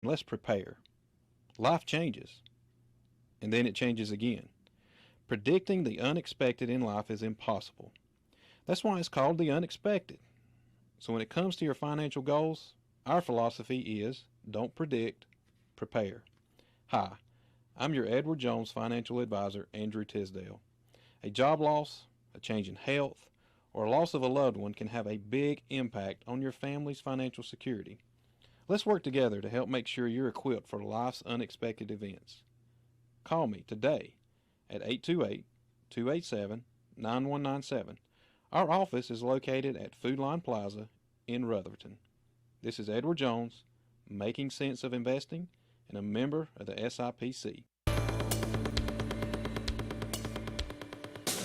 let's prepare. Life changes, and then it changes again. Predicting the unexpected in life is impossible. That's why it's called the unexpected. So when it comes to your financial goals, our philosophy is don't predict, prepare. Hi, I'm your Edward Jones financial advisor, Andrew Tisdale. A job loss, a change in health, or a loss of a loved one can have a big impact on your family's financial security. Let's work together to help make sure you're equipped for life's unexpected events. Call me today at 828-287-9197. Our office is located at Food Line Plaza in Rutherford. This is Edward Jones, making sense of investing, and a member of the SIPC.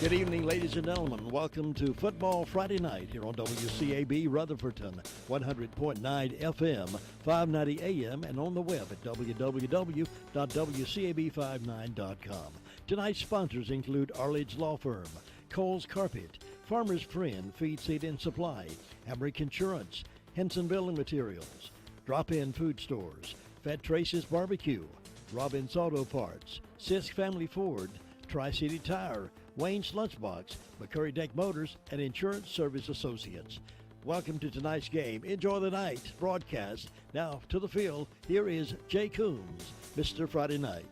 Good evening, ladies and gentlemen. Welcome to Football Friday Night here on WCAB Rutherford, 100.9 FM, 590 AM, and on the web at www.wcab59.com. Tonight's sponsors include Arledge Law Firm, Cole's Carpet, Farmer's Friend Feed, Seed, and Supply, Hamrick Insurance, Henson Building Materials, Drop-In Food Stores, Fat Trace's Barbecue, Robbins Auto Parts, Sisk Family Ford, Tri-City Tire, Wayne's Lunchbox, McCurry Deck Motors, and Insurance Service Associates. Welcome to tonight's game. Enjoy the night broadcast. Now to the field, here is Jay Coombs, Mr. Friday Night.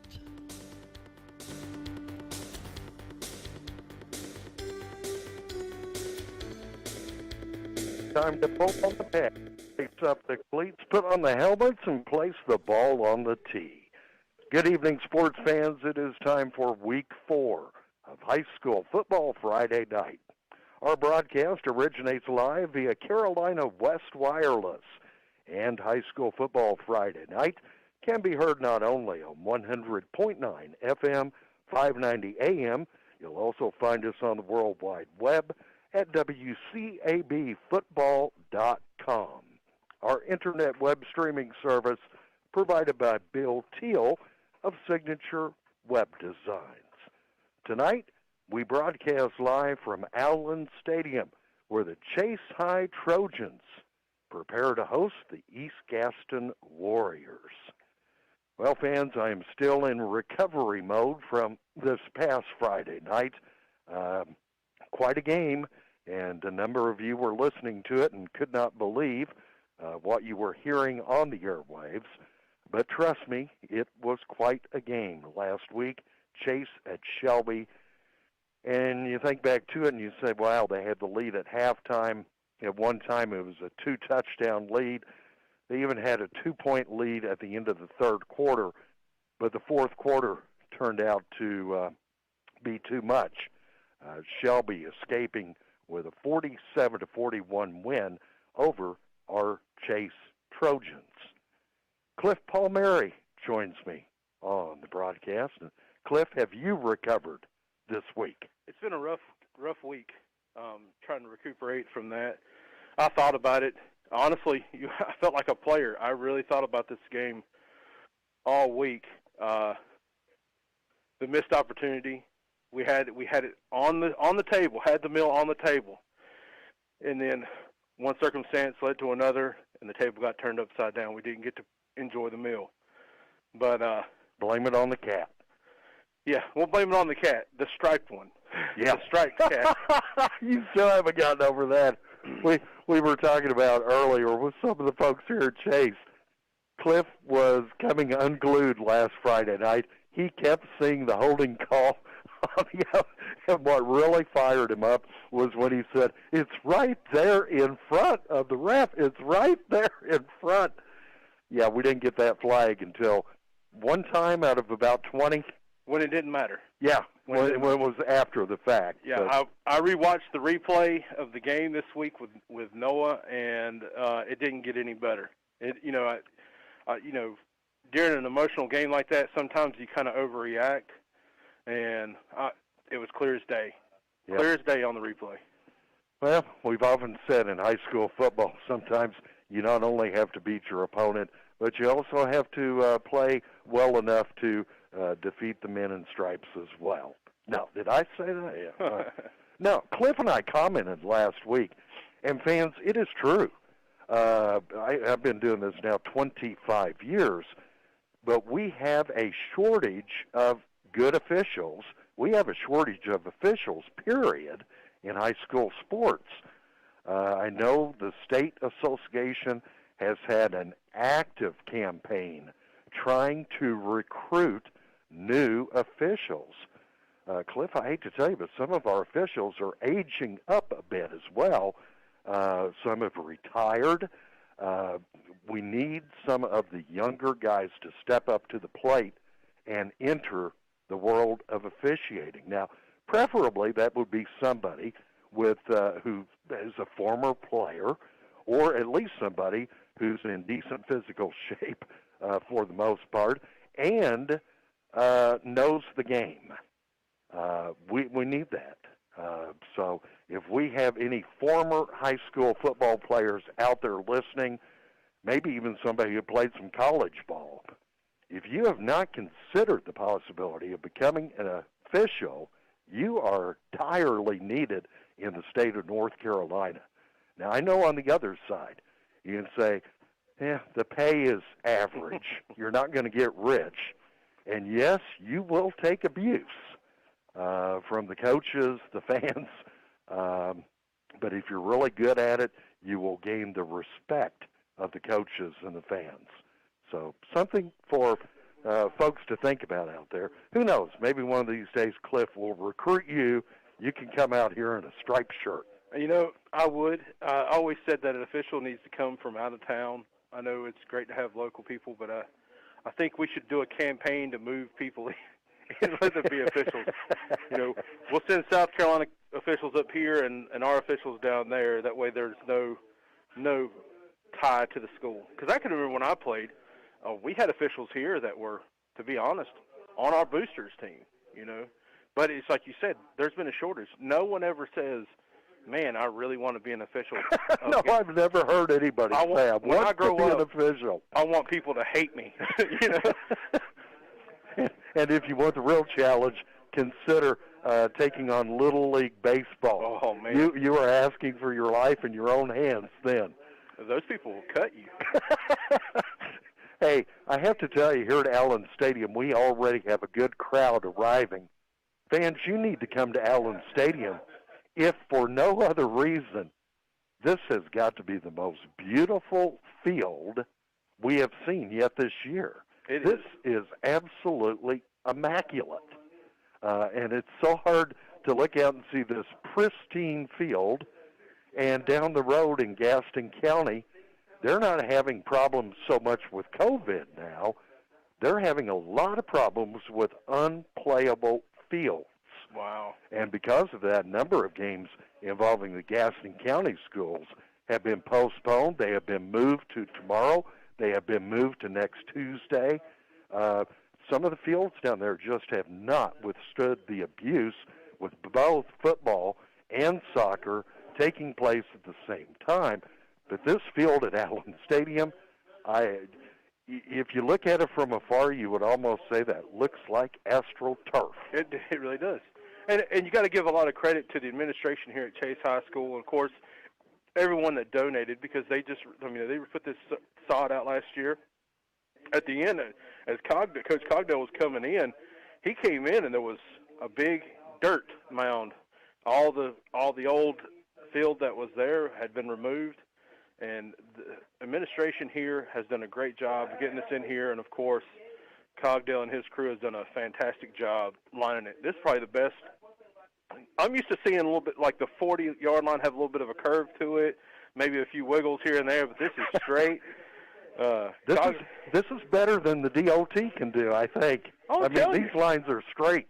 Time to pull on the pad, lace up the cleats, put on the helmets, and place the ball on the tee. Good evening, sports fans. It is time for Week 4 of High School Football Friday Night. Our broadcast originates live via Carolina West Wireless, and High School Football Friday Night can be heard not only on 100.9 FM, 590 AM. You'll also find us on the World Wide Web at WCABfootball.com. Our internet web streaming service provided by Bill Teal of Signature Web Designs. Tonight, we broadcast live from Allen Stadium, where the Chase High Trojans prepare to host the East Gaston Warriors. Well, fans, I am still in recovery mode from this past Friday night. Quite a game, and a number of you were listening to it and could not believe what you were hearing on the airwaves. But trust me, it was quite a game last week. Chase at Shelby. And you think back to it and you say, wow, they had the lead at halftime. At one time it was a 2-touchdown lead. They even had a 2-point lead at the end of the third quarter. But the fourth quarter turned out to be too much. Shelby escaping with a 47-41 win over our Chase Trojans. Cliff Palmieri joins me on the broadcast. And Cliff, have you recovered this week? It's been a rough week, trying to recuperate from that. I thought about it. Honestly, I felt like a player. I really thought about this game all week. The missed opportunity, we had it on the table, had the meal on the table, and then one circumstance led to another, and the table got turned upside down. We didn't get to enjoy the meal. But blame it on the cat. Yeah, we'll blame it on the cat, the striped one. Yeah, the striped cat. You still haven't gotten over that. We were talking about earlier with some of the folks here at Chase. Cliff was coming unglued last Friday night. He kept seeing the holding call on the out, and what really fired him up was when he said, "It's right there in front of the ref. It's right there in front." Yeah, we didn't get that flag until one time out of about 20. When it didn't matter. Yeah, when it was after the fact. Yeah, but I rewatched the replay of the game this week with Noah, and it didn't get any better. During an emotional game like that, sometimes you kind of overreact, and it was clear as day. Yep. Clear as day on the replay. Well, we've often said in high school football, sometimes you not only have to beat your opponent, but you also have to play well enough to defeat the men in stripes as well. No, did I say that? Yeah. No, Cliff and I commented last week, and fans, it is true. I've been doing this now 25 years, but we have a shortage of good officials. We have a shortage of officials, period, in high school sports. I know the state association has had an active campaign trying to recruit new officials. Cliff, I hate to tell you, but some of our officials are aging up a bit as well. Some have retired. We need some of the younger guys to step up to the plate and enter the world of officiating. Now, preferably that would be somebody with who is a former player, or at least somebody who's in decent physical shape for the most part, and knows the game. We need that. So if we have any former high school football players out there listening, maybe even somebody who played some college ball, if you have not considered the possibility of becoming an official, you are direly needed in the state of North Carolina. Now, I know on the other side, you can say, the pay is average. You're not going to get rich. And yes, you will take abuse from the coaches, the fans. But if you're really good at it, you will gain the respect of the coaches and the fans. So something for folks to think about out there. Who knows? Maybe one of these days Cliff will recruit you. You can come out here in a striped shirt. You know, I would. I always said that an official needs to come from out of town. I know it's great to have local people, but I think we should do a campaign to move people in, let them be officials. You know, we'll send South Carolina officials up here and our officials down there. That way there's no tie to the school. Because I can remember when I played, we had officials here that were, to be honest, on our boosters team, you know. But it's like you said, there's been a shortage. No one ever says, man, I really want to be an official. No, I've never heard anybody say, I want to be an official. I want people to hate me, you know. And if you want the real challenge, consider taking on Little League Baseball. Oh, man. You are asking for your life in your own hands then. Those people will cut you. Hey, I have to tell you, here at Allen Stadium, we already have a good crowd arriving. Fans, you need to come to Allen Stadium. If for no other reason, this has got to be the most beautiful field we have seen yet this year. This is absolutely immaculate. And it's so hard to look out and see this pristine field. And down the road in Gaston County, they're not having problems so much with COVID now. They're having a lot of problems with unplayable fields. Wow. And because of that, a number of games involving the Gaston County schools have been postponed. They have been moved to tomorrow. They have been moved to next Tuesday. Some of the fields down there just have not withstood the abuse with both football and soccer taking place at the same time. But this field at Allen Stadium, if you look at it from afar, you would almost say that looks like AstroTurf. It really does. And you got to give a lot of credit to the administration here at Chase High School, and of course, everyone that donated, because they put this sod out last year. At the end, as Coach Cogdell was coming in, he came in and there was a big dirt mound. All the old field that was there had been removed, and the administration here has done a great job getting us in here, and of course, Cogdell and his crew has done a fantastic job lining it. This is probably the best. I'm used to seeing a little bit like the 40-yard line have a little bit of a curve to it, maybe a few wiggles here and there, but this is straight. This is better than the DOT can do, I think. I mean, these lines are straight.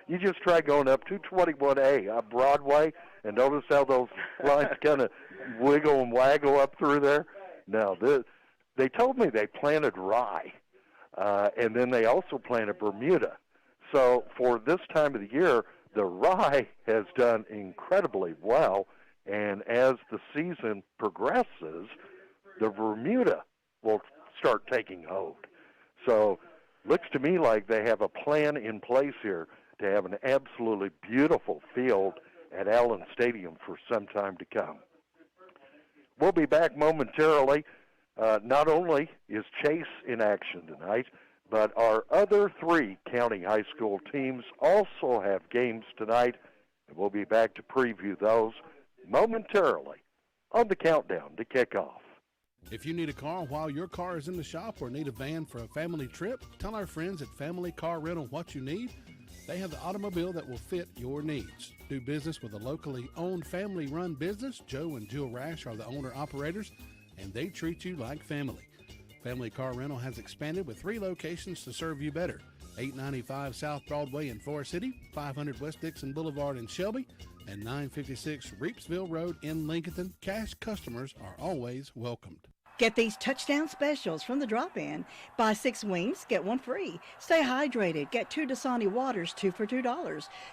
You just try going up 221A up Broadway and notice how those lines kind of wiggle and waggle up through there. No, they told me they planted rye, and then they also planted Bermuda. So for this time of the year, the rye has done incredibly well, and as the season progresses, the Bermuda will start taking hold. So looks to me like they have a plan in place here to have an absolutely beautiful field at Allen Stadium for some time to come. We'll be back momentarily. Not only is Chase in action tonight, but our other 3 county high school teams also have games tonight, and we'll be back to preview those momentarily on the countdown to kickoff. If you need a car while your car is in the shop or need a van for a family trip, tell our friends at Family Car Rental what you need. They have the automobile that will fit your needs. Do business with a locally owned, family-run business. Joe and Jill Rash are the owner-operators, and they treat you like family. Family Car Rental has expanded with 3 locations to serve you better. 895 South Broadway in Forest City, 500 West Dixon Boulevard in Shelby, and 956 Reepsville Road in Lincoln. Cash customers are always welcomed. Get these touchdown specials from the drop-in. Buy 6 wings, get 1 free. Stay hydrated. Get 2 Dasani waters, 2 for $2.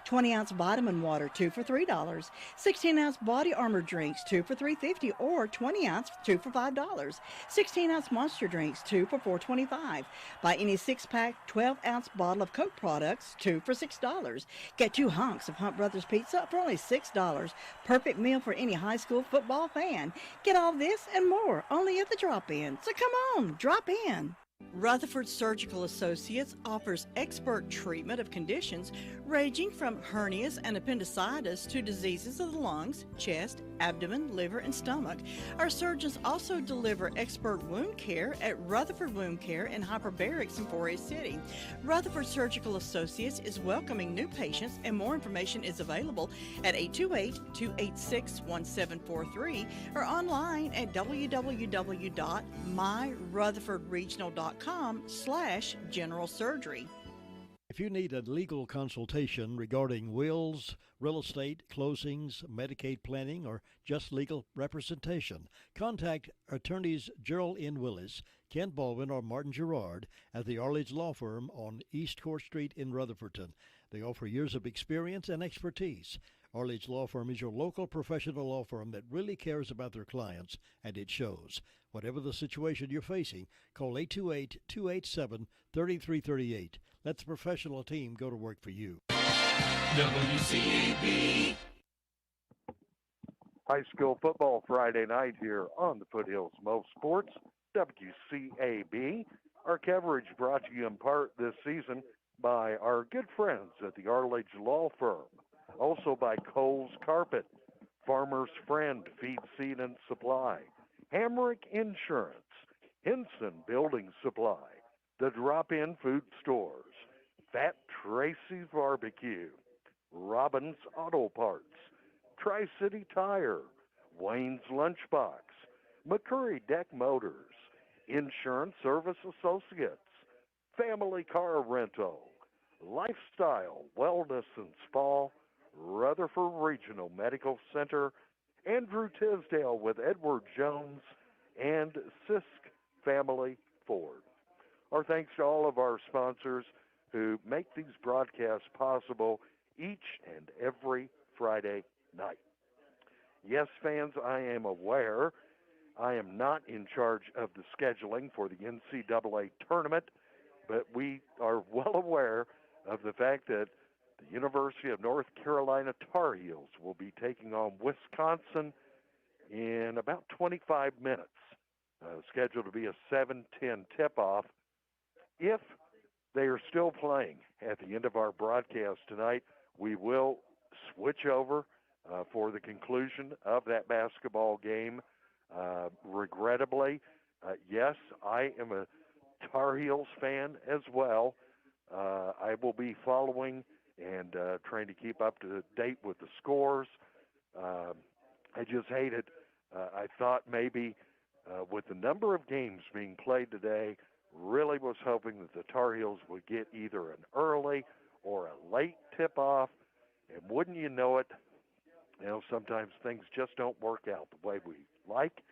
20-ounce vitamin water, 2 for $3. 16-ounce body armor drinks, 2 for $3.50, or 20-ounce, 2 for $5. 16-ounce monster drinks, 2 for $4.25. Buy any 6-pack, 12-ounce bottle of Coke products, 2 for $6. Get 2 hunks of Hunt Brothers Pizza for only $6. Perfect meal for any high school football fan. Get all this and more only at the drop-in. So come on, drop in. Rutherford Surgical Associates offers expert treatment of conditions ranging from hernias and appendicitis to diseases of the lungs, chest, abdomen, liver, and stomach. Our surgeons also deliver expert wound care at Rutherford Wound Care in Hyperbarics in Forest City. Rutherford Surgical Associates is welcoming new patients, and more information is available at 828-286-1743 or online at www.myrutherfordregional.com/general surgery. If you need a legal consultation regarding wills, real estate, closings, Medicaid planning, or just legal representation, contact attorneys Gerald N. Willis, Kent Baldwin, or Martin Gerard at the Arledge Law Firm on East Court Street in Rutherfordton. They offer years of experience and expertise. Arledge Law Firm is your local professional law firm that really cares about their clients, and it shows. Whatever the situation you're facing, call 828-287-3338. Let the professional team go to work for you. WCAB. High school football Friday night here on the Foothills Mo Sports, WCAB. Our coverage brought to you in part this season by our good friends at the Arledge Law Firm, also by Cole's Carpet, Farmer's Friend Feed, Seed, and Supply, Hamrick Insurance, Henson Building Supply, the Drop-In Food Stores, Fat Tracy's Barbecue, Robbins Auto Parts, Tri-City Tire, Wayne's Lunchbox, McCurry Deck Motors, Insurance Service Associates, Family Car Rental, Lifestyle Wellness and Spa, Rutherford Regional Medical Center, Andrew Tisdale with Edward Jones, and Sisk Family Ford. Our thanks to all of our sponsors who make these broadcasts possible each and every Friday night. Yes, fans, I am aware I am not in charge of the scheduling for the NCAA tournament, but we are well aware of the fact that the University of North Carolina Tar Heels will be taking on Wisconsin in about 25 minutes, scheduled to be a 7:10 tip-off. If they are still playing at the end of our broadcast tonight, we will switch over for the conclusion of that basketball game. Regrettably, yes, I am a Tar Heels fan as well. I will be following and trying to keep up to date with the scores. I just hate it. I thought maybe with the number of games being played today, really was hoping that the Tar Heels would get either an early or a late tip-off. And wouldn't you know it, sometimes things just don't work out the way we like.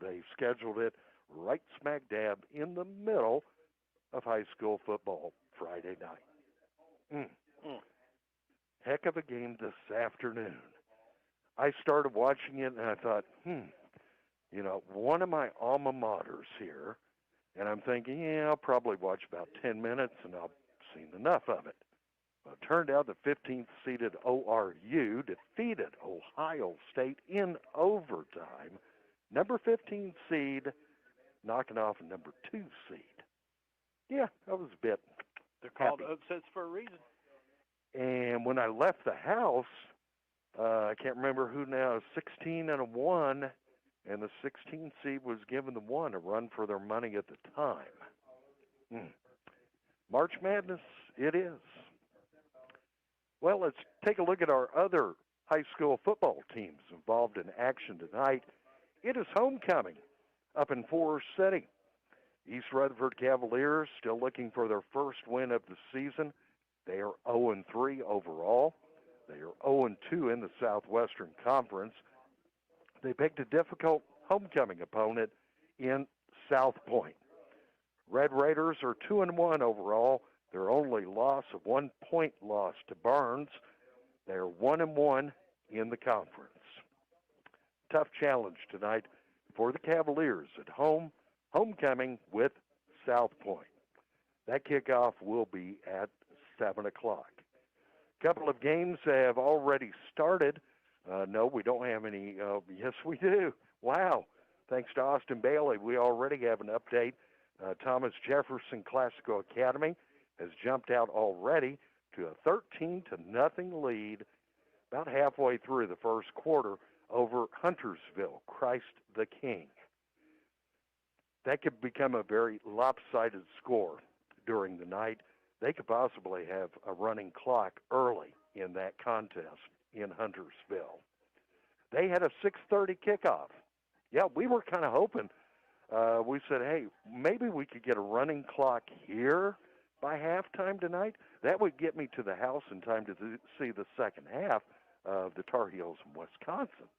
They've scheduled it right smack dab in the middle of high school football Friday night. Heck of a game this afternoon. I started watching it and I thought, one of my alma maters here, and I'm thinking, I'll probably watch about 10 minutes and I've seen enough of it. Well, it turned out the 15th-seeded ORU defeated Ohio State in overtime Number 15 seed knocking off a number 2 seed. Yeah, that was a bit They're called happy. upsets for a reason. And when I left the house, I can't remember who now, 16 and a 1, and the 16 seed was giving the 1 a run for their money at the time. March Madness, it is. Well, let's take a look at our other high school football teams involved in action tonight. It is homecoming up in Forest City. East Rutherford Cavaliers still looking for their first win of the season. They are 0-3 overall. They are 0-2 in the Southwestern Conference. They picked a difficult homecoming opponent in South Point. Red Raiders are 2-1 overall. Their only loss, a 1-point loss to Barnes. They are 1-1 in the conference. Tough challenge tonight for the Cavaliers at home, homecoming with South Point. That kickoff will be at 7 o'clock. A couple of games have already started. No, we don't have any. Yes, we do. Wow. Thanks to Austin Bailey, we already have an update. Thomas Jefferson Classical Academy has jumped out already to a 13-0 lead about halfway through the first quarter over Huntersville, Christ the King. That could become a very lopsided score during the night. They could possibly have a running clock early in that contest in Huntersville. They had a 6:30 kickoff. Yeah, we were kind of hoping. We said, hey, maybe we could get a running clock here by halftime tonight. That would get me to the house in time to see the second half of the Tar Heels in Wisconsin.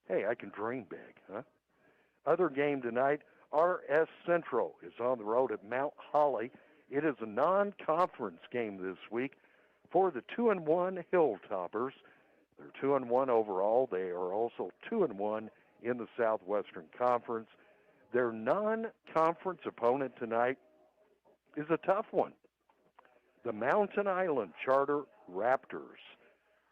Hey, I can dream big, huh? Other game tonight, RS Central is on the road at Mount Holly. It is a non-conference game this week for the 2-1 Hilltoppers. They're 2-1 overall. They are also 2-1 in the Southwestern Conference. Their non-conference opponent tonight is a tough one. The Mountain Island Charter Raptors.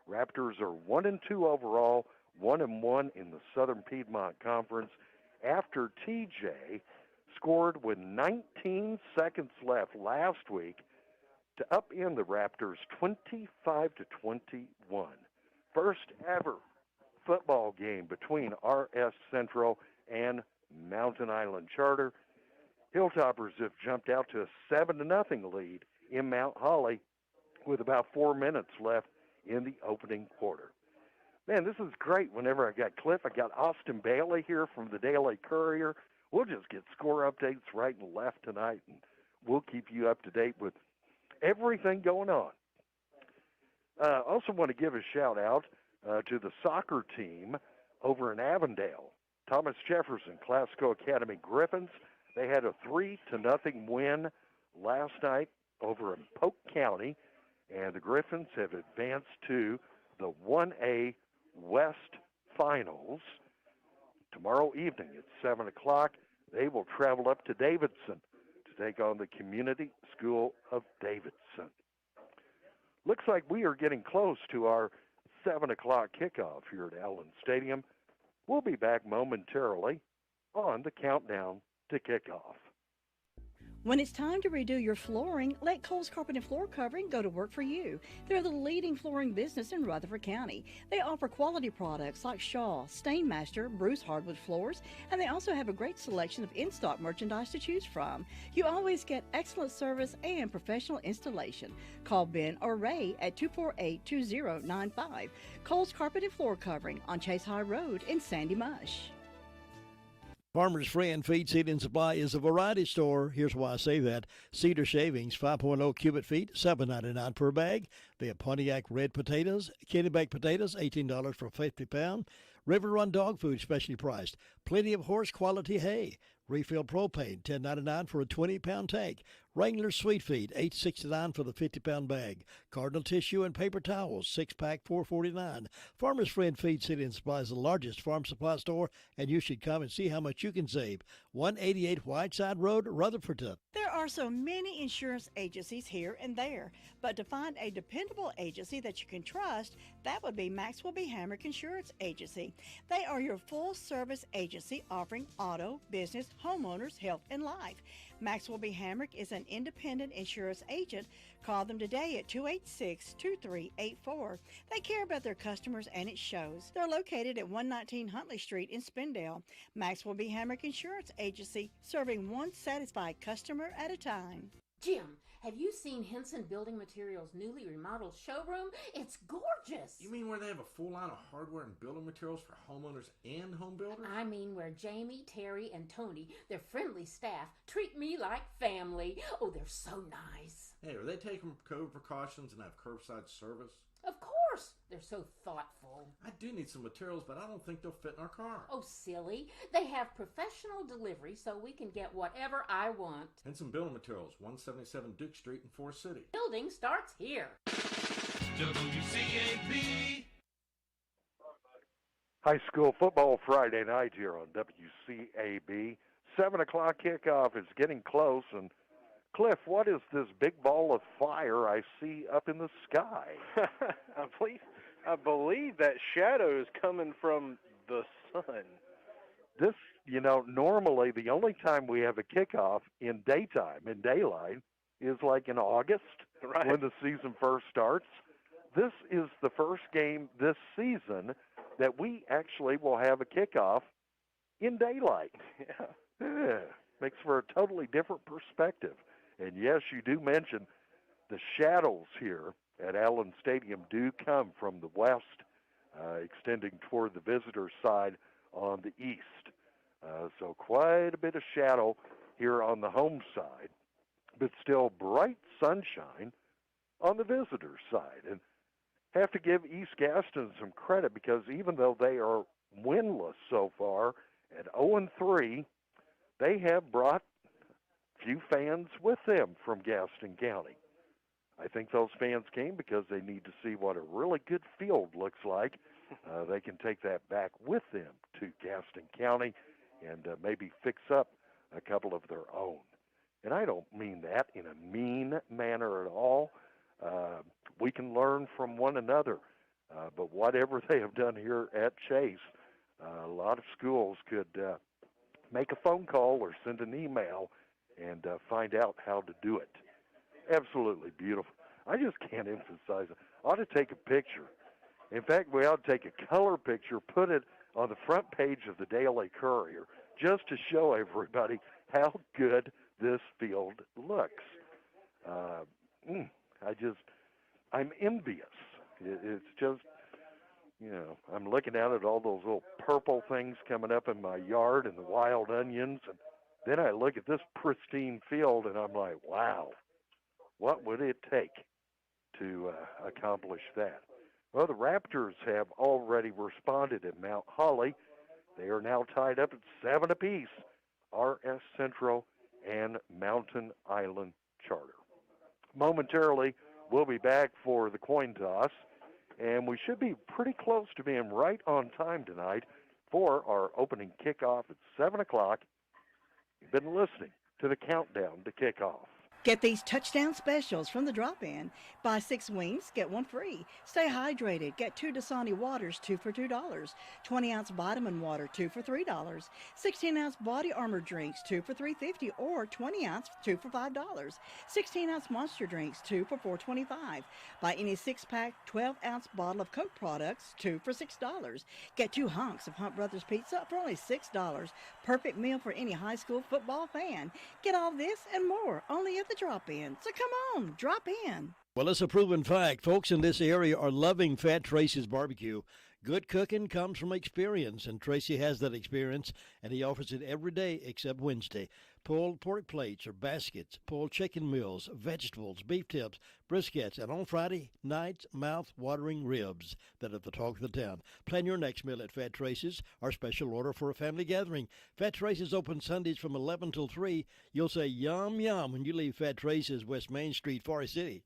Raptors are 1-2 overall, 1-1 in the Southern Piedmont Conference after TJ scored with 19 seconds left last week to upend the Raptors 25-21. First ever football game between RS Central and Mountain Island Charter. Hilltoppers have jumped out to a 7-0 lead in Mount Holly with about 4 minutes left in the opening quarter. Man, this is great whenever I got Cliff. I got Austin Bailey here from the Daily Courier. We'll just get score updates right and left tonight, and we'll keep you up to date with everything going on. Also want to give a shout-out to the soccer team over in Avondale. Thomas Jefferson Classical Academy Griffins. They had a 3-0 win last night over in Polk County, and the Griffins have advanced to the 1A West Finals. Tomorrow evening at 7 o'clock, they will travel up to Davidson to take on the Community School of Davidson. Looks like we are getting close to our 7 o'clock kickoff here at Allen Stadium. We'll be back momentarily on the countdown to kickoff. When it's time to redo your flooring, let Cole's Carpet and Floor Covering go to work for you. They're the leading flooring business in Rutherford County. They offer quality products like Shaw, Stainmaster, Bruce hardwood floors, and they also have a great selection of in-stock merchandise to choose from. You always get excellent service and professional installation. Call Ben or Ray at 248-2095. Cole's Carpet and Floor Covering on Chase High Road in Sandy Mush. Farmer's Friend Feed, Seed, and Supply is a variety store. Here's why I say that. Cedar shavings, 5.0 cubic feet, $7.99 per bag. They have Pontiac red potatoes, kitty baked potatoes, $18 for a 50 pound. River Run dog food, specially priced, Plenty of horse quality hay. Refill propane, $10.99 for a 20-pound tank. Wrangler Sweet Feed, $8.69 for the 50-pound bag. Cardinal Tissue and paper towels, 6-pack, $4.49. Farmer's Friend Feed City and Supply is the largest farm supply store, and you should come and see how much you can save. 188 Whiteside Road, Rutherford. There are so many insurance agencies here and there, but to find a dependable agency that you can trust, that would be Maxwell B. Hamrick Insurance Agency. They are your full-service agency offering auto, business, homeowners, health, and life. Maxwell B. Hamrick is an independent insurance agent. Call them today at 286-2384. They care about their customers, and it shows. They're located at 119 Huntley Street in Spindale. Maxwell B. Hamrick Insurance Agency, serving one satisfied customer at a time. Jim, have you seen Henson Building Materials' newly remodeled showroom? It's gorgeous. You mean where they have a full line of hardware and building materials for homeowners and home builders? I mean where Jamie, Terry, and Tony, their friendly staff, treat me like family. Oh, they're so nice. Hey, are they taking COVID precautions and have curbside service? Of course. They're so thoughtful. I do need some materials, but I don't think they'll fit in our car. Oh, silly. They have professional delivery so we can get whatever I want. Henson Building Materials, 177 Duke Street in Forest City. Building starts here. WCAB. High school football Friday night here on WCAB. 7 o'clock kickoff is getting close, and Cliff, what is this big ball of fire I see up in the sky? I believe that shadow is coming from the sun. This, normally the only time we have a kickoff in daytime, in daylight, is like in August, right, when the season first starts. This is the first game this season that we actually will have a kickoff in daylight. Yeah. Makes for a totally different perspective. And yes, you do mention the shadows here at Allen Stadium do come from the west, extending toward the visitor side on the east. So quite a bit of shadow here on the home side, but still bright sunshine on the visitor side. And have to give East Gaston some credit, because even though they are winless so far at 0-3, they have brought few fans with them from Gaston County. I think those fans came because they need to see what a really good field looks like. They can take that back with them to Gaston County and maybe fix up a couple of their own. And I don't mean that in a mean manner at all. We can learn from one another. But whatever they have done here at Chase, a lot of schools could make a phone call or send an email and find out how to do it. Absolutely beautiful. I just can't emphasize it. Ought to take a picture. In fact, we ought to take a color picture, put it on the front page of the Daily Courier, just to show everybody how good this field looks. I'm envious. It's just, I'm looking out at all those little purple things coming up in my yard and the wild onions, and then I look at this pristine field, and I'm like, wow, what would it take to accomplish that? Well, the Raptors have already responded at Mount Holly. They are now tied up at 7 apiece, RS Central and Mountain Island Charter. Momentarily, we'll be back for the coin toss, and we should be pretty close to being right on time tonight for our opening kickoff at 7 o'clock. You've been listening to the countdown to kickoff. Get these touchdown specials from the drop-in. Buy 6 wings, get 1 free. Stay hydrated. Get 2 Dasani waters, 2 for $2. 20-ounce vitamin water, 2 for $3. 16-ounce body armor drinks, 2 for $3.50, or 20-ounce, 2 for $5. 16-ounce monster drinks, 2 for $4.25. Buy any 6-pack, 12-ounce bottle of Coke products, 2 for $6. Get 2 hunks of Hunt Brothers Pizza for only $6. Perfect meal for any high school football fan. Get all this and more only at the drop-in. So come on, drop in. Well, it's a proven fact. Folks in this area are loving Fat Tracy's barbecue. Good cooking comes from experience, and Tracy has that experience, and he offers it every day except Wednesday. pulled pork plates or baskets, pulled chicken meals, vegetables, beef tips, briskets, and on Friday nights, mouth-watering ribs that are the talk of the town. Plan your next meal at Fat Trace's, our special order for a family gathering. Fat Trace's open Sundays from 11 till 3. You'll say yum, yum when you leave Fat Trace's, West Main Street, Forest City.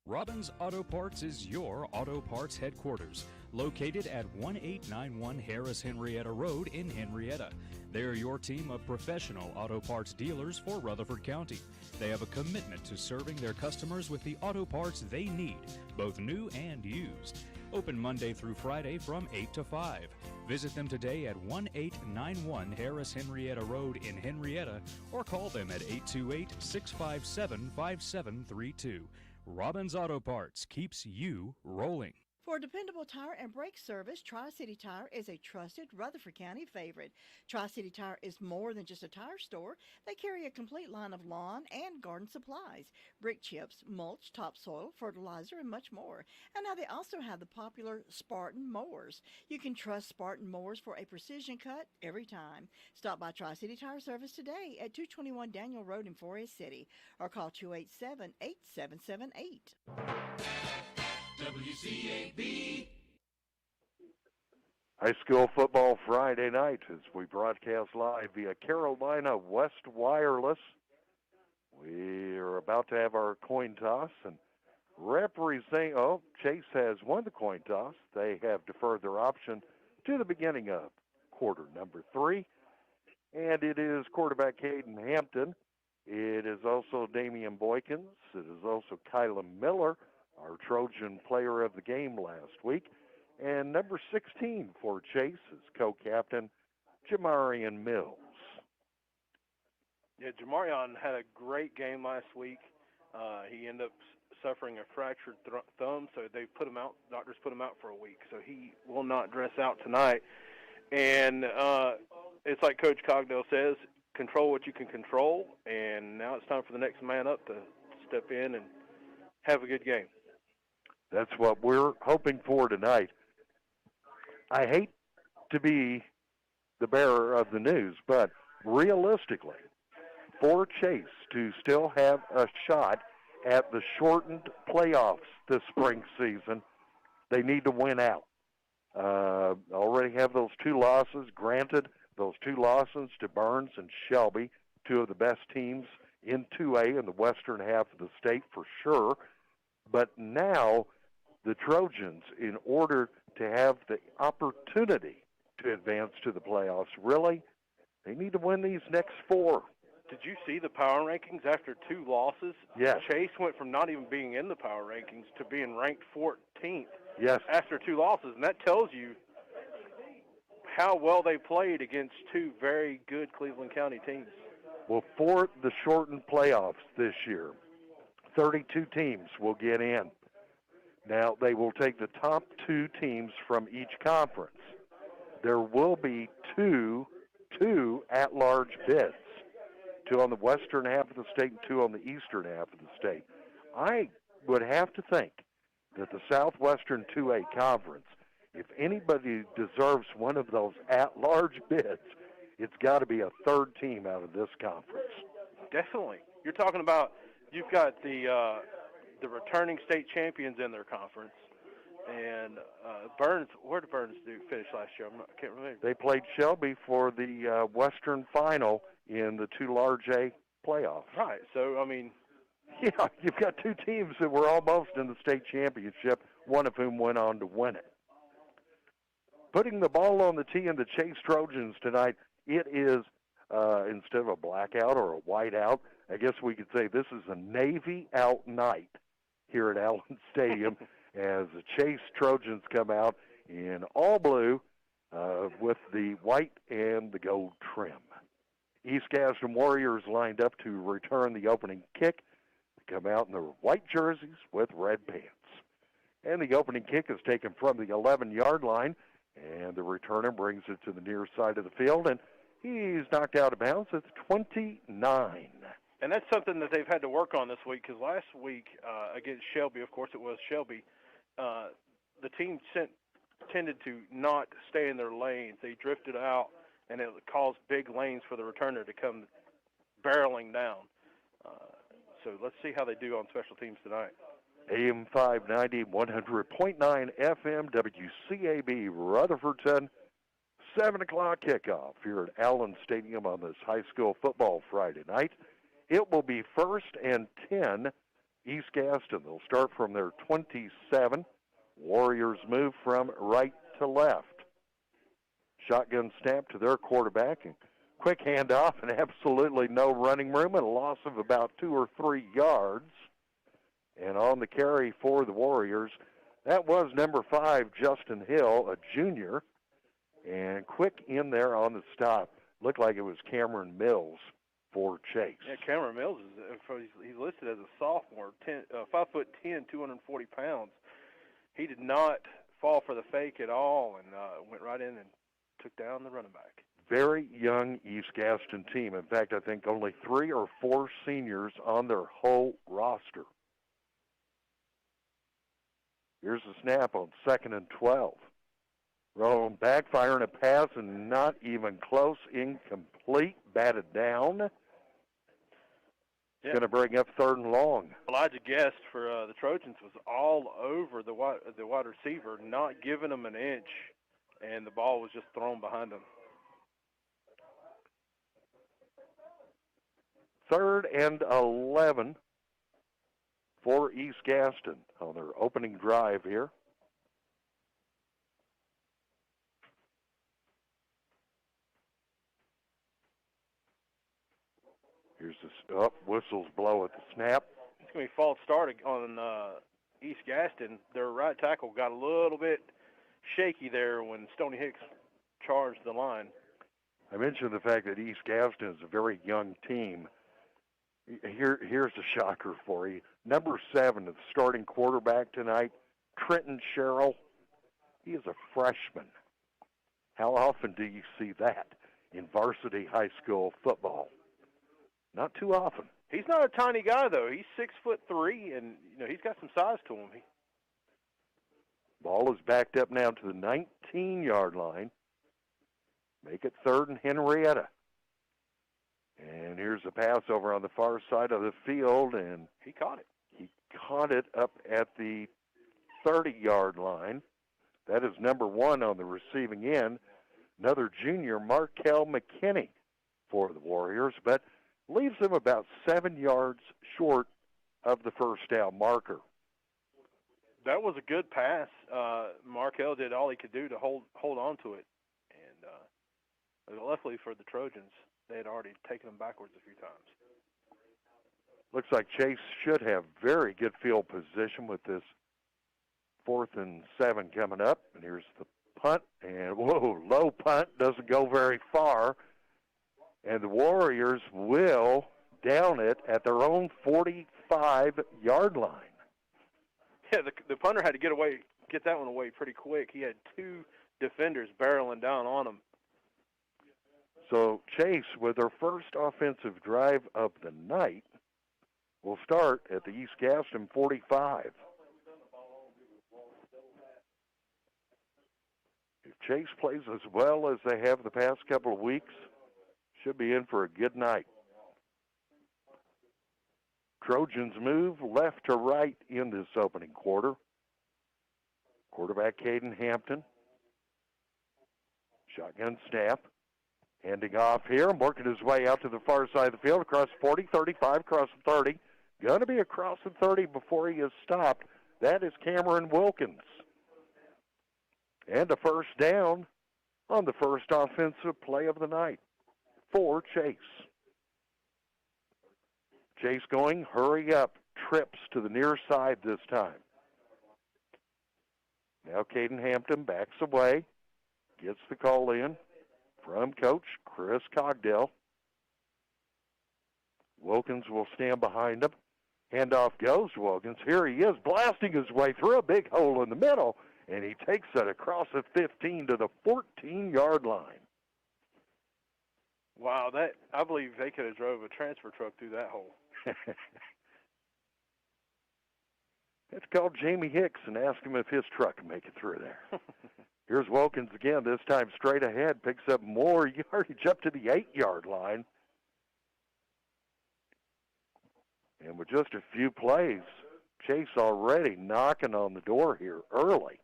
Robbins Auto Parts is your auto parts headquarters, located at 1891 Harris Henrietta Road in Henrietta. They're your team of professional auto parts dealers for Rutherford County. They have a commitment to serving their customers with the auto parts they need, both new and used. Open Monday through Friday from 8 to 5. Visit them today at 1891 Harris Henrietta Road in Henrietta or call them at 828-657-5732. Robbins Auto Parts keeps you rolling. For dependable tire and brake service, Tri-City Tire is a trusted Rutherford County favorite. Tri-City Tire is more than just a tire store. They carry a complete line of lawn and garden supplies, brick chips, mulch, topsoil, fertilizer, and much more. And now they also have the popular Spartan mowers. You can trust Spartan mowers for a precision cut every time. Stop by Tri-City Tire Service today at 221 Daniel Road in Forest City or call 287-8778. WCAB. High school football Friday night as we broadcast live via Carolina West Wireless. We are about to have our coin toss, and referees saying, Chase has won the coin toss. They have deferred their option to the beginning of quarter number 3, and it is quarterback Caden Hampton. It is also Damian Boykins. It is also Kyla Miller, our Trojan player of the game last week. And number 16 for Chase is co-captain Jamarian Mills. Yeah, Jamarian had a great game last week. He ended up suffering a fractured thumb, so they put him out. Doctors put him out for a week, so he will not dress out tonight. And it's like Coach Cogdell says, control what you can control, and now it's time for the next man up to step in and have a good game. That's what we're hoping for tonight. I hate to be the bearer of the news, but realistically, for Chase to still have a shot at the shortened playoffs this spring season, they need to win out. Already have those 2 losses. Granted, those 2 losses to Burns and Shelby, 2 of the best teams in 2A in the western half of the state for sure. But now the Trojans, in order to have the opportunity to advance to the playoffs, really, they need to win these next 4. Did you see the power rankings after 2 losses? Yes. Chase went from not even being in the power rankings to being ranked 14th yes. after 2 losses, and that tells you how well they played against 2 very good Cleveland County teams. Well, for the shortened playoffs this year, 32 teams will get in. Now, they will take the top 2 teams from each conference. There will be two at-large bids, 2 on the western half of the state and 2 on the eastern half of the state. I would have to think that the Southwestern 2A Conference, if anybody deserves one of those at-large bids, it's got to be a 3rd team out of this conference. Definitely. You're talking about you've got the returning state champions in their conference, and Burns. Where did Burns finish last year? I can't remember. They played Shelby for the Western Final in the 2 large A playoffs. Right. So I mean, yeah, you've got 2 teams that were almost in the state championship, one of whom went on to win it. Putting the ball on the tee in the Chase Trojans tonight, it is, instead of a blackout or a whiteout, I guess we could say this is a Navy out night here at Allen Stadium as the Chase Trojans come out in all blue with the white and the gold trim. East Gadsden Warriors lined up to return the opening kick. They come out in their white jerseys with red pants. And the opening kick is taken from the 11-yard line, and the returner brings it to the near side of the field, and he's knocked out of bounds at 29. And that's something that they've had to work on this week, because last week against Shelby, of course it was Shelby, the team tended to not stay in their lanes. They drifted out, and it caused big lanes for the returner to come barreling down. So let's see how they do on special teams tonight. AM 590, 100.9 FM, WCAB Rutherford. 7 o'clock kickoff here at Allen Stadium on this high school football Friday night. It will be 1st and 10, East Gaston. They'll start from their 27. Warriors move from right to left. Shotgun snap to their quarterback, and quick handoff, and absolutely no running room, and a loss of about 2 or 3 yards. And on the carry for the Warriors, that was number 5, Justin Hill, a junior. And quick in there on the stop. Looked like it was Cameron Mills for Chase. Yeah, Cameron Mills he's listed as a sophomore, 5'10", 240 pounds. He did not fall for the fake at all, and went right in and took down the running back. Very young East Gaston team. In fact, I think only 3 or 4 seniors on their whole roster. Here's the snap on 2nd and 12. Rolling back, firing a pass, and not even close, incomplete, batted down. It's going to bring up 3rd and long. Elijah Guest for the Trojans was all over the wide receiver, not giving him an inch, and the ball was just thrown behind him. 3rd and 11 for East Gaston on their opening drive here. Here's the whistles blow at the snap. It's going to be false start on East Gaston. Their right tackle got a little bit shaky there when Stony Hicks charged the line. I mentioned the fact that East Gaston is a very young team. Here's a shocker for you. Number 7, the starting quarterback tonight, Trenton Sherrill. He is a freshman. How often do you see that in varsity high school football? Not too often. He's not a tiny guy, though. He's 6'3", and he's got some size to him. Ball is backed up now to the 19-yard line. Make it 3rd and Henrietta. And here's a pass over on the far side of the field, and he caught it. He caught it up at the 30-yard line. That is number 1 on the receiving end. Another junior, Markel McKinney, for the Warriors, but leaves them about 7 yards short of the first down marker. That was a good pass. Markel did all he could do to hold on to it. And luckily for the Trojans, they had already taken them backwards a few times. Looks like Chase should have very good field position with this 4th and 7 coming up. And here's the punt. And, low punt. Doesn't go very far. And the Warriors will down it at their own 45-yard line. Yeah, the punter had to get that one away pretty quick. He had 2 defenders barreling down on him. So Chase, with their first offensive drive of the night, will start at the East Gaston 45. If Chase plays as well as they have the past couple of weeks, should be in for a good night. Trojans move left to right in this opening quarter. Quarterback Caden Hampton. Shotgun snap. Handing off here and working his way out to the far side of the field, across 40, 35, across the 30. Going to be across the 30 before he is stopped. That is Cameron Wilkins. And a first down on the first offensive play of the night for Chase. Chase going, hurry up, trips to the near side this time. Now Caden Hampton backs away, gets the call in from Coach Chris Cogdell. Wilkins will stand behind him. Handoff goes to Wilkins. Here he is, blasting his way through a big hole in the middle, and he takes it across the 15 to the 14-yard line. Wow, I believe they could have drove a transfer truck through that hole. Let's call Jamie Hicks and ask him if his truck can make it through there. Here's Wilkins again, this time straight ahead, picks up more yardage up to the 8-yard line. And with just a few plays, Chase already knocking on the door here early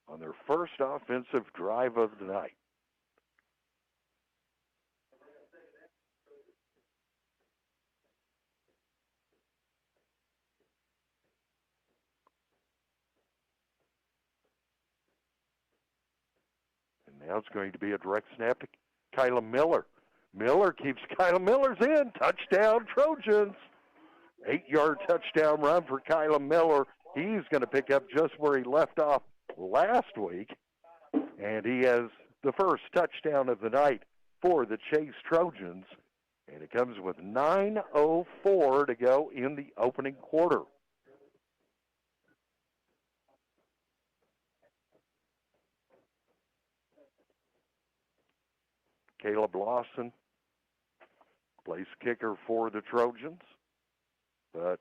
on their first offensive drive of the night. And now it's going to be a direct snap to Kyla Miller. Miller keeps Kyla Miller's in. Touchdown, Trojans. 8-yard touchdown run for Kyla Miller. He's going to pick up just where he left off last week. And he has the first touchdown of the night for the Chase Trojans. And it comes with 9:04 to go in the opening quarter. Caleb Lawson plays kicker for the Trojans. But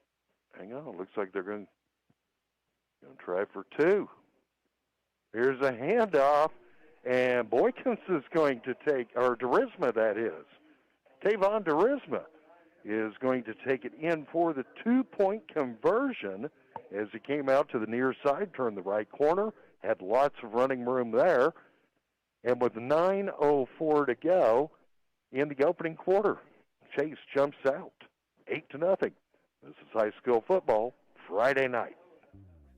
hang on, it looks like they're going to try for two. Here's a handoff, and Boykins is going to take, or Derisma that is. Tavon Derisma is going to take it in for the 2-point conversion as he came out to the near side, turned the right corner, had lots of running room there. And with 9:04 to go in the opening quarter, Chase jumps out 8-0. This is high school football Friday night.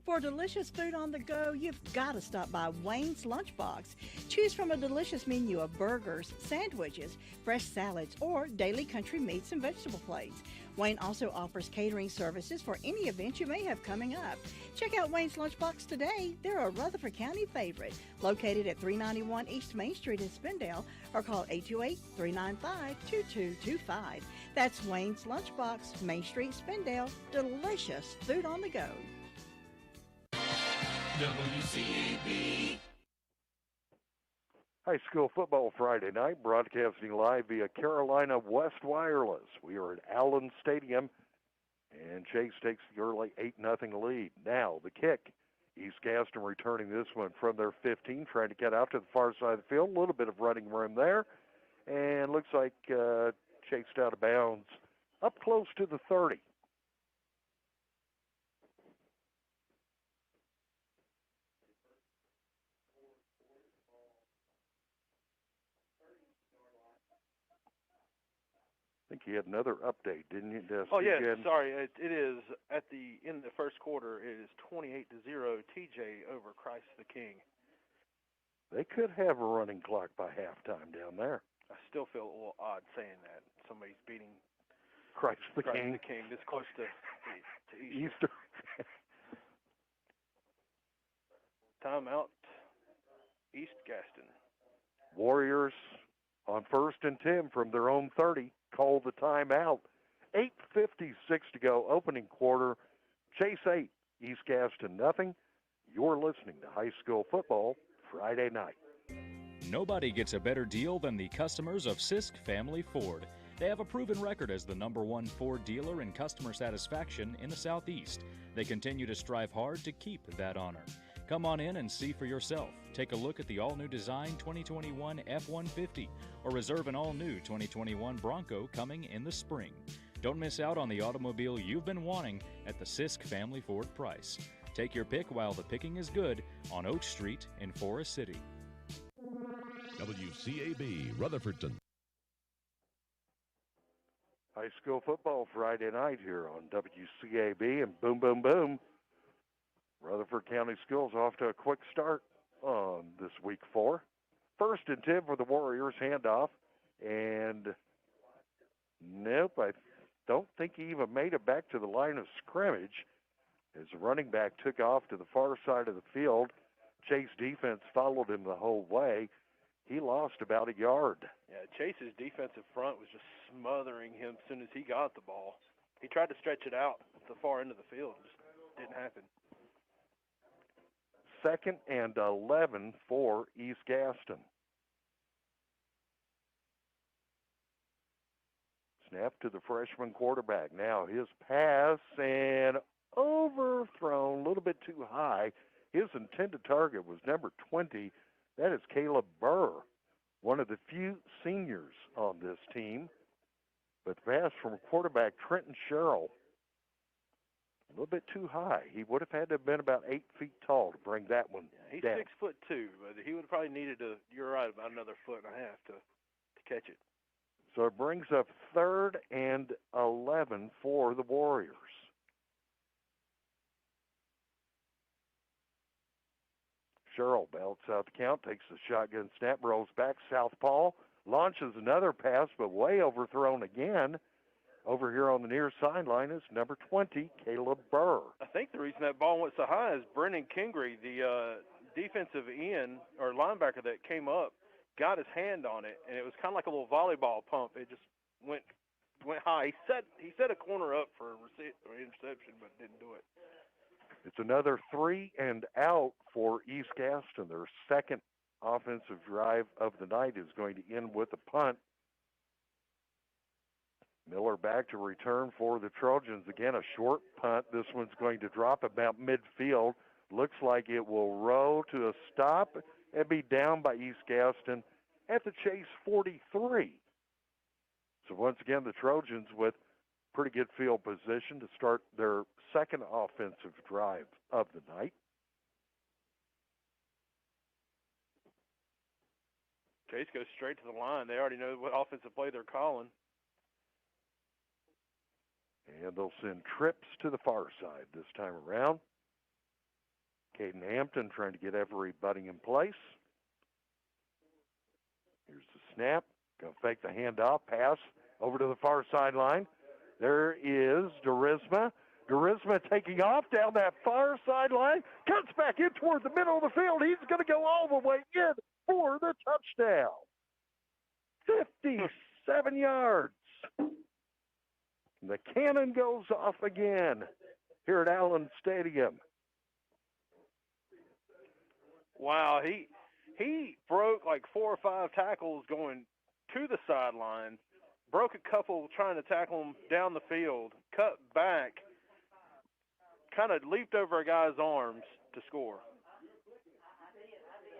For delicious food on the go, you've got to stop by Wayne's Lunchbox. Choose from a delicious menu of burgers, sandwiches, fresh salads, or daily country meats and vegetable plates. Wayne also offers catering services for any event you may have coming up. Check out Wayne's Lunchbox today. They're a Rutherford County favorite, located at 391 East Main Street in Spindale, or call 828-395-2225. That's Wayne's Lunchbox, Main Street, Spindale. Delicious food on the go. WCAB. High school football Friday night, broadcasting live via Carolina West Wireless. We are at Allen Stadium, and Chase takes the early 8-0 lead. Now the kick. East Gaston returning this one from their 15, trying to get out to the far side of the field. A little bit of running room there, and looks like chased out of bounds up close to the 30. I think you had another update, didn't you, Dusty? Oh, yes. Sorry. It is in the first quarter, it is 28-0 TJ over Christ the King. They could have a running clock by halftime down there. I still feel a little odd saying that. Somebody's beating Christ the Christ King. the King this close to Easter. Timeout, East Gaston. Warriors on 1st and 10 from their own 30. Call the timeout. 8:56 to go, opening quarter. Chase 8, East Gaston nothing. You're listening to High School Football Friday night. Nobody gets a better deal than the customers of Sisk Family Ford. They have a proven record as the #1 Ford dealer in customer satisfaction in the Southeast. They continue to strive hard to keep that honor. Come on in and see for yourself. Take a look at the all-new design 2021 F-150 or reserve an all-new 2021 Bronco coming in the spring. Don't miss out on the automobile you've been wanting at the Sisk Family Ford price. Take your pick while the picking is good on Oak Street in Forest City. WCAB Rutherfordton. High school football Friday night here on WCAB, and boom, boom, boom. Rutherford County Schools off to a quick start on this week 4. 1st and 10 for the Warriors, handoff, and nope, I don't think he even made it back to the line of scrimmage as the running back took off to the far side of the field. Chase defense followed him the whole way. He lost about a yard. Yeah, Chase's defensive front was just smothering him as soon as he got the ball. He tried to stretch it out at the far end of the field. It just didn't happen. 2nd and 11 for East Gaston. Snap to the freshman quarterback. Now his pass and overthrown a little bit too high. His intended target was number 20. That is Caleb Burr, one of the few seniors on this team. But the pass from quarterback Trenton Sherrill, a little bit too high. He would have had to have been about 8 feet tall to bring that one He's down. 6'2", but he would have probably needed you're right, about another 1.5 feet to catch it. So it brings up 3rd and 11 for the Warriors. Sherrill belts out the count, takes the shotgun snap, rolls back southpaw, launches another pass, but way overthrown again. Over here on the near sideline is number 20, Caleb Burr. I think the reason that ball went so high is Brendan Kingry, the defensive end or linebacker that came up, got his hand on it, and it was kind of like a little volleyball pump. It just went high. He set a corner up for interception, but didn't do it. It's another 3 and out for East Gaston. Their second offensive drive of the night is going to end with a punt. Miller back to return for the Trojans. Again, a short punt. This one's going to drop about midfield. Looks like it will roll to a stop and be down by East Gaston at the Chase 43. So once again, the Trojans with pretty good field position to start their second offensive drive of the night. Chase goes straight to the line. They already know what offensive play they're calling. And they'll send trips to the far side this time around. Caden Hampton trying to get everybody in place. Here's the snap. Going to fake the handoff. Pass over to the far sideline. There is Durisma. Durisma taking off down that far sideline. Cuts back in toward the middle of the field. He's going to go all the way in for the touchdown. 57 yards. The cannon goes off again here at Allen Stadium. Wow, he broke like 4 or 5 tackles going to the sideline, broke a couple trying to tackle him down the field, cut back, kind of leaped over a guy's arms to score.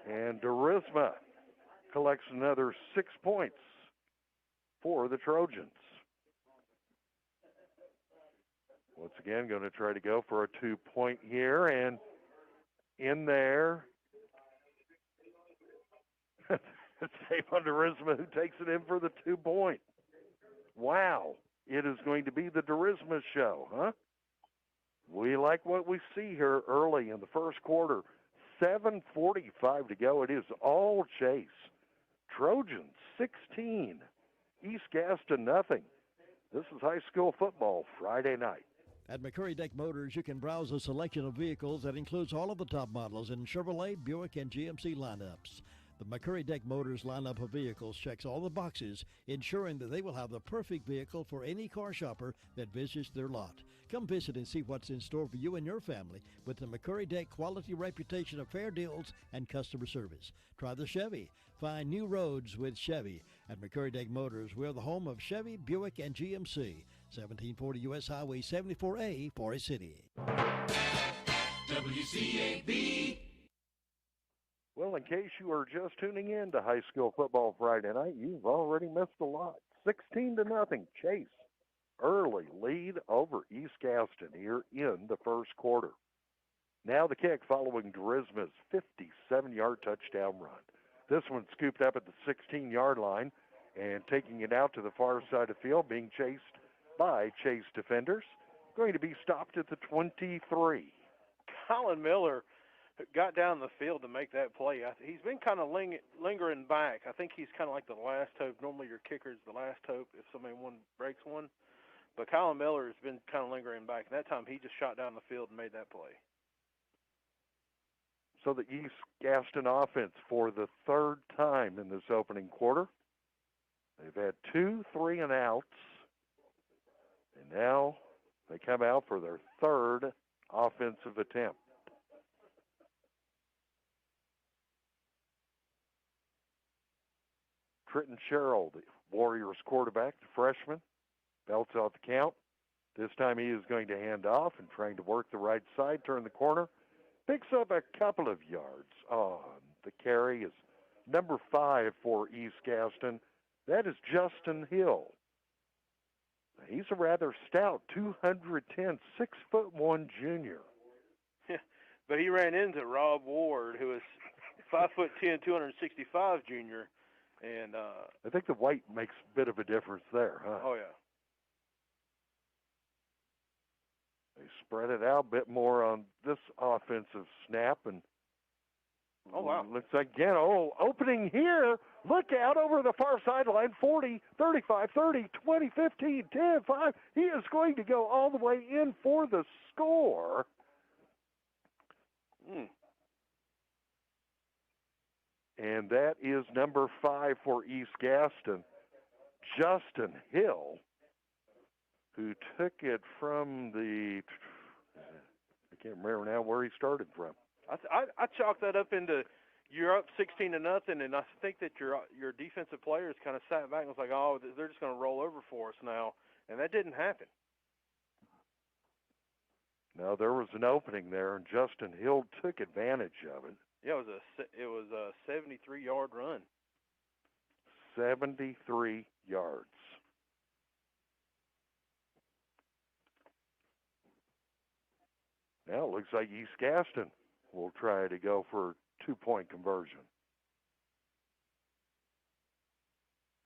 And Durisma collects another 6 points for the Trojans. Once again, going to try to go for a 2-point here, and in there, it's Savon Durisma who takes it in for the 2-point. Wow, it is going to be the Durisma show, huh? We like what we see here early in the first quarter. 7:45 to go. It is all Chase. Trojans 16, East Gaston nothing. This is high school football Friday night. At McCurry Deck Motors, you can browse a selection of vehicles that includes all of the top models in Chevrolet, Buick, and GMC lineups. The McCurry Deck Motors lineup of vehicles checks all the boxes, ensuring that they will have the perfect vehicle for any car shopper that visits their lot. Come visit and see what's in store for you and your family with the McCurry Deck quality reputation of fair deals and customer service. Try the Chevy. Find new roads with Chevy. At McCurry Deck Motors, we're the home of Chevy, Buick, and GMC. 1740 U.S. Highway 74A, Forest City. WCAB. Well, in case you are just tuning in to high school football Friday night, you've already missed a lot. 16-0, Chase. Early lead over East Gaston here in the first quarter. Now the kick following Durisma's 57-yard touchdown run. This one scooped up at the 16-yard line and taking it out to the far side of the field, being chased by Chase defenders. Going to be stopped at the 23. Colin Miller got down the field to make that play. He's been kind of lingering back. I think he's kind of like the last hope. Normally your kicker is the last hope if somebody breaks one. But Colin Miller has been kind of lingering back. And that time he just shot down the field and made that play. So the East Gaston offense for the third time in this opening quarter. They've had 2 3-and-outs. And now they come out for their third offensive attempt. Trenton Sherrill, the Warriors quarterback, the freshman, belts out the count. This time he is going to hand off and trying to work the right side, turn the corner. Picks up a couple of yards on the carry is number 5 for East Gaston. That is Justin Hill. He's a rather stout 210, 6'1" junior. But he ran into Rob Ward, who is 5'10", 265 junior, and I think the weight makes a bit of a difference there, huh? Oh yeah. They spread it out a bit more on this offensive snap, and oh wow, looks like again, opening here. Look out over the far sideline, 40, 35, 30, 20, 15, 10, 5. He is going to go all the way in for the score. And that is number 5 for East Gaston, Justin Hill, who took it from the, I can't remember now where he started from. I chalked that up into you're up 16-0, and I think that your defensive players kind of sat back and was like, oh, they're just going to roll over for us now, and that didn't happen. No, there was an opening there, and Justin Hill took advantage of it. Yeah, it was a 73-yard run. 73 yards. Now it looks like East Gaston will try to go for a 2-point conversion.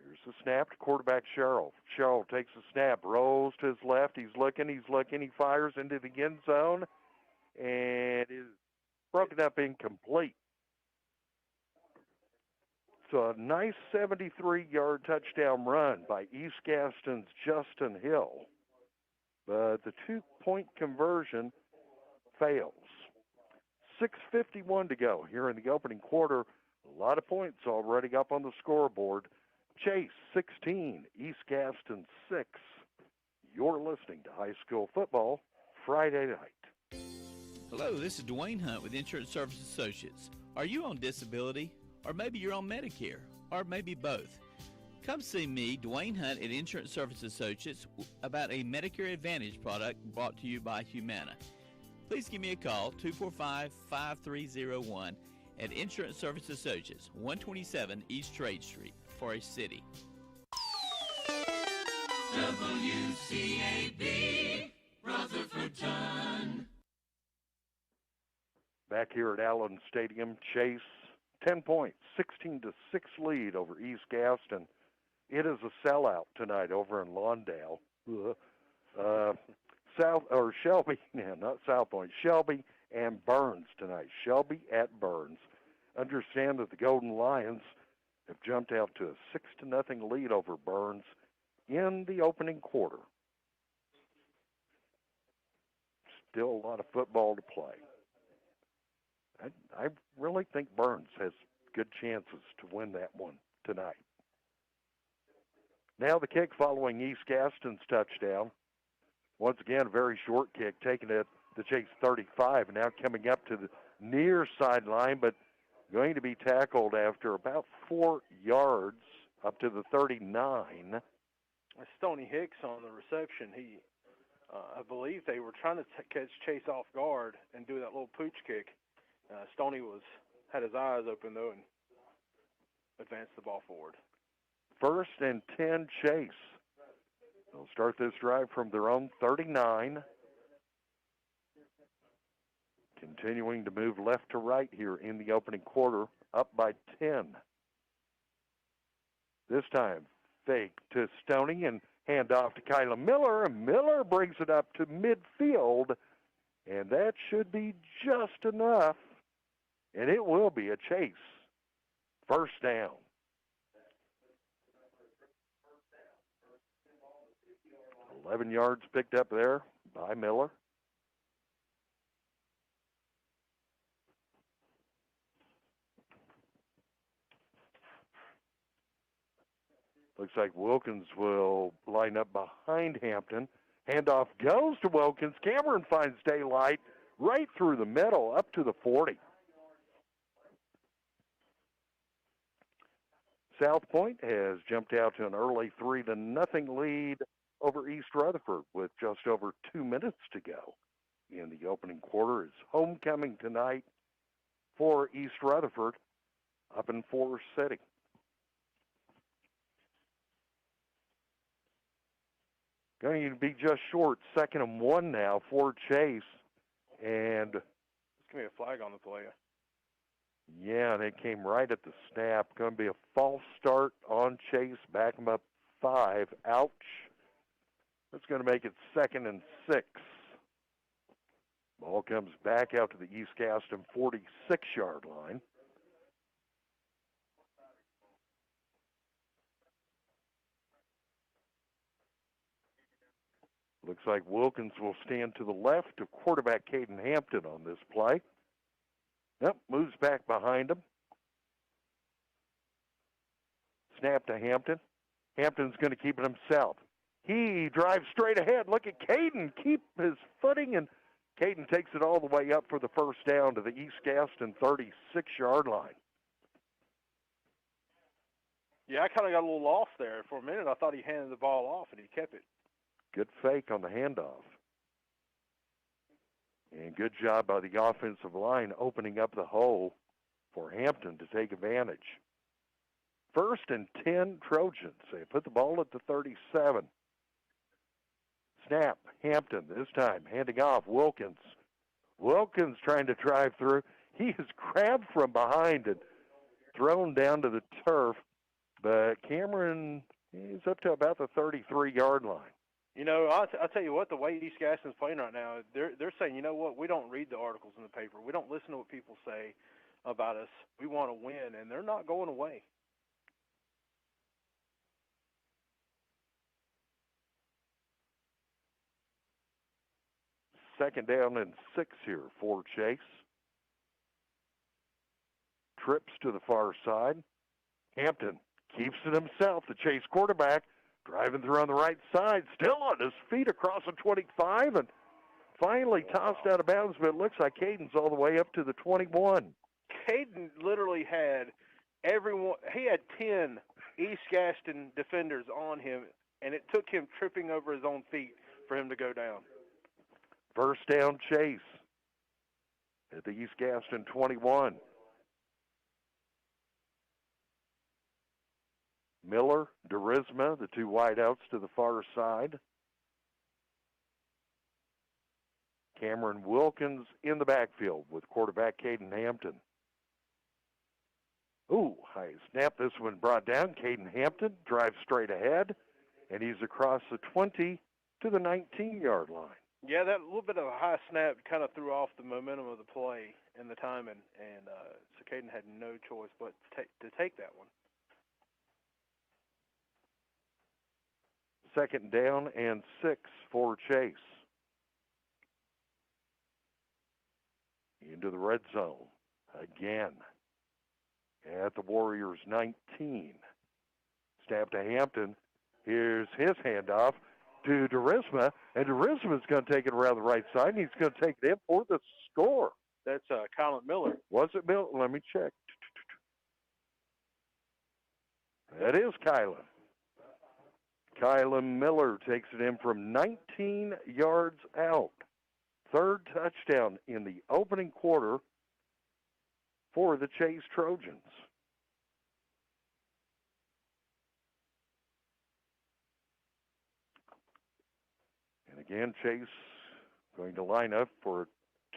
Here's the snap to quarterback Sherrill. Sherrill takes the snap, rolls to his left. He's looking, he fires into the end zone, and is broken up incomplete. So a nice 73-yard touchdown run by East Gaston's Justin Hill. But the 2-point conversion fails. 6:51 to go here in the opening quarter. A lot of points already up on the scoreboard. Chase 16, East Gaston 6. You're listening to High School Football Friday night. Hello, this is Dwayne Hunt with Insurance Service Associates. Are you on disability? Or maybe you're on Medicare? Or maybe both? Come see me, Dwayne Hunt at Insurance Service Associates, about a Medicare Advantage product brought to you by Humana. Please give me a call, 245-5301 at Insurance Service Associates, 127 East Trade Street, Forest City. WCAB, Rutherford. Back here at Allen Stadium, Chase, 10 points, 16-6 lead over East Gaston. It is a sellout tonight over in Lawndale. Shelby, not South Point, Shelby and Burns tonight. Shelby at Burns. Understand that the Golden Lions have jumped out to a 6-0 lead over Burns in the opening quarter. Still a lot of football to play. I really think Burns has good chances to win that one tonight. Now the kick following East Gaston's touchdown. Once again, a very short kick, taking it to Chase 35, now coming up to the near sideline, but going to be tackled after about 4 yards up to the 39. Stoney Hicks on the reception. I believe they were trying to catch Chase off guard and do that little pooch kick. Stoney had his eyes open, though, and advanced the ball forward. 1st and 10 Chase. They'll start this drive from their own 39. Continuing to move left to right here in the opening quarter, up by 10. This time, fake to Stoney and hand off to Kyla Miller. And Miller brings it up to midfield, and that should be just enough. And it will be a Chase. 1st down. $11 yards picked up there by Miller. Looks like Wilkins will line up behind Hampton. Handoff goes to Wilkins. Cameron finds daylight right through the middle up to the 40. South Point has jumped out to an early 3-0 lead over East Rutherford with just over 2 minutes to go in the opening quarter. Is homecoming tonight for East Rutherford up in Forest City. Going to be just short. 2nd and 1 now for Chase. And It's going to be a flag on the play. yeah, they came right at the snap. Going to be a false start on Chase. Back him up 5. Ouch. That's going to make it 2nd and 6. Ball comes back out to the East Gaston 46-yard line. Looks like Wilkins will stand to the left of quarterback Caden Hampton on this play. Yep, moves back behind him. Snap to Hampton. Hampton's going to keep it himself. He drives straight ahead. Look at Caden keep his footing, and Caden takes it all the way up for the first down to the East Gaston 36-yard line. Yeah, I kind of got a little lost there. For a minute, I thought he handed the ball off, and he kept it. Good fake on the handoff. And good job by the offensive line opening up the hole for Hampton to take advantage. 1st and 10 Trojans. They put the ball at the 37. Snap, Hampton this time, handing off Wilkins. Wilkins trying to drive through. He is grabbed from behind and thrown down to the turf. But Cameron is up to about the 33-yard line. You know, I'll tell you what, the way East Gaston's playing right now, they're saying, you know what, we don't read the articles in the paper. We don't listen to what people say about us. We want to win, and they're not going away. Second down and 6 here for Chase. Trips to the far side. Hampton keeps it himself, the Chase quarterback. Driving through on the right side, still on his feet across the 25, and finally tossed out of bounds, but it looks like Caden's all the way up to the 21. Caden literally had everyone. He had 10 East Gaston defenders on him, and it took him tripping over his own feet for him to go down. First down Chase at the East Gaston 21. Miller, Derisma, the two wideouts to the far side. Cameron Wilkins in the backfield with quarterback Caden Hampton. Ooh, high snap. This one brought down. Caden Hampton drives straight ahead, and he's across the 20 to the 19-yard line. Yeah, that little bit of a high snap kind of threw off the momentum of the play and the timing, and so Caden had no choice but to take that one. Second down and 6 for Chase. Into the red zone again at the Warriors 19. Snap to Hampton. Here's his handoff to Derisma, and Derisma's going to take it around the right side, and he's going to take it in for the score. That's Kylan Miller. Was it Miller? Let me check. That is Kylan. Kylan Miller takes it in from 19 yards out. Third touchdown in the opening quarter for the Chase Trojans. And again, Chase going to line up for a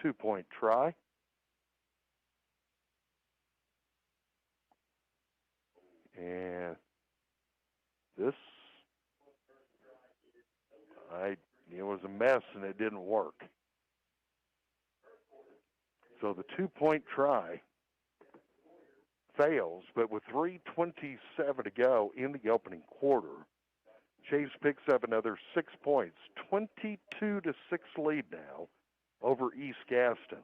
two-point try. And this, it was a mess and it didn't work. So the two-point try fails, but with 3:27 to go in the opening quarter, Chase picks up another 6 points, 22-6 lead now over East Gaston.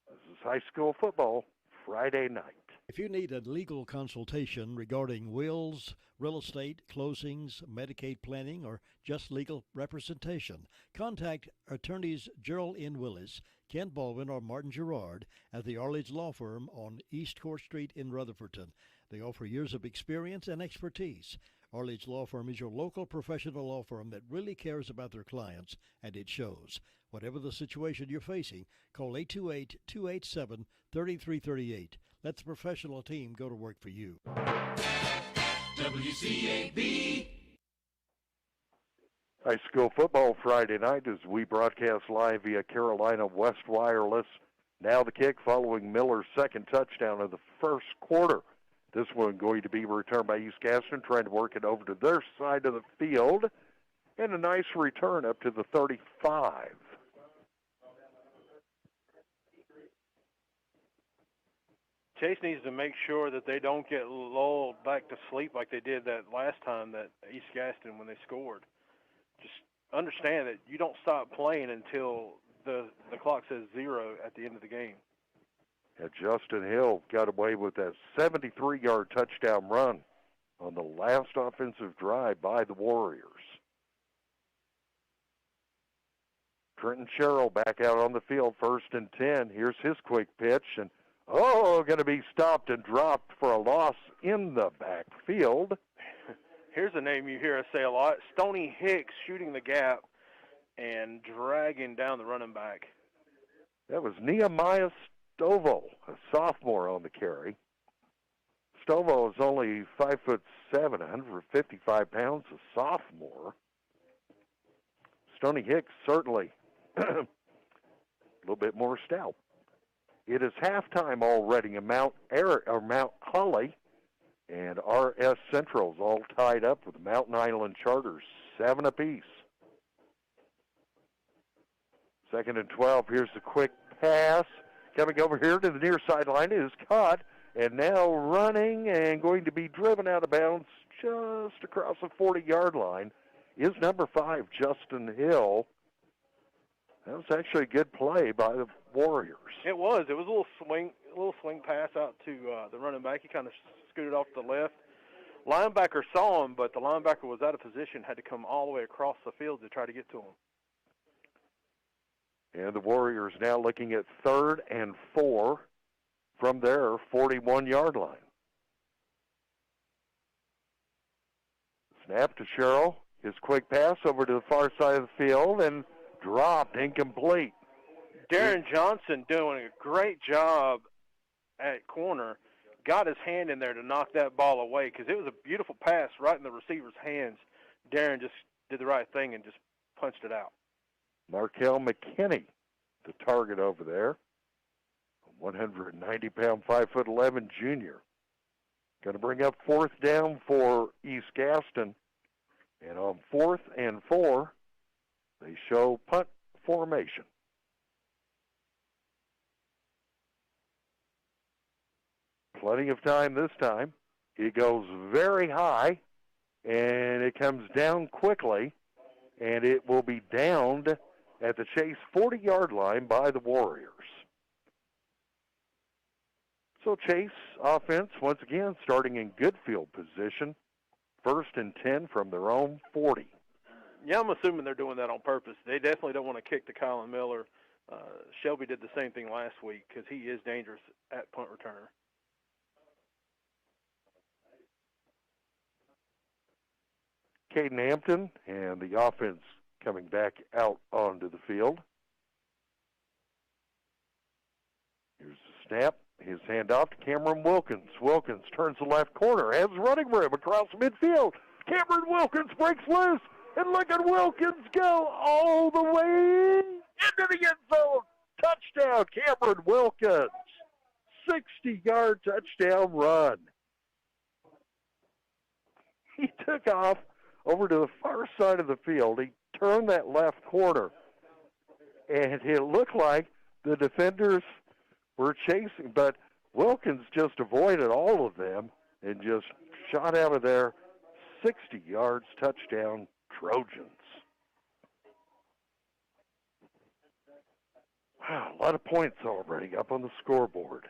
This is high school football Friday night. If you need a legal consultation regarding wills, real estate, closings, Medicaid planning, or just legal representation, contact attorneys Gerald N. Willis, Kent Baldwin, or Martin Gerard at the Arledge Law Firm on East Court Street in Rutherford. They offer years of experience and expertise. Arledge Law Firm is your local professional law firm that really cares about their clients, and it shows. Whatever the situation you're facing, call 828-287-3338. Let the professional team go to work for you. WCAB. High school football Friday night as we broadcast live via Carolina West Wireless. Now the kick following Miller's second touchdown of the first quarter. This one going to be returned by East Gaston, trying to work it over to their side of the field. And a nice return up to the 35. Chase needs to make sure that they don't get lulled back to sleep like they did that last time that East Gaston when they scored. Just understand that you don't stop playing until the clock says 0 at the end of the game. And Justin Hill got away with that 73-yard touchdown run on the last offensive drive by the Warriors. Trenton Sherrill back out on the field, 1st and 10. Here's his quick pitch, and going to be stopped and dropped for a loss in the backfield. Here's a name you hear us say a lot, Stoney Hicks shooting the gap and dragging down the running back. That was Nehemiah Stovall, a sophomore on the carry. Stovall is only 5'7", 155 pounds, a sophomore. Stoney Hicks certainly a little bit more stout. It is halftime already in Mount Holly, and RS Central's all tied up with the Mountain Island Chargers, 7 apiece. 2nd and 12. Here's the quick pass. Coming over here to the near sideline is caught, and now running and going to be driven out of bounds just across the 40-yard line is number 5, Justin Hill. That was actually a good play by the Warriors. It was. It was a little swing pass out to the running back. He kind of scooted off to the left. Linebacker saw him, but the linebacker was out of position, had to come all the way across the field to try to get to him. And the Warriors now looking at 3rd and 4 from their 41-yard line. Snap to Sherrill. His quick pass over to the far side of the field and dropped, incomplete. Darren Johnson doing a great job at corner. Got his hand in there to knock that ball away because it was a beautiful pass right in the receiver's hands. Darren just did the right thing and just punched it out. Markel McKinney, the target over there. 190-pound, 5'11" junior. Going to bring up 4th down for East Gaston. And on 4th and 4, they show punt formation. Plenty of time this time. It goes very high, and it comes down quickly, and it will be downed at the Chase 40-yard line by the Warriors. So Chase offense, once again, starting in good field position. 1st and 10 from their own 40. Yeah, I'm assuming they're doing that on purpose. They definitely don't want to kick to Colin Miller. Shelby did the same thing last week because he is dangerous at punt returner. Caden Hampton and the offense coming back out onto the field. Here's the snap. His handoff to Cameron Wilkins. Wilkins turns the left corner, has running room across midfield. Cameron Wilkins breaks loose, and look at Wilkins go all the way into the end zone. Touchdown, Cameron Wilkins. 60-yard touchdown run. He took off over to the far side of the field. He turned that left corner, and it looked like the defenders were chasing, but Wilkins just avoided all of them and just shot out of there. 60 yards, touchdown, Trojans. Wow, a lot of points already up on the scoreboard.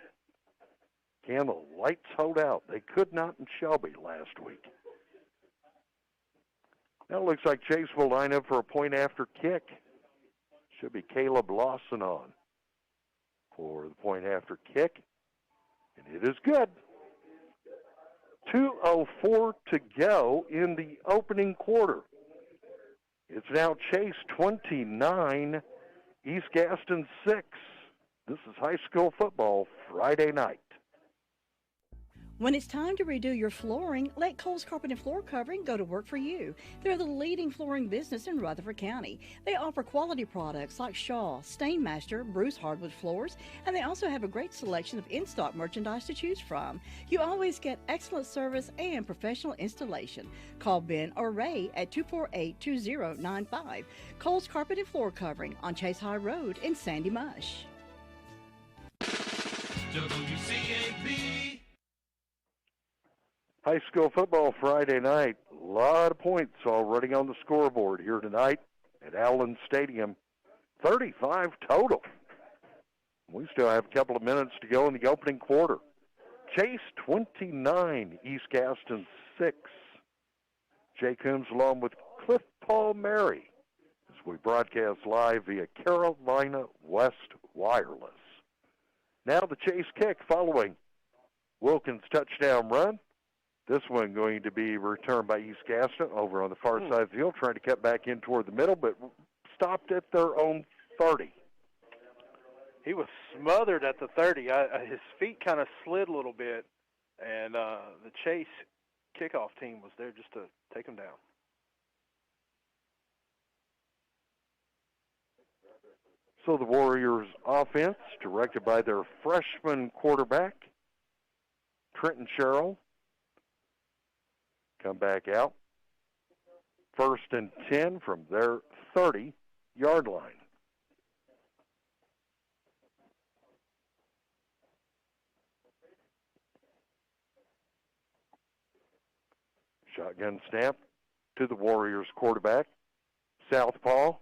Can the lights hold out? They could not in Shelby last week. Now it looks like Chase will line up for a point after kick. Should be Caleb Lawson on for the point after kick. And it is good. 2:04 to go in the opening quarter. It's now Chase 29, East Gaston 6. This is high school football Friday night. When it's time to redo your flooring, let Cole's Carpet and Floor Covering go to work for you. They're the leading flooring business in Rutherford County. They offer quality products like Shaw, Stainmaster, Bruce hardwood floors, and they also have a great selection of in-stock merchandise to choose from. You always get excellent service and professional installation. Call Ben or Ray at 248-2095. Cole's Carpet and Floor Covering on Chase High Road in Sandy Mush. WCAB. High school football Friday night. A lot of points already on the scoreboard here tonight at Allen Stadium. 35 total. We still have a couple of minutes to go in the opening quarter. Chase 29, East Gaston 6. Jay Coombs along with Cliff Paul Mary as we broadcast live via Carolina West Wireless. Now the Chase kick following Wilkins' touchdown run. This one going to be returned by East Gaston over on the far side of the field, trying to cut back in toward the middle, but stopped at their own 30. He was smothered at the 30. His feet kind of slid a little bit, and the Chase kickoff team was there just to take him down. So the Warriors offense, directed by their freshman quarterback, Trenton Sherrill, come back out. 1st and 10 from their 30-yard line. Shotgun snap to the Warriors quarterback. Southpaw.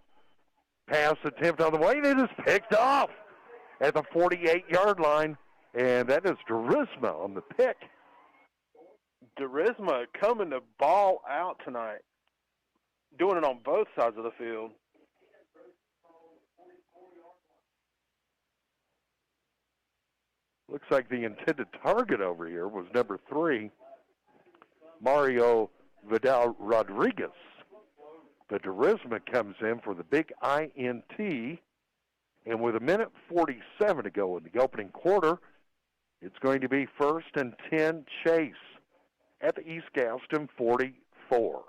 Pass attempt on the way, and it is picked off at the 48-yard line, and that is Derisma on the pick. Derisma coming to ball out tonight, doing it on both sides of the field. Looks like the intended target over here was number 3, Mario Vidal Rodriguez. But Derisma comes in for the big INT, and with 1:47 to go in the opening quarter, it's going to be 1st and 10 Chase at the East Gaston 44.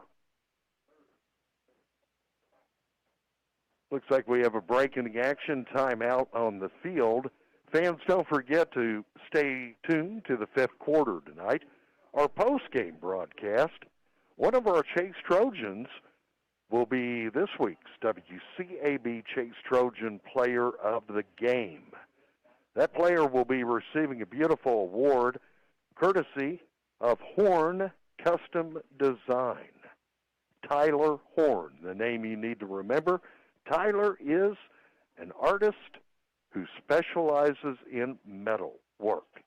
Looks like we have a break in the action, timeout on the field. Fans, don't forget to stay tuned to the 5th quarter tonight. Our post-game broadcast, one of our Chase Trojans will be this week's WCAB Chase Trojan Player of the Game. That player will be receiving a beautiful award courtesy of Horn Custom Design. Tyler Horn, the name you need to remember. Tyler is an artist who specializes in metal work.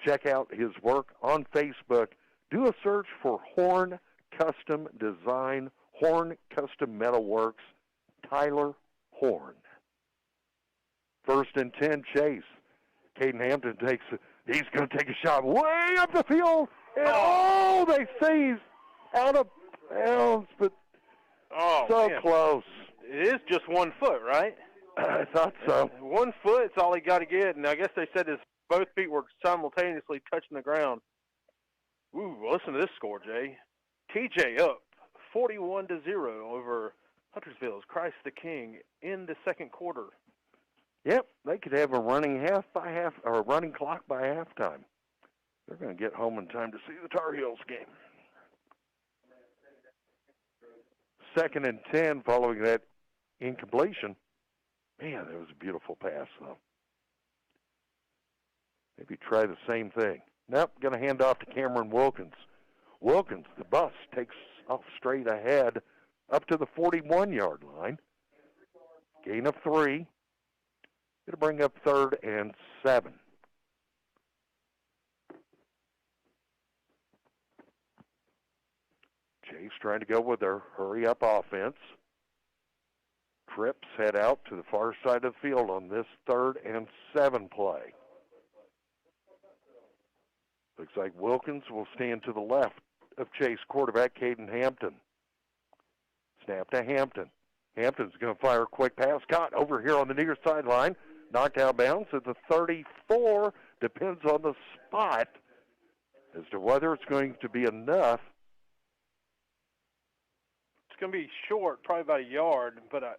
Check out his work on Facebook. Do a search for Horn Custom Design, Horn Custom Metalworks, Tyler Horn. 1st and 10 Chase. Caden Hampton he's going to take a shot way up the field. And they say he's out of bounds, but close. It is just 1 foot, right? I thought so. 1 foot, it's all he got to get. And I guess they said both feet were simultaneously touching the ground. Ooh, listen to this score, Jay. TJ up 41-0 over Huntersville's Christ the King in the 2nd quarter. Yep, they could have a running running clock by halftime. They're going to get home in time to see the Tar Heels game. 2nd and 10 following that incompletion. Man, that was a beautiful pass, though. Maybe try the same thing. Nope, going to hand off to Cameron Wilkins. Wilkins, the bus, takes off straight ahead up to the 41-yard line. Gain of 3. Going to bring up 3rd and 7. Chase trying to go with their hurry-up offense. Trips head out to the far side of the field on this 3rd and 7 play. Looks like Wilkins will stand to the left of Chase quarterback Caden Hampton. Snap to Hampton. Hampton's going to fire a quick pass. Caught over here on the near sideline. Knocked out of bounds at the 34. Depends on the spot. As to whether it's going to be enough, It's going to be short, probably about a yard, but it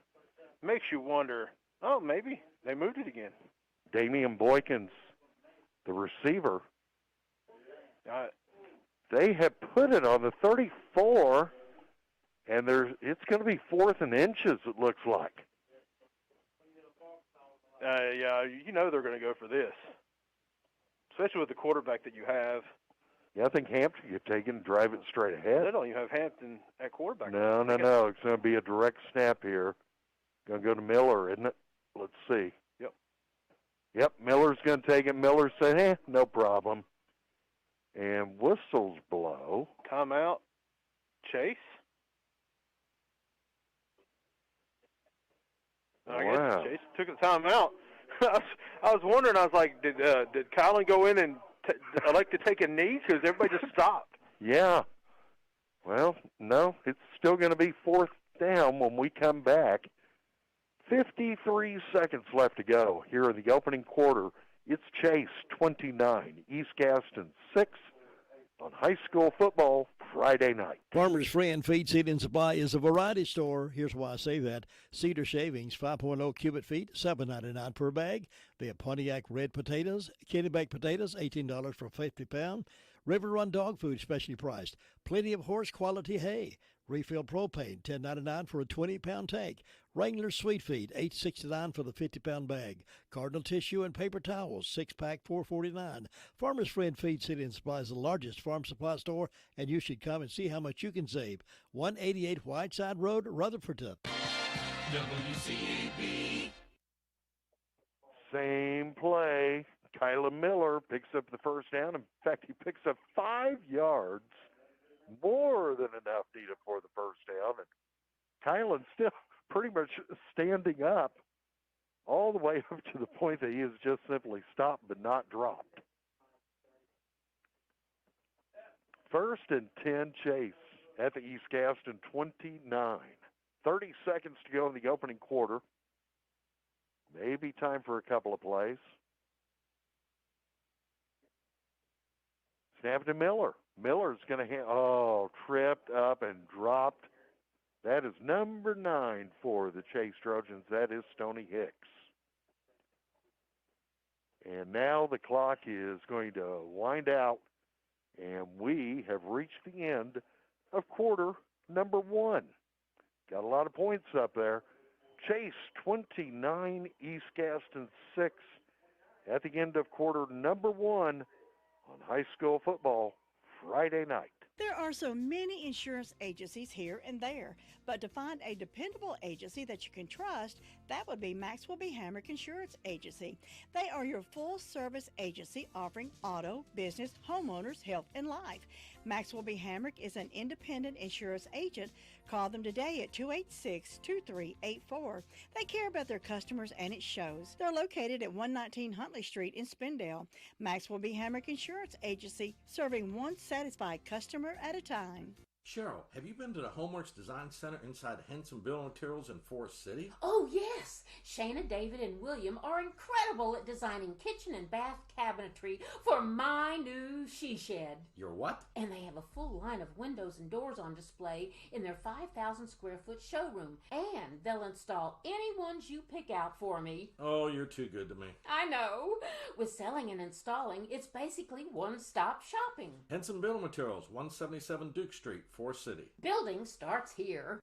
makes you wonder, oh, maybe they moved it again. Damian Boykins, the receiver, they have put it on the 34, and it's going to be 4th and inches, it looks like. Yeah, you know they're going to go for this, especially with the quarterback that you have. Yeah, I think Hampton could take it and drive it straight ahead. They don't even have Hampton at quarterback. No. It's going to be a direct snap here. Going to go to Miller, isn't it? Let's see. Yep, Miller's going to take it. Miller said, no problem. And whistles blow. Timeout. Chase. I guess Chase took the timeout. I was wondering, I was like, did Kylan go in and elect to take a knee? Because everybody just stopped. Yeah. Well, no, it's still going to be 4th down when we come back. 53 seconds left to go here in the opening quarter. It's Chase 29, East Gaston 6 on high school football Friday night. Farmer's Friend Feed, Seed, and Supply is a variety store. Here's why I say that. Cedar shavings, 5.0 cubic feet, $7.99 per bag. They have Pontiac red potatoes, kitty baked potatoes, $18 for a 50-pound. River Run dog food, specially priced. Plenty of horse quality hay. Refill propane, $10.99 for a 20-pound tank. Wrangler Sweet Feed, $8.69 for the 50-pound bag. Cardinal Tissue and paper towels, 6-pack, $4.49. Farmer's Friend Feed, City and Supply is the largest farm supply store, and you should come and see how much you can save. 188 Whiteside Road, Rutherford. WCAB. Same play. Kyla Miller picks up the first down. In fact, he picks up 5 yards, more than enough needed for the first down. And Kylan's still pretty much standing up all the way up to the point that he has just simply stopped but not dropped. 1st and 10 Chase at the East Gaston 29. 30 seconds to go in the opening quarter. Maybe time for a couple of plays. Snap to Miller. Miller's going to tripped up and dropped. That is number 9 for the Chase Trojans. That is Stoney Hicks. And now the clock is going to wind out, and we have reached the end of quarter number 1. Got a lot of points up there. Chase 29, East Gaston 6 at the end of quarter number 1 on high school football Friday night. There are so many insurance agencies here and there, but to find a dependable agency that you can trust, that would be Maxwell B. Hamrick Insurance Agency. They are your full-service agency offering auto, business, homeowners, health, and life. Maxwell B. Hamrick is an independent insurance agent. Call them today at 286-2384. They care about their customers, and it shows. They're located at 119 Huntley Street in Spindale. Maxwell B. Hamrick Insurance Agency, serving one satisfied customer at a time. Cheryl, have you been to the Homeworks Design Center inside Henson Building Materials in Forest City? Oh, yes. Shana, David, and William are incredible at designing kitchen and bath cabinetry for my new she shed. Your what? And they have a full line of windows and doors on display in their 5,000 square foot showroom. And they'll install any ones you pick out for me. Oh, you're too good to me. I know. With selling and installing, it's basically one-stop shopping. Henson Building Materials, 177 Duke Street, Forest City. Building starts here.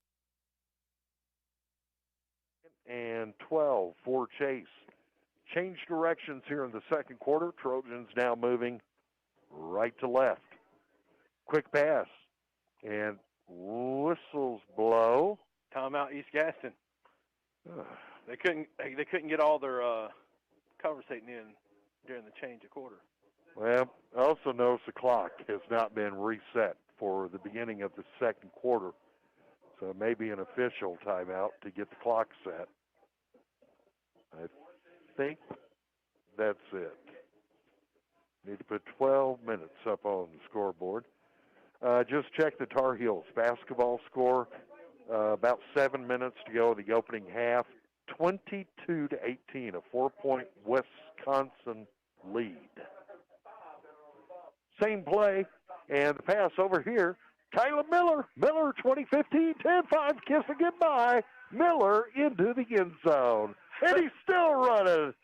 And 12 for Chase. Change directions here in the second quarter. Trojans now moving right to left. Quick pass. And whistles blow. Timeout, East Gaston. They couldn't get all their conversating in during the change of quarter. Well, also notice the clock has not been reset for the beginning of the second quarter. So it may be an official timeout to get the clock set. I think that's it. Need to put 12 minutes up on the scoreboard. Just check the Tar Heels basketball score. About 7 minutes to go in the opening half. 22-18, a 4-point Wisconsin lead. Same play, and the pass over here. Kyla Miller. Miller, 2015, 10-5, kiss it goodbye. Miller into the end zone. And he's still running.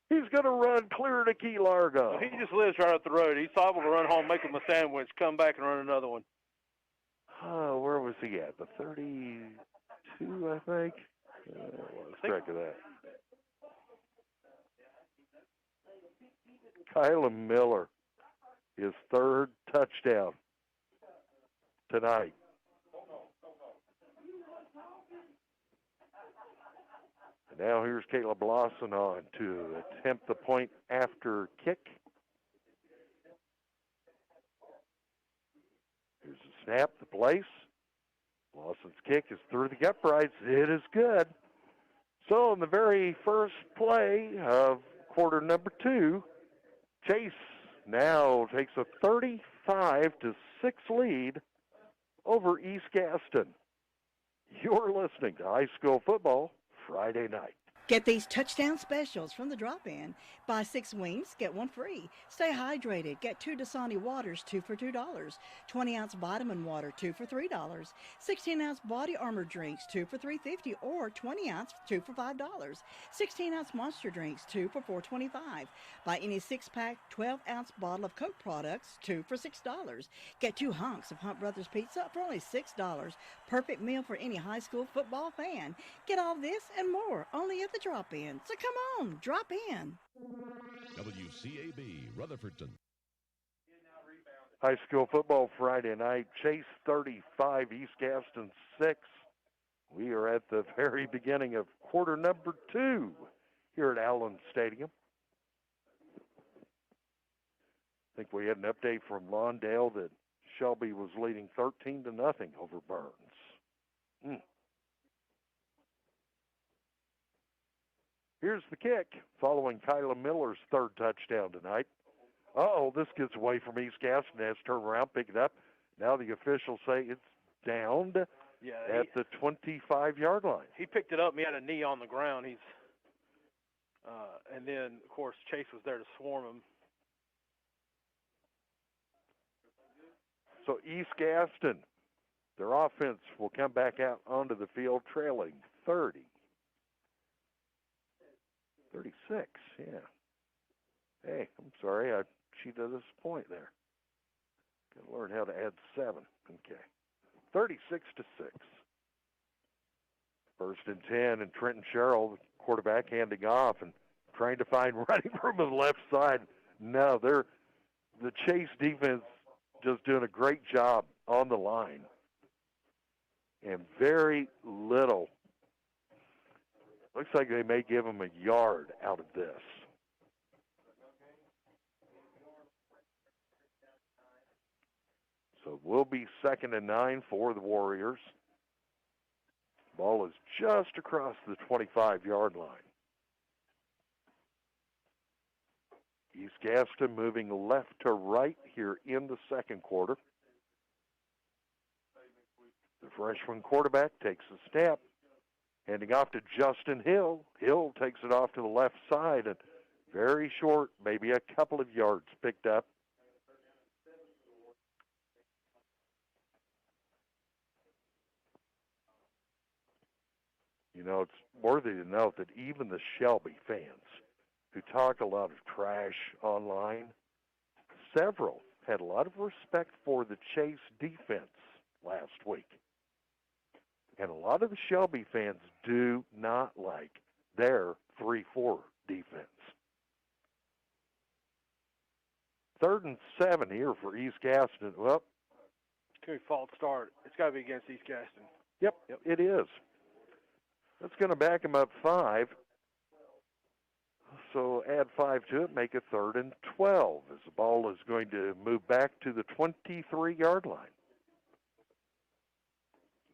He's going to run clear to Key Largo. Well, he just lives right up the road. He's liable to run home, make him a sandwich, come back and run another one. Oh, where was he at? The 32, I think. Let's track of that. Kyla Miller, his third touchdown tonight. And now here's Caleb Lawson on to attempt the point after kick. Here's the snap, the place. Lawson's kick is through the uprights. It is good. So in the very first play of quarter number 2, Chase now takes a 35-6 lead over East Gaston. You're listening to High School Football Friday night. Get these touchdown specials from the drop-in. Buy 6 wings, get 1 free. Stay hydrated. Get 2 Dasani waters, 2 for $2. 20-ounce vitamin water, 2 for $3. 16-ounce body armor drinks, 2 for $3.50, or 20-ounce, 2 for $5. 16-ounce monster drinks, 2 for $4.25. Buy any 6-pack, 12-ounce bottle of Coke products, 2 for $6. Get 2 hunks of Hunt Brothers Pizza for only $6. Perfect meal for any high school football fan. Get all this and more only at the drop-in. So come on, drop in. WCAB Rutherfordton. High School Football Friday night. Chase 35, East Gaston 6. We are at the very beginning of quarter number 2 here at Allen Stadium. I think we had an update from Lawndale that Shelby was leading 13-0 over Burns. Here's the kick following Kyla Miller's third touchdown tonight. This gets away from East Gaston. Has to turn around, pick it up. Now the officials say it's downed at the 25-yard line. He picked it up and he had a knee on the ground. And then, of course, Chase was there to swarm him. So East Gaston, their offense will come back out onto the field trailing 30. 36, yeah. Hey, I'm sorry, I cheated this point there. Got to learn how to add 7. Okay. 36-6. First and 10, and Trenton Sherrill, the quarterback, handing off and trying to find running room on the left side. No, the Chase defense just doing a great job on the line. And very little. Looks like they may give them a yard out of this. So it will be 2nd and 9 for the Warriors. Ball is just across the 25-yard line. East Gaston moving left to right here in the second quarter. The freshman quarterback takes a snap, handing off to Justin Hill. Hill takes it off to the left side, and very short, maybe a couple of yards picked up. You know, it's worthy to note that even the Shelby fans, who talk a lot of trash online, several had a lot of respect for the Chase defense last week. And a lot of the Shelby fans do not like their 3-4 defense. 3rd and 7 here for East Gaston. Well, it's going to be false start. It's got to be against East Gaston. Yep, it is. That's going to back him up 5. So add 5 to it, make it 3rd and 12 as the ball is going to move back to the 23-yard line.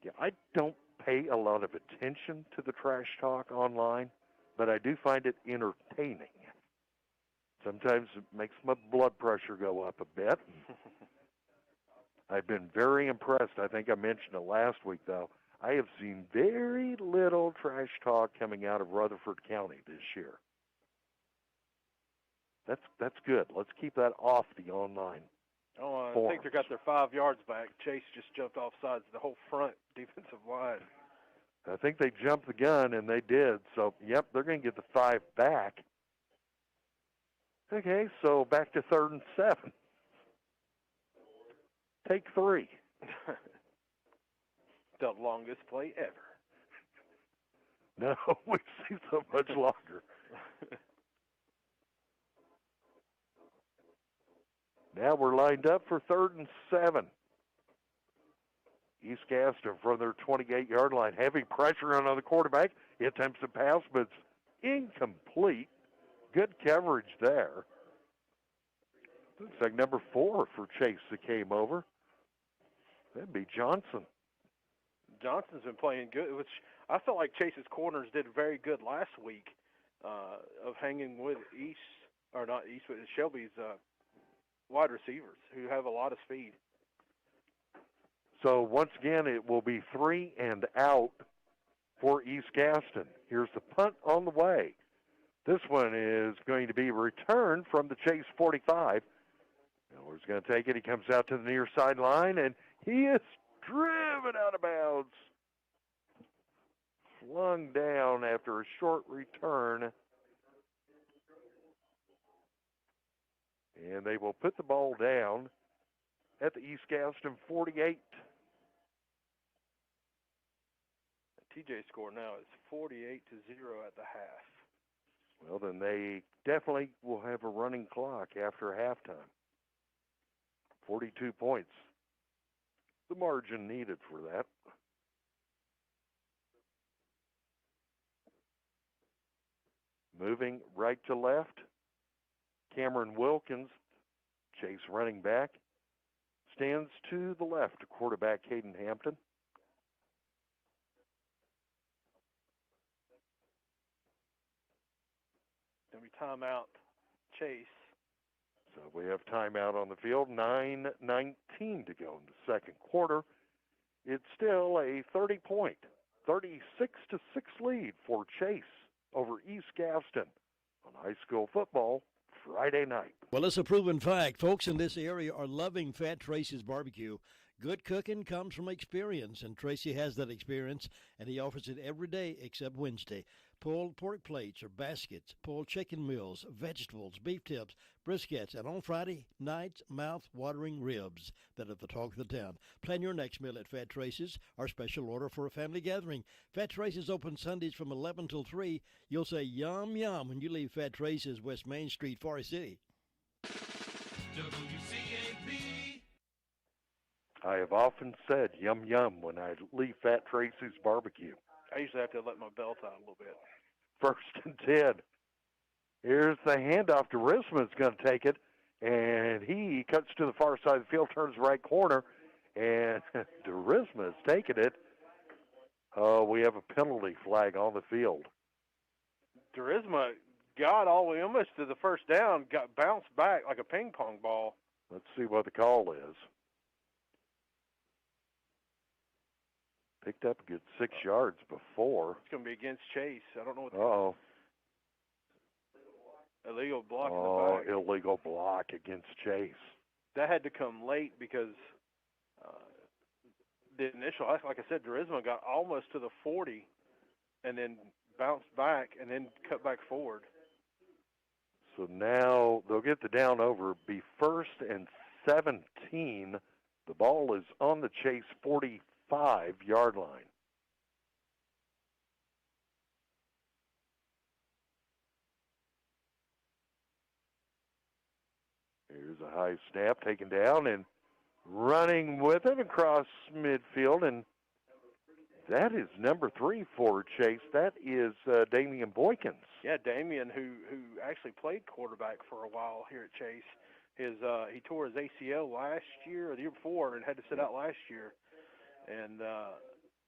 Yeah, I don't pay a lot of attention to the trash talk online, but I do find it entertaining. Sometimes it makes my blood pressure go up a bit. I've been very impressed. I think I mentioned it last week, though. I have seen very little trash talk coming out of Rutherford County this year. That's good. Let's keep that off the online. Oh, I forums. think they got their 5 yards back. Chase just jumped off sides the whole front defensive line. I think they jumped the gun, and they did. So, yep, they're going to get the 5 back. Okay, so back to 3rd and 7. Take 3. The longest play ever. No, we see so much longer. Now we're lined up for 3rd and 7. East Gaston from their 28-yard line. Heavy pressure on the quarterback. He attempts to pass, but it's incomplete. Good coverage there. Looks like number 4 for Chase that came over. That'd be Johnson. Johnson's been playing good, which I felt like Chase's corners did very good last week of hanging with Shelby's wide receivers who have a lot of speed. So once again, it will be 3 and out for East Gaston. Here's the punt on the way. This one is going to be returned from the Chase 45. Miller's going to take it. He comes out to the near sideline, and he is driven out of bounds. Flung down after a short return. And they will put the ball down at the East Gaston 48. TJ score now is 48-0 at the half. Well, then they definitely will have a running clock after halftime. 42 points. The margin needed for that. Moving right to left. Cameron Wilkins, Chase running back, stands to the left, quarterback Caden Hampton. Going to be timeout, Chase. So we have timeout on the field, 9:19 to go in the second quarter. It's still a 30-point, 36-6 lead for Chase over East Gaston on high school football Friday night. Well, it's a proven fact. Folks in this area are loving Fat Tracy's barbecue. Good cooking comes from experience, and Tracy has that experience, and he offers it every day except Wednesday. Pulled pork plates or baskets, pulled chicken meals, vegetables, beef tips, briskets, and on Friday nights, mouth-watering ribs that are the talk of the town. Plan your next meal at Fat Tracy's, our special order for a family gathering. Fat Tracy's open Sundays from 11 till 3. You'll say yum, yum when you leave Fat Tracy's, West Main Street, Forest City. WCAB. I have often said yum, yum when I leave Fat Tracy's barbecue. I usually have to let my belt out a little bit. 1st and 10. Here's the handoff to Risman's going to take it, and he cuts to the far side of the field, turns right corner, and DeRisma has taken it. We have a penalty flag on the field. DeRisma got all the way almost to the first down, got bounced back like a ping pong ball. Let's see what the call is. Picked up a good 6 yards before. It's going to be against Chase. I don't know what. Uh-oh. Illegal block in the back. Illegal block against Chase. That had to come late because the initial, like I said, Durismo got almost to the 40 and then bounced back and then cut back forward. So now they'll get the down over, be 1st and 17. The ball is on the Chase 45-yard line. Here's a high snap taken down and running with it across midfield, and that is number 3 for Chase. That is Damian Boykins. Yeah, Damian, who actually played quarterback for a while here at Chase. He tore his ACL last year or the year before and had to sit out last year, and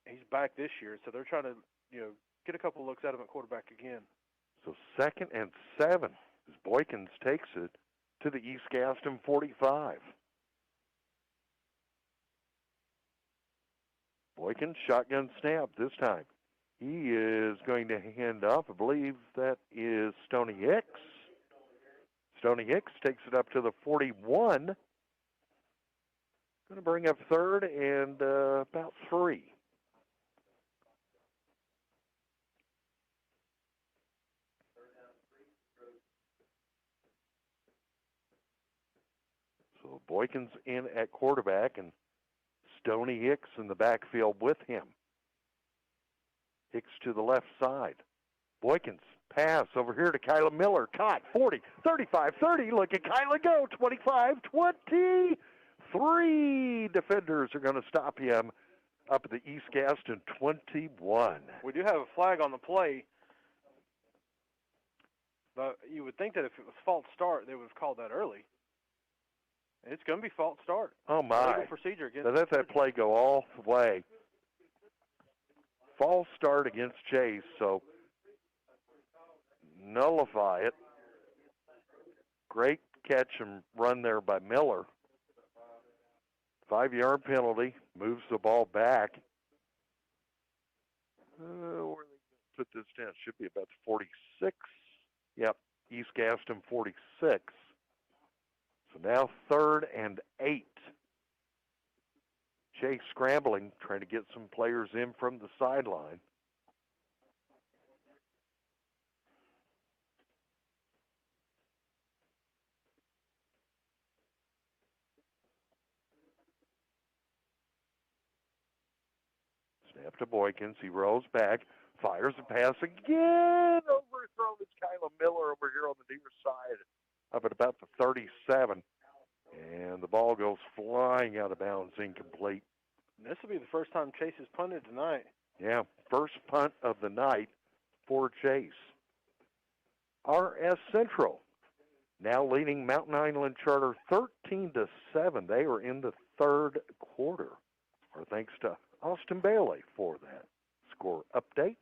he's back this year. So they're trying to get a couple looks at him at quarterback again. So 2nd and 7 as Boykins takes it to the East Gaston 45. Boykins, shotgun snap this time. He is going to hand off. I believe that is Stoney Hicks. Stoney Hicks takes it up to the 41. Going to bring up third and about 3. So Boykins in at quarterback and Stoney Hicks in the backfield with him. Hicks to the left side. Boykins pass over here to Kyla Miller. Caught 40, 35, 30. Look at Kyla go. 25, 20. 3 defenders are going to stop him up at the East Gaston 21. We do have a flag on the play. But you would think that if it was false start, they would have called that early. It's going to be false start. Oh, my. Legal procedure against Now, let that play go all the way. False start against Chase, so nullify it. Great catch and run there by Miller. 5-yard penalty, moves the ball back. Where are they going to put this down? Should be about 46. Yep, East Gaston 46. So now 3rd and 8. Chase scrambling, trying to get some players in from the sideline. Snap to Boykins. He rolls back, fires a pass again. Overthrown is Kyla Miller over here on the near side, up at about the 37. And the ball goes flying out of bounds, incomplete. This will be the first time Chase has punted tonight. Yeah, first punt of the night for Chase. RS Central now leading Mountain Island Charter 13-7. They are in the 3rd quarter. Our thanks to Austin Bailey for that score update.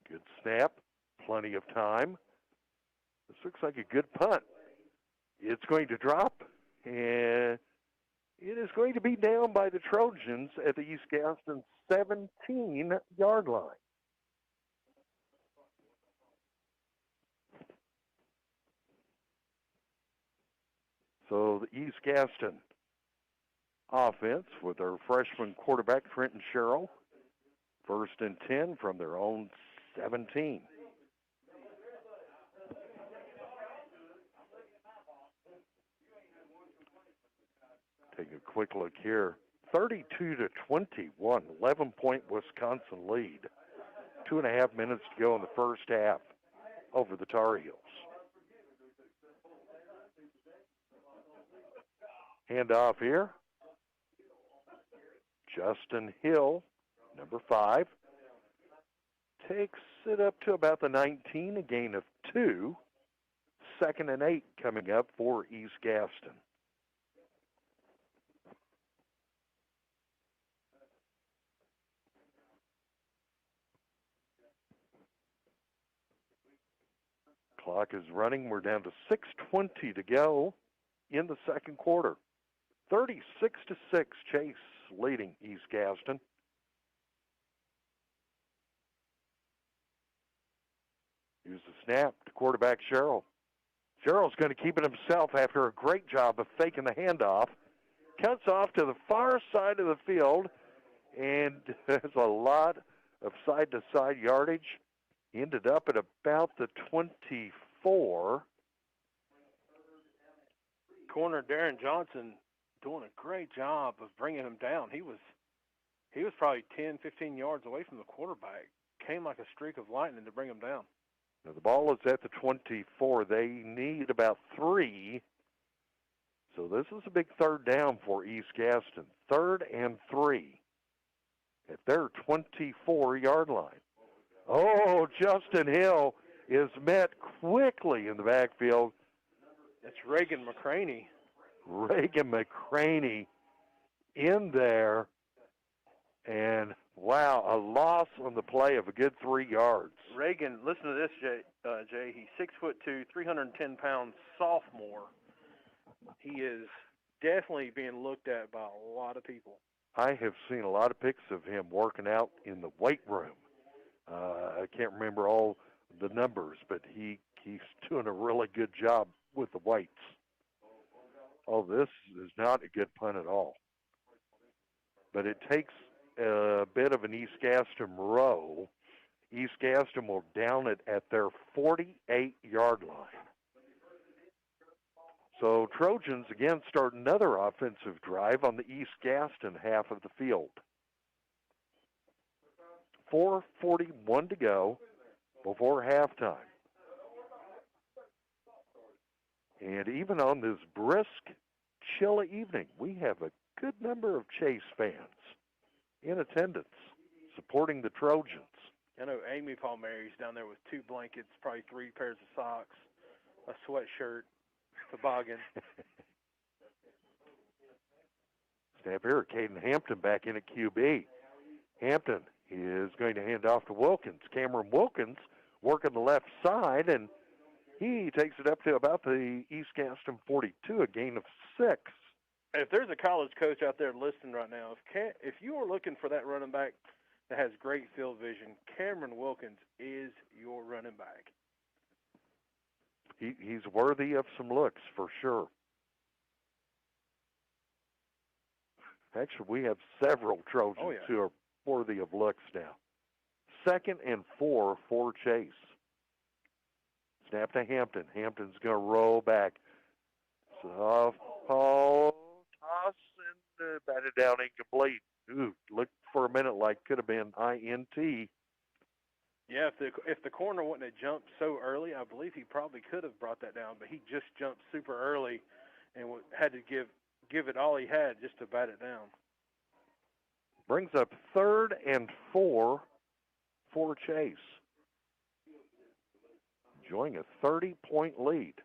Good snap, plenty of time. This looks like a good punt. It's going to drop, and it is going to be down by the Trojans at the East Gaston 17-yard line. So the East Gaston offense with their freshman quarterback, Trenton Sherrill, 1st and 10 from their own 17. Take a quick look here. 32-21, 11-point Wisconsin lead. 2.5 minutes to go in the first half over the Tar Heels. Handoff here. Justin Hill, number 5, takes it up to about the 19, a gain of 2. 2nd and 8 coming up for East Gaston. Clock is running. We're down to 6:20 to go in the 2nd quarter. 36-6, Chase leading East Gaston. Here's the snap to quarterback Sherrill. Sherrill's going to keep it himself after a great job of faking the handoff. Cuts off to the far side of the field, and there's a lot of side-to-side yardage. Ended up at about the 24. Corner Darren Johnson doing a great job of bringing him down. He was probably 10, 15 yards away from the quarterback. Came like a streak of lightning to bring him down. Now the ball is at the 24. They need about 3. So this is a big 3rd down for East Gaston. 3rd and 3 at their 24-yard line. Oh, Justin Hill is met quickly in the backfield. It's Reagan McCraney. Reagan McCraney in there. And, wow, a loss on the play of a good 3 yards. Reagan, listen to this, Jay. He's 6'2", 310-pound sophomore. He is definitely being looked at by a lot of people. I have seen a lot of pics of him working out in the weight room. I can't remember all the numbers, but he's doing a really good job with the weights. Oh, this is not a good punt at all. But it takes a bit of an East Gaston row. East Gaston will down it at their 48-yard line. So Trojans again start another offensive drive on the East Gaston half of the field. 4:41 to go before halftime. And even on this brisk, chilly evening, we have a good number of Chase fans in attendance supporting the Trojans. I know Amy Palmieri's down there with 2 blankets, probably 3 pairs of socks, a sweatshirt, toboggan. Snap here, Caden Hampton back in at QB. Hampton is going to hand off to Wilkins. Cameron Wilkins working the left side, and he takes it up to about the East Gaston 42, a gain of 6. If there's a college coach out there listening right now, if you are looking for that running back that has great field vision, Cameron Wilkins is your running back. He's worthy of some looks for sure. Actually, we have several Trojans who are worthy of looks now. 2nd and 4 for Chase. Snap to Hampton. Hampton's going to roll back. Softball toss and batted down incomplete. Ooh, looked for a minute like could have been INT. Yeah, if the corner wouldn't have jumped so early, I believe he probably could have brought that down, but he just jumped super early and had to give it all he had just to bat it down. Brings up 3rd and 4 for Chase. Enjoying a 30-point lead.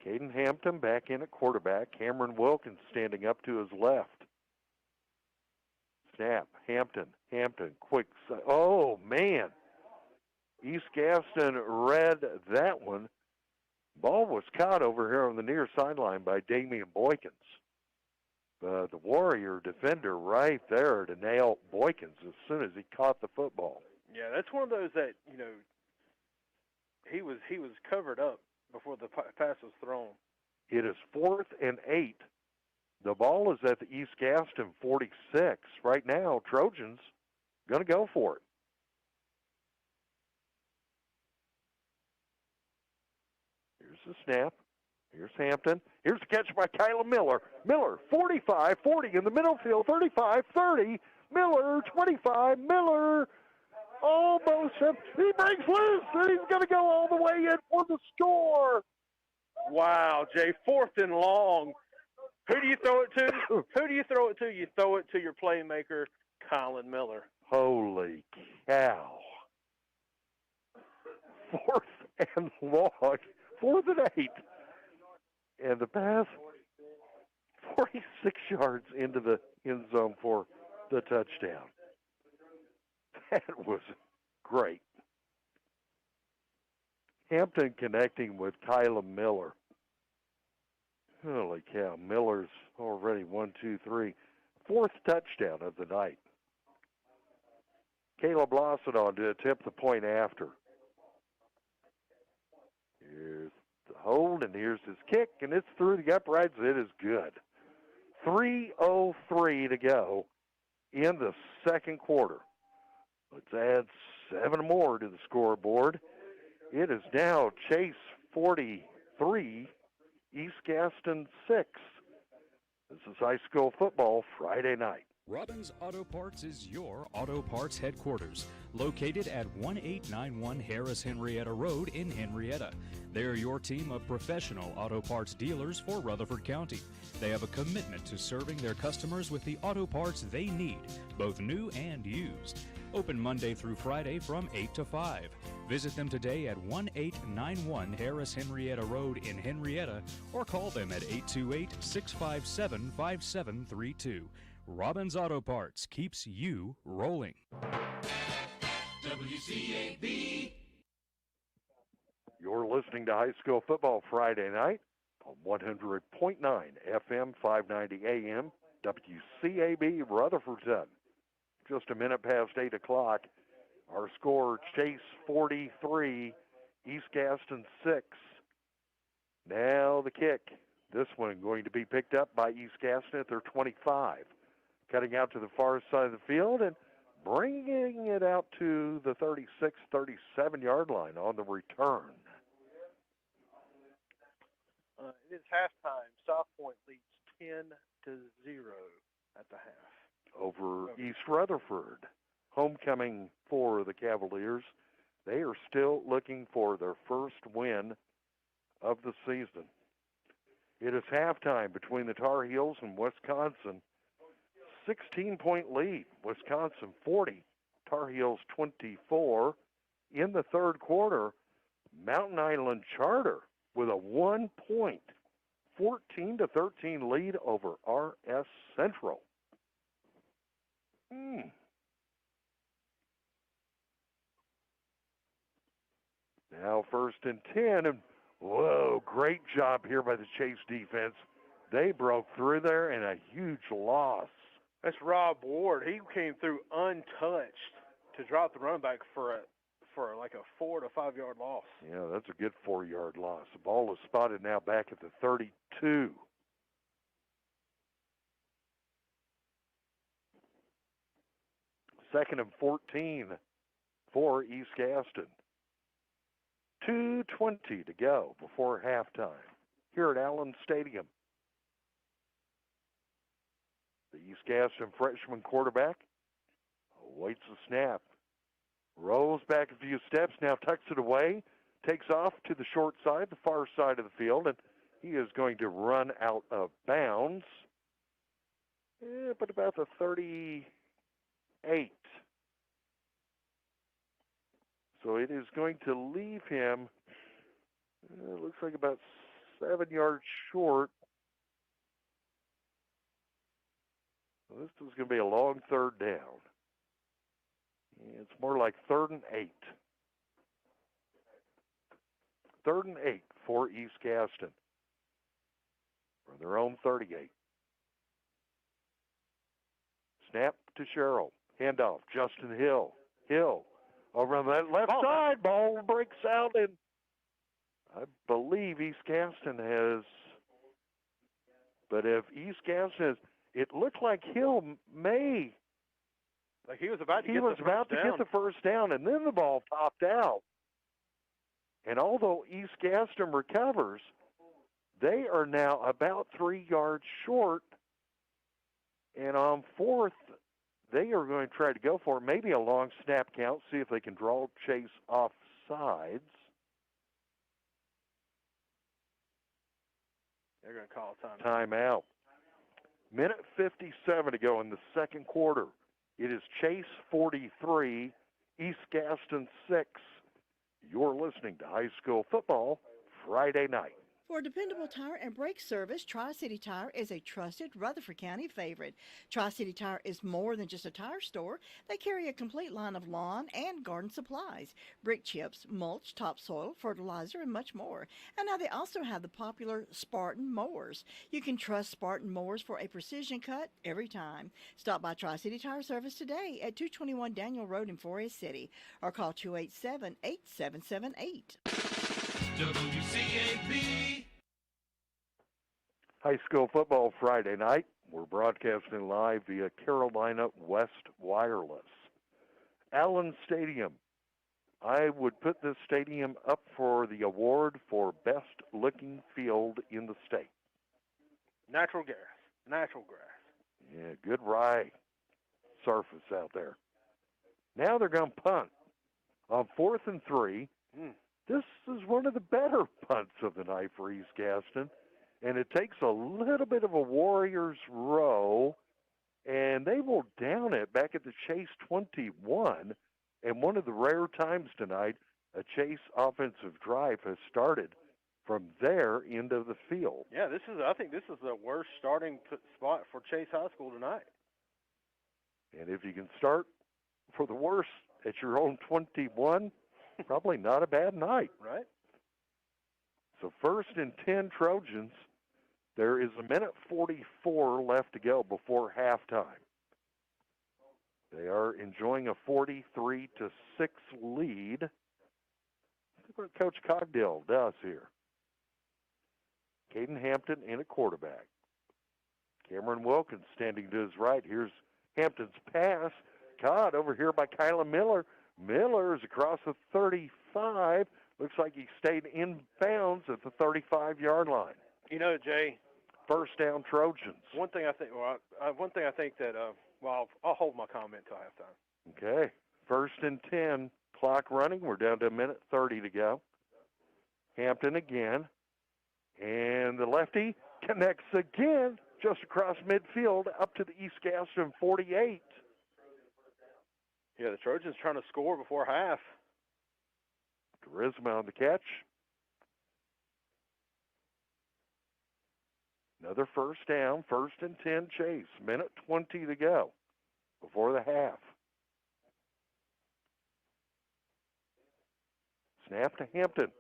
Caden Hampton back in at quarterback. Cameron Wilkins standing up to his left. Snap. Hampton, quick. Oh, man. East Gaston read that one. Ball was caught over here on the near sideline by Damian Boykins. The Warrior defender right there to nail Boykins as soon as he caught the football. Yeah, that's one of those that, he was covered up before the pass was thrown. It is 4th and 8. The ball is at the East Gaston 46. Right now, Trojans going to go for it. Here's the snap. Here's Hampton. Here's the catch by Kyla Miller. Miller, 45, 40 in the middle field, 35, 30. Miller, 25. Miller almost. He breaks loose, and he's going to go all the way in for the score. Wow, Jay, 4th and long. Who do you throw it to? Who do you throw it to? You throw it to your playmaker, Colin Miller. Holy cow. 4th and long. 4th and 8. And the pass, 46 yards into the end zone for the touchdown. That was great. Hampton connecting with Kyla Miller. Holy cow, Miller's already 1, 2, 3. 4th touchdown of the night. Caleb Lawson on to tip the point after. Here's the hold, and here's his kick, and it's through the uprights. It is good. 3:03 to go in the second quarter. Let's add 7 more to the scoreboard. It is now Chase 43, East Gaston 6. This is high school football Friday night. Robbins Auto Parts is your auto parts headquarters, located at 1891 Harris Henrietta Road in Henrietta. They're your team of professional auto parts dealers for Rutherford County. They have a commitment to serving their customers with the auto parts they need, both new and used. Open Monday through Friday from 8 to 5. Visit them today at 1891 Harris Henrietta Road in Henrietta or call them at 828-657-5732. Robbins Auto Parts keeps you rolling. WCAB. You're listening to High School Football Friday night on 100.9 FM, 590 AM, WCAB Rutherford. Just a minute past 8 o'clock. Our score, Chase 43, East Gaston 6. Now the kick. This one going to be picked up by East Gaston at their 25. Cutting out to the far side of the field and bringing it out to the 36, 37-yard line on the return. It is halftime. South Point leads 10-0 at the half. Over East Rutherford. Homecoming for the Cavaliers. They are still looking for their first win of the season. It is halftime between the Tar Heels and Wisconsin. 16-point lead. Wisconsin 40, Tar Heels 24. In the third quarter, Mountain Island Charter with a 1-point, 14-13 lead over RS Central. Now first and 10, and whoa, great job here by the Chase defense. They broke through there, and a huge loss. That's Rob Ward. He came through untouched to drop the run back for like a 4 to 5 yard loss. Yeah, that's a good 4-yard loss. The ball is spotted now back at the 32. Second and 14 for East Gaston. 2:20 to go before halftime here at Allen Stadium. The East Gaston freshman quarterback awaits the snap. Rolls back a few steps, now tucks it away, takes off to the short side, the far side of the field, and he is going to run out of bounds. But about the 38. So it is going to leave him, it looks like about 7 yards short. So this is going to be a long third down. It's more like 3rd and 8. 3rd and 8 for East Gaston from their own 38. Snap to Sherrill. Handoff, Justin Hill. Hill over on that left side. Ball breaks out, and I believe East Gaston has. But if East Gaston has, it looked like Hill may. Like he was about to get the first down, and then the ball popped out. And although East Gaston recovers, they are now about 3 yards short. And on fourth, they are going to try to go for maybe a long snap count, see if they can draw Chase off sides. They're going to call a timeout. Minute 57 to go in the second quarter. It is Chase 43, East Gaston 6. You're listening to High School Football Friday night. For dependable tire and brake service, Tri-City Tire is a trusted Rutherford County favorite. Tri-City Tire is more than just a tire store. They carry a complete line of lawn and garden supplies, brick chips, mulch, topsoil, fertilizer, and much more. And now they also have the popular Spartan mowers. You can trust Spartan mowers for a precision cut every time. Stop by Tri-City Tire Service today at 221 Daniel Road in Forest City or call 287-8778. WCAB. High School Football Friday night. We're broadcasting live via Carolina West Wireless. Allen Stadium. I would put this stadium up for the award for best looking field in the state. Natural grass. Yeah, good rye surface out there. Now they're going to punt on 4th and 3. This is one of the better punts of the night for East Gaston, and it takes a little bit of a Warriors row, and they will down it back at the Chase 21, and one of the rare times tonight a Chase offensive drive has started from their end of the field. Yeah, I think this is the worst starting spot for Chase High School tonight. And if you can start for the worst at your own 21, probably not a bad night. Right. So 1st and 10 Trojans. There is 1:44 left to go before halftime. They are enjoying a 43-6 lead. Let's see what Coach Cogdill does here. Caden Hampton in at quarterback. Cameron Wilkins standing to his right. Here's Hampton's pass. Caught over here by Kyla Miller. Miller is across the 35. Looks like he stayed in bounds at the 35-yard line. You know, Jay. 1st down Trojans. One thing I think that I'll hold my comment till halftime. Okay. 1st and 10. Clock running. We're down to 1:30 to go. Hampton again. And the lefty connects again just across midfield up to the East Gaston 48. Yeah, the Trojans trying to score before half. Charisma on the catch. Another 1st down, 1st and 10 Chase. 1:20 to go before the half. Snap to Hampton.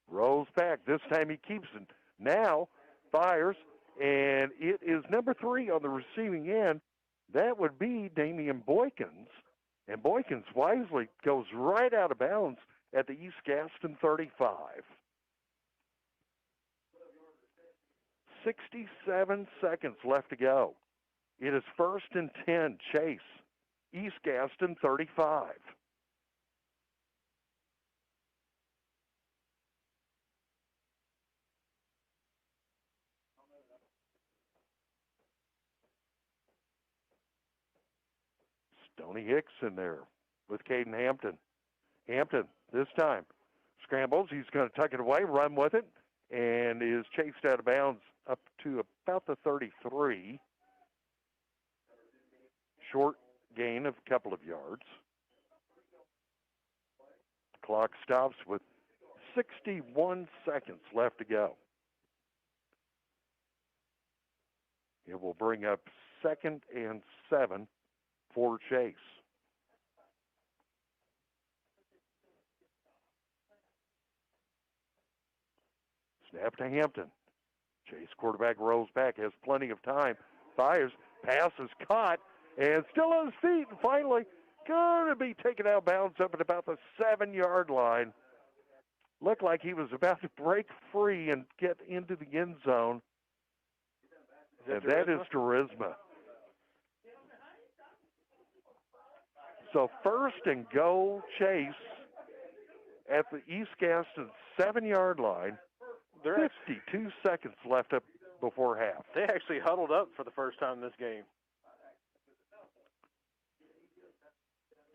Rolls back. This time he keeps it. Now fires, and it is number 3 on the receiving end. That would be Damian Boykins. And Boykins wisely goes right out of bounds at the East Gaston 35. 67 seconds left to go. It is 1st and 10, Chase. East Gaston 35. Stoney Hicks in there with Caden Hampton. Hampton, this time, scrambles. He's going to tuck it away, run with it, and is chased out of bounds up to about the 33. Short gain of a couple of yards. Clock stops with 61 seconds left to go. It will bring up 2nd and 7 for Chase. Snap to Hampton. Chase quarterback rolls back, has plenty of time, fires, pass is caught, and still on his feet, and finally going to be taken out of bounds up at about the 7-yard line. Looked like he was about to break free and get into the end zone. And that is Charisma. So 1st and goal Chase at the East Gaston 7-yard line. 52 seconds left up before half. They actually huddled up for the first time in this game.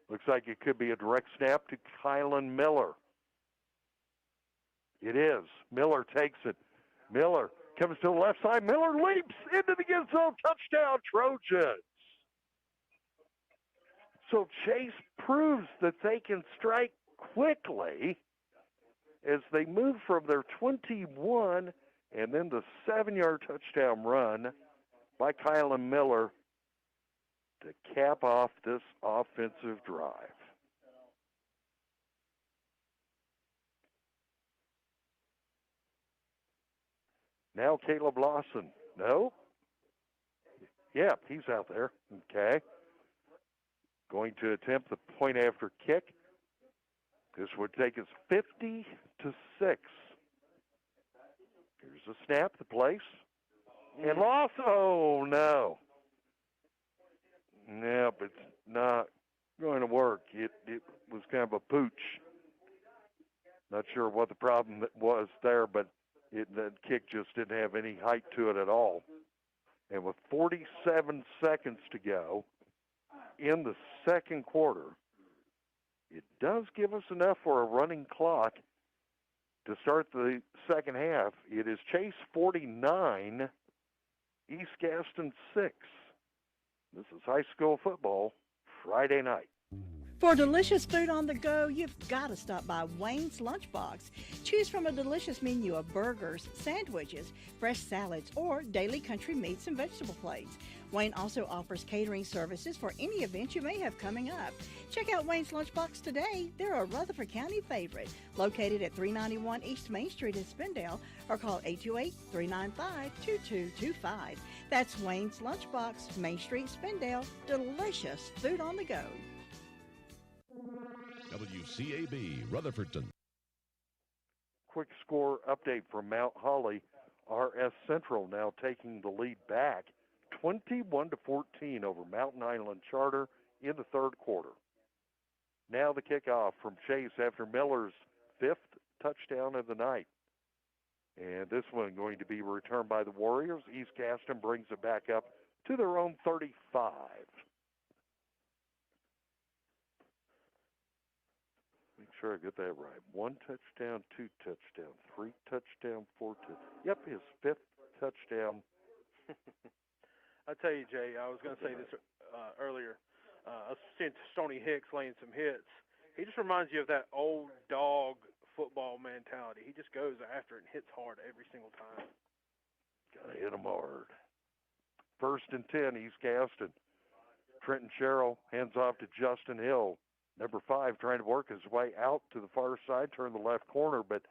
Looks like it could be a direct snap to Kylan Miller. It is. Miller takes it. Miller comes to the left side. Miller leaps into the end zone. Touchdown, Trojans. So Chase proves that they can strike quickly as they move from their 21 and then the 7-yard touchdown run by Kylan Miller to cap off this offensive drive. Now Caleb Lawson. No? Yeah, he's out there. Okay. Going to attempt the point after kick. This would take us 50-6. Here's a snap, the place. And loss. Oh, no. Nope, it's not going to work. It was kind of a pooch. Not sure what the problem was there, but the kick just didn't have any height to it at all. And with 47 seconds to go in the second quarter, it does give us enough for a running clock to start the second half. It is Chase 49, East Gaston 6. This is high school football Friday night. For delicious food on the go, you've got to stop by Wayne's Lunchbox. Choose from a delicious menu of burgers, sandwiches, fresh salads, or daily country meats and vegetable plates. Wayne also offers catering services for any event you may have coming up. Check out Wayne's Lunchbox today. They're a Rutherford County favorite, located at 391 East Main Street in Spindale, or call 828-395-2225. That's Wayne's Lunchbox, Main Street, Spindale. Delicious food on the go. WCAB Rutherfordton. Quick score update from Mount Holly. RS Central now taking the lead back 21-14 over Mountain Island Charter in the third quarter. Now the kickoff from Chase after Miller's fifth touchdown of the night. And this one going to be returned by the Warriors. East Gaston brings it back up to their own 35. Make sure I get that right. 1 touchdown, 2 touchdown, 3 touchdown, 4 touchdown. Yep, his fifth touchdown. I tell you, Jay, I was going to say this earlier. I was seeing Stoney Hicks laying some hits. He just reminds you of that old dog football mentality. He just goes after it and hits hard every single time. Got to hit him hard. 1st and 10, East Gaston. Trenton Sherrill hands off to Justin Hill. Number 5 trying to work his way out to the far side, turn the left corner, but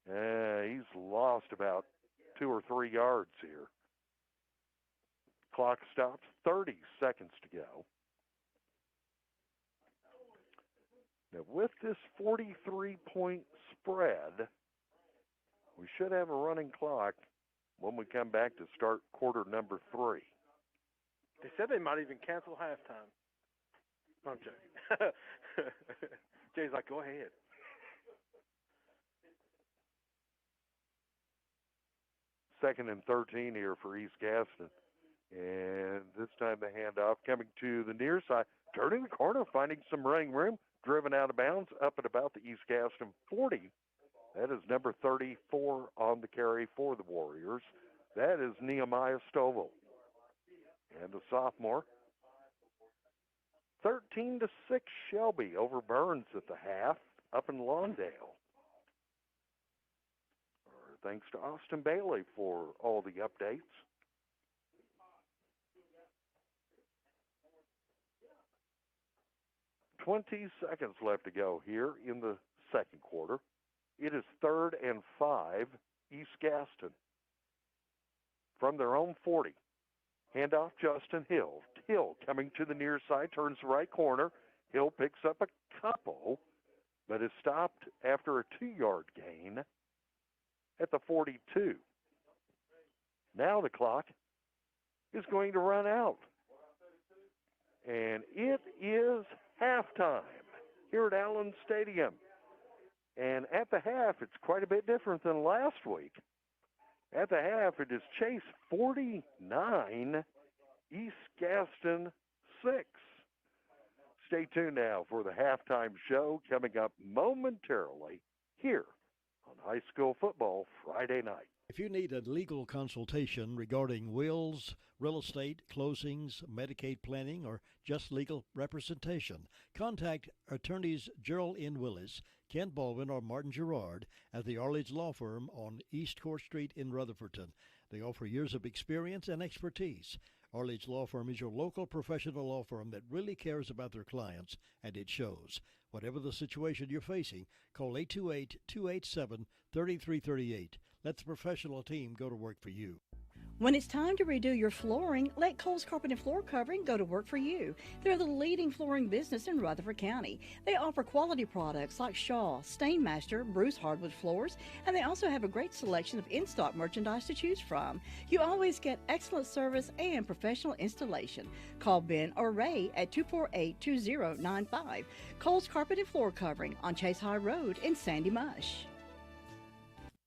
he's lost about 2 or 3 yards here. Clock stops, 30 seconds to go. Now, with this 43-point spread, we should have a running clock when we come back to start quarter number 3. They said they might even cancel halftime. No, I'm joking. Jay's like, go ahead. Second and 13 here for East Gaston. And this time the handoff coming to the near side. Turning the corner, finding some running room. Driven out of bounds up at about the East Gaston 40. That is number 34 on the carry for the Warriors. That is Nehemiah Stovall. And the sophomore. 13-6 Shelby over Burns at the half up in Lawndale. Thanks to Austin Bailey for all the updates. "20 seconds left to go here in the second quarter. It is 3rd and 5, East Gaston. From their own 40. Handoff Justin Hill. Hill coming to the near side, turns the right corner. Hill picks up a couple, but is stopped after a 2-yard gain at the 42. Now the clock is going to run out. And it is halftime here at Allen Stadium. And at the half, it's quite a bit different than last week. At the half, it is Chase 49, East Gaston 6. Stay tuned now for the halftime show coming up momentarily here on High School Football Friday night. If you need a legal consultation regarding wills, real estate, closings, Medicaid planning, or just legal representation, contact attorneys Gerald N. Willis, Ken Baldwin, or Martin Gerard at the Arledge Law Firm on East Court Street in Rutherfordton. They offer years of experience and expertise. Arledge Law Firm is your local professional law firm that really cares about their clients, and it shows. Whatever the situation you're facing, call 828-287-3338. Let the professional team go to work for you. When it's time to redo your flooring, let Cole's Carpet and Floor Covering go to work for you. They're the leading flooring business in Rutherford County. They offer quality products like Shaw, Stainmaster, Bruce hardwood floors, and they also have a great selection of in-stock merchandise to choose from. You always get excellent service and professional installation. Call Ben or Ray at 248-2095. Cole's Carpet and Floor Covering on Chase High Road in Sandy Mush.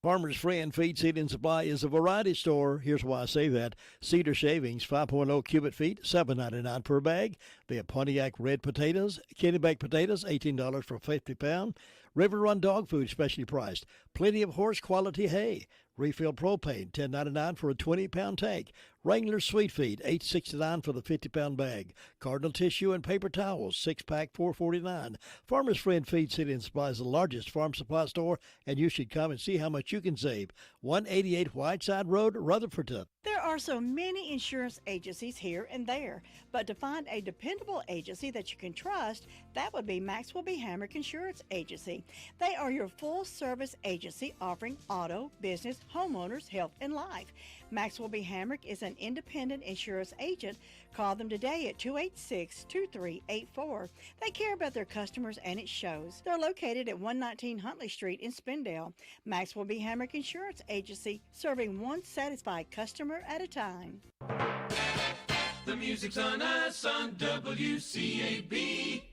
Farmer's Friend Feed, Seed, and Supply is a variety store. Here's why I say that. Cedar shavings, 5.0 cubic feet, $7.99 per bag. They have Pontiac red potatoes, Kennebec potatoes, $18 for 50 pound. River Run dog food specially priced. Plenty of horse quality hay. Refill propane, $10.99 for a 20-pound tank. Wrangler Sweet Feed, $8.69 for the 50-pound bag. Cardinal Tissue and paper towels, 6-pack, $4.49. Farmer's Friend Feed City and Supply is the largest farm supply store, and you should come and see how much you can save. 188 Whiteside Road, Rutherford. There are so many insurance agencies here and there, but to find a dependable agency that you can trust, that would be Maxwell B. Hamrick Insurance Agency. They are your full-service agency offering auto, business, homeowners, health, and life. Maxwell B. Hamrick is an independent insurance agent. Call them today at 286-2384. They care about their customers, and it shows. They're located at 119 Huntley Street in Spindale. Maxwell B. Hamrick Insurance Agency, serving one satisfied customer at a time. The music's on us on WCAB.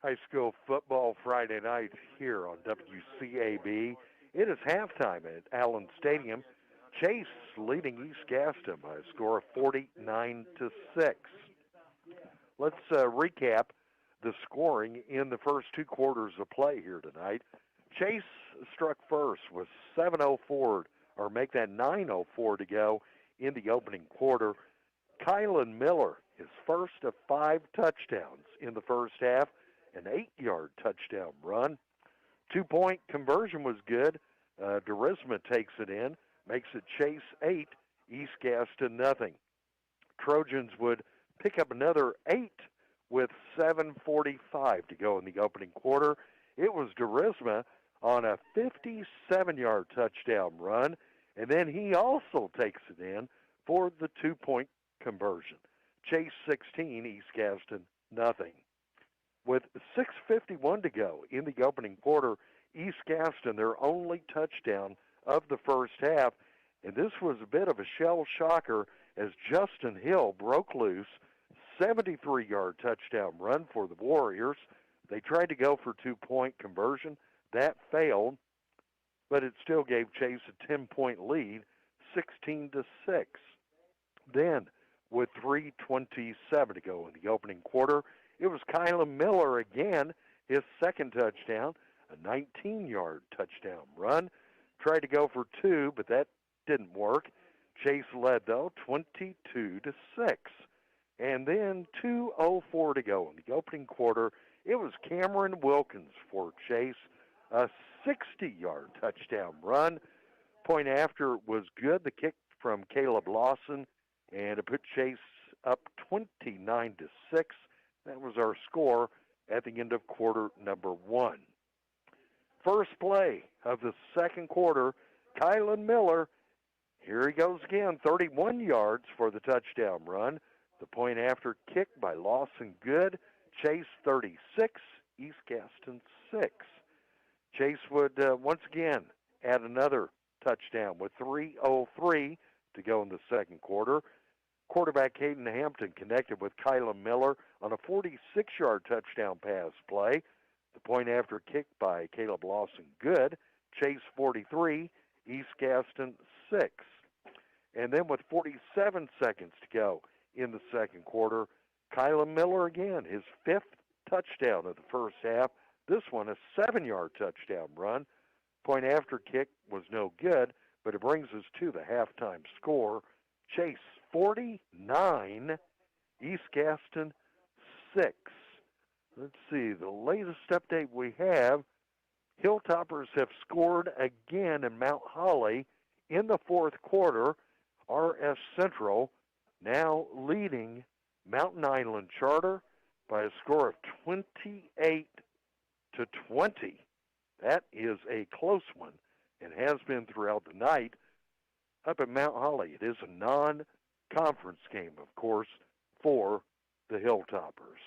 High school football Friday night here on WCAB. It is halftime at Allen Stadium. Chase leading East Gaston by a score of 49-6. Let's recap the scoring in the first two quarters of play here tonight. Chase struck first with 9:04 to go in the opening quarter. Kylan Miller, his first of 5 touchdowns in the first half, an 8-yard touchdown run. 2-point conversion was good. Durisma takes it in, makes it Chase 8, East Gaston nothing. Trojans would pick up another 8 with 7:45 to go in the opening quarter. It was Durisma on a 57-yard touchdown run, and then he also takes it in for the 2-point conversion. Chase 16, East Gaston nothing. With 6:51 to go in the opening quarter, East Gaston, their only touchdown of the first half, and this was a bit of a shell shocker as Justin Hill broke loose, 73-yard touchdown run for the Warriors. They tried to go for 2-point conversion. That failed, but it still gave Chase a 10-point lead, 16-6. Then, with 3:27 to go in the opening quarter, it was Kylan Miller again, his second touchdown, a 19-yard touchdown run. Tried to go for 2, but that didn't work. Chase led, though, 22-6. And then 2:04 to go in the opening quarter. It was Cameron Wilkins for Chase, a 60-yard touchdown run. Point after was good. The kick from Caleb Lawson, and it put Chase up 29-6. That was our score at the end of quarter number 1. First play of the second quarter, Kylan Miller, here he goes again, 31 yards for the touchdown run. The point after kick by Lawson good. Chase 36, East Gaston 6. Chase would once again add another touchdown with 3:03 to go in the second quarter. Quarterback Caden Hampton connected with Kylan Miller on a 46-yard touchdown pass play. The point after kick by Caleb Lawson good. Chase 43, East Gaston 6. And then with 47 seconds to go in the second quarter, Kylan Miller again, his 5th touchdown of the first half. This one a 7-yard touchdown run. Point after kick was no good, but it brings us to the halftime score. Chase 49, East Gaston 6. Let's see, the latest update we have, Hilltoppers have scored again in Mount Holly in the fourth quarter. RS Central now leading Mountain Island Charter by a score of 28-20. That is a close one and has been throughout the night up at Mount Holly. It is a non-conference game, of course, for the Hilltoppers.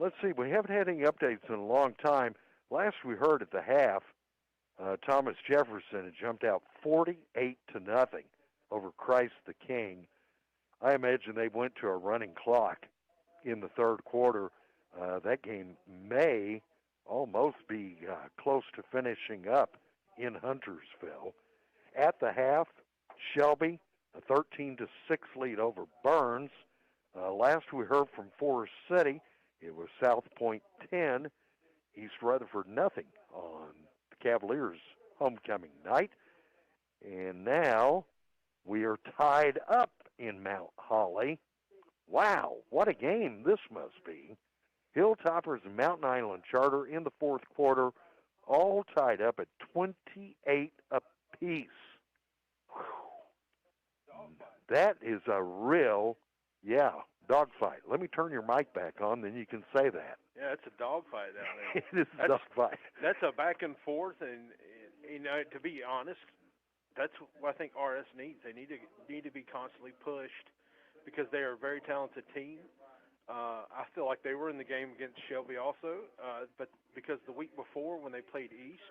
Let's see, we haven't had any updates in a long time. Last we heard at the half, Thomas Jefferson had jumped out 48-0 over Christ the King. I imagine they went to a running clock in the third quarter. That game may almost be close to finishing up in Huntersville. At the half, Shelby, a 13-6 lead over Burns. Last we heard from Forest City, It was South Point 10, East Rutherford nothing on the Cavaliers' homecoming night. And now we are tied up in Mount Holly. Wow, what a game this must be. Hilltoppers and Mountain Island Charter in the fourth quarter, all tied up at 28 apiece. That is a real, dogfight. Let me turn your mic back on, then you can say that. Yeah, it's a dogfight down there. It is a dogfight. That's a back and forth, and to be honest, that's what I think RS needs. They need to be constantly pushed because they are a very talented team. I feel like they were in the game against Shelby also, but because the week before when they played East,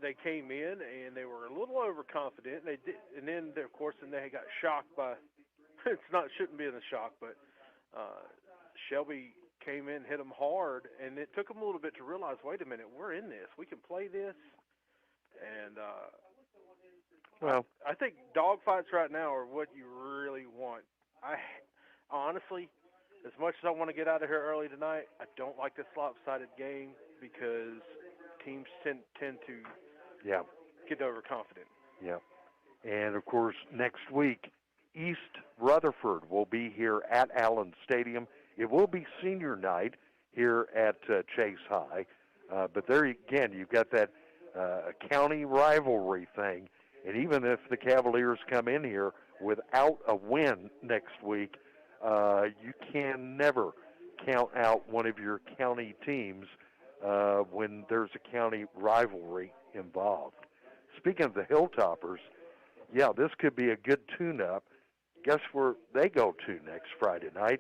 they came in and they were a little overconfident. They did, and then of course, they got shocked by. Shouldn't be in a shock, but Shelby came in, hit them hard, and it took them a little bit to realize, wait a minute, we're in this. We can play this, and I think dogfights right now are what you really want. I honestly, as much as I want to get out of here early tonight, I don't like this lopsided game because teams tend to get overconfident. Yeah. And, of course, next week, East Rutherford will be here at Allen Stadium. It will be senior night here at Chase High. But there again, you've got that county rivalry thing. And even if the Cavaliers come in here without a win next week, you can never count out one of your county teams when there's a county rivalry involved. Speaking of the Hilltoppers, this could be a good tune-up. Guess where they go to next Friday night?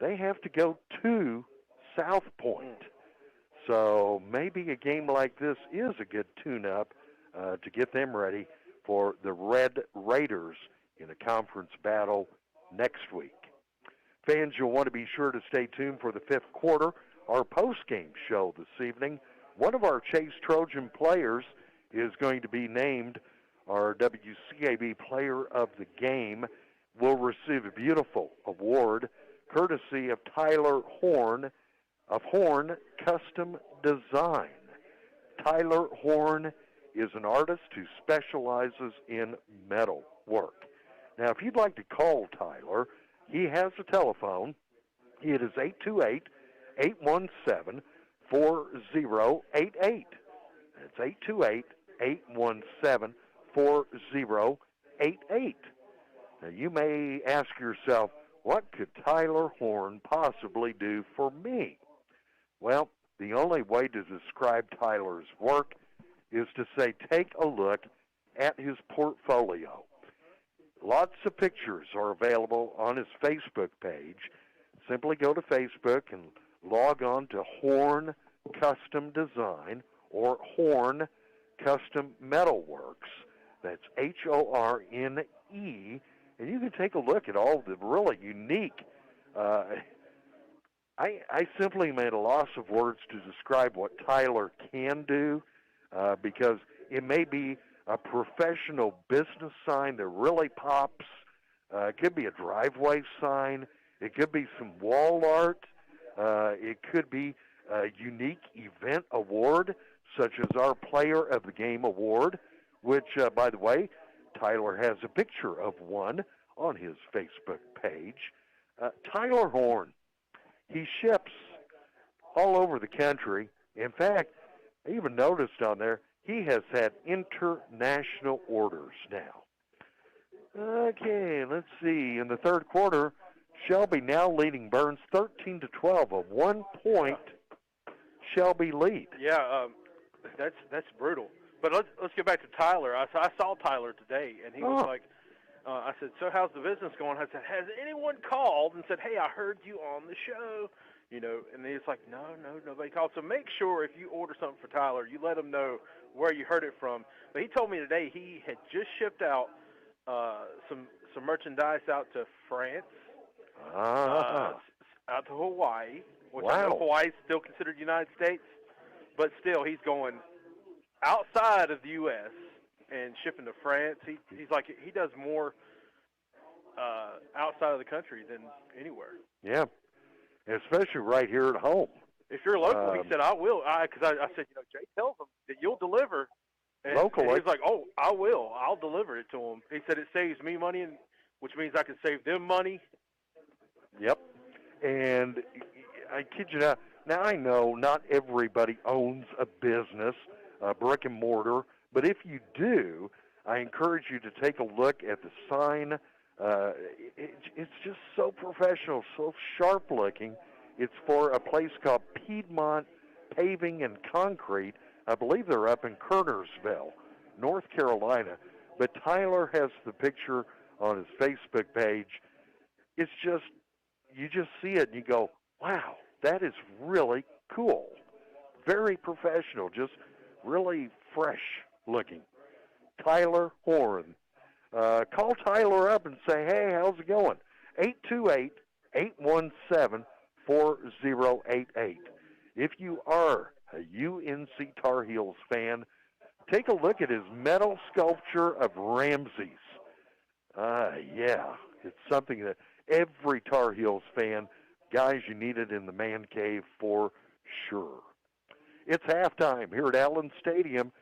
They have to go to South Point. So maybe a game like this is a good tune-up to get them ready for the Red Raiders in a conference battle next week. Fans, you'll want to be sure to stay tuned for the fifth quarter, our post-game show this evening. One of our Chase Trojan players is going to be named our WCAB Player of the Game. Will receive a beautiful award courtesy of Tyler Horn of Horn Custom Design. Tyler Horn is an artist who specializes in metal work. Now, if you'd like to call Tyler, he has a telephone. It is 828-817-4088. That's 828-817-4088. Now, you may ask yourself, what could Tyler Horn possibly do for me? Well, the only way to describe Tyler's work is to say, take a look at his portfolio. Lots of pictures are available on his Facebook page. Simply go to Facebook and log on to Horn Custom Design or Horn Custom Metalworks. That's Horne. And you can take a look at all the really unique. I simply made a loss of words to describe what Tyler can do because it may be a professional business sign that really pops. It could be a driveway sign. It could be some wall art. It could be a unique event award, such as our Player of the Game award, which, by the way, Tyler has a picture of one on his Facebook page. Tyler Horn, he ships all over the country. In fact, I even noticed on there, he has had international orders now. Okay, let's see. In the third quarter, Shelby now leading Burns 13-12, a 1-point Shelby lead. Yeah, that's brutal. But let's get back to Tyler. I saw Tyler today, and he was like, I said, so how's the business going? I said, has anyone called and said, hey, I heard you on the show? And he's like, no, nobody called. So make sure if you order something for Tyler, you let him know where you heard it from. But he told me today he had just shipped out some merchandise out to France, out to Hawaii, which I know Hawaii is still considered United States, but still he's going outside of the U.S. and shipping to France. He's like, he does more outside of the country than anywhere. Yeah. especially right here at home. If you're local, he said, I will. Because I said, Jay tells him that you'll deliver. And Locally. he was like, oh, I will. I'll deliver it to him. He said it saves me money, which means I can save them money. Yep. And I kid you not. Now, I know not everybody owns a business, brick and mortar, but if you do, I encourage you to take a look at the sign. It's just so professional, so sharp-looking. It's for a place called Piedmont Paving and Concrete. I believe they're up in Kernersville, North Carolina. But Tyler has the picture on his Facebook page. It's just, you just see it and you go, wow, that is really cool. Very professional, just really fresh looking. Tyler Horn. Call Tyler up and say, hey, how's it going? 828-817-4088. If you are a UNC Tar Heels fan, take a look at his metal sculpture of Ramses. Yeah, it's something that every Tar Heels fan, guys, you need it in the man cave for sure. It's halftime here at Allen Stadium.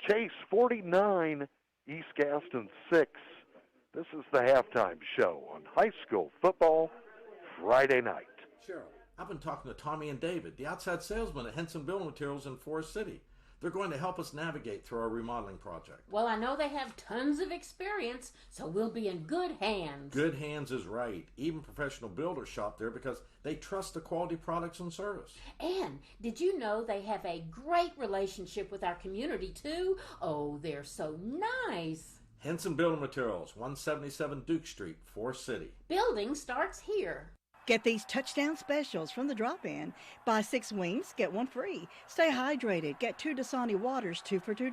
Chase 49, East Gaston 6. This is the halftime show on high school football Friday night. Cheryl, I've been talking to Tommy and David, the outside salesmen at Henson Building Materials in Forest City. They're going to help us navigate through our remodeling project. Well, I know they have tons of experience, so we'll be in good hands. Good hands is right. Even professional builders shop there because they trust the quality products and service. And did you know they have a great relationship with our community, too? Oh, they're so nice. Henson Building Materials, 177 Duke Street, Forest City. Building starts here. Get these touchdown specials from the drop-in. Buy 6 wings, get 1 free. Stay hydrated. Get 2 Dasani waters, 2 for $2.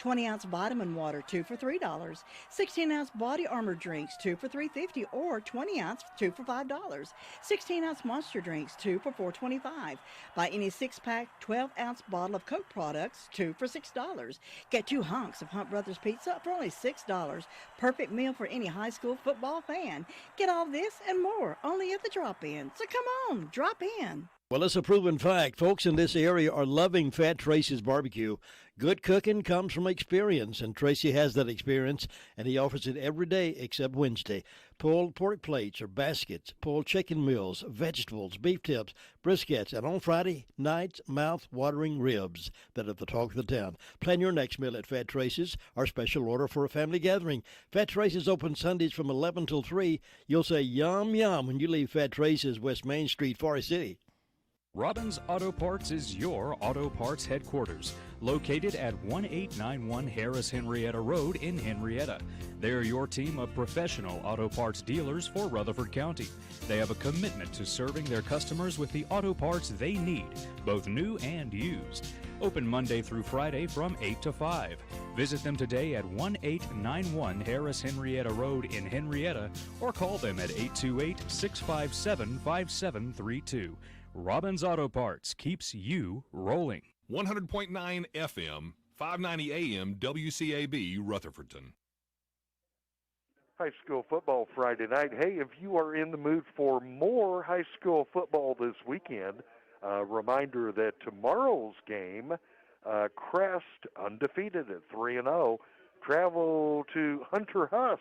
20-ounce vitamin water, 2 for $3. 16-ounce body armor drinks, 2 for $3.50, or 20-ounce, 2 for $5. 16-ounce monster drinks, 2 for $4.25. Buy any 6-pack, 12-ounce bottle of Coke products, 2 for $6. Get 2 hunks of Hunt Brothers pizza for only $6. Perfect meal for any high school football fan. Get all this and more only at the drop-in. So come on, drop in. Well, it's a proven fact. Folks in this area are loving Fat Tracy's barbecue. Good cooking comes from experience, and Tracy has that experience, and he offers it every day except Wednesday. Pulled pork plates or baskets, pulled chicken meals, vegetables, beef tips, briskets, and on Friday nights, mouth-watering ribs that are the talk of the town. Plan your next meal at Fat Tracy's, our special order for a family gathering. Fat Tracy's open Sundays from 11 till 3. You'll say yum, yum when you leave Fat Tracy's, West Main Street, Forest City. Robbins Auto Parts is your auto parts headquarters, located at 1891 Harris Henrietta Road in Henrietta. They're your team of professional auto parts dealers for Rutherford County. They have a commitment to serving their customers with the auto parts they need, both new and used. Open Monday through Friday from 8 to 5. Visit them today at 1891 Harris Henrietta Road in Henrietta, or call them at 828-657-5732. Robbins Auto Parts keeps you rolling. 100.9 FM, 590 AM, WCAB, Rutherfordton. High school football Friday night. Hey, if you are in the mood for more high school football this weekend, reminder that tomorrow's game, Crest, undefeated at 3-0, travel to Hunter Huss,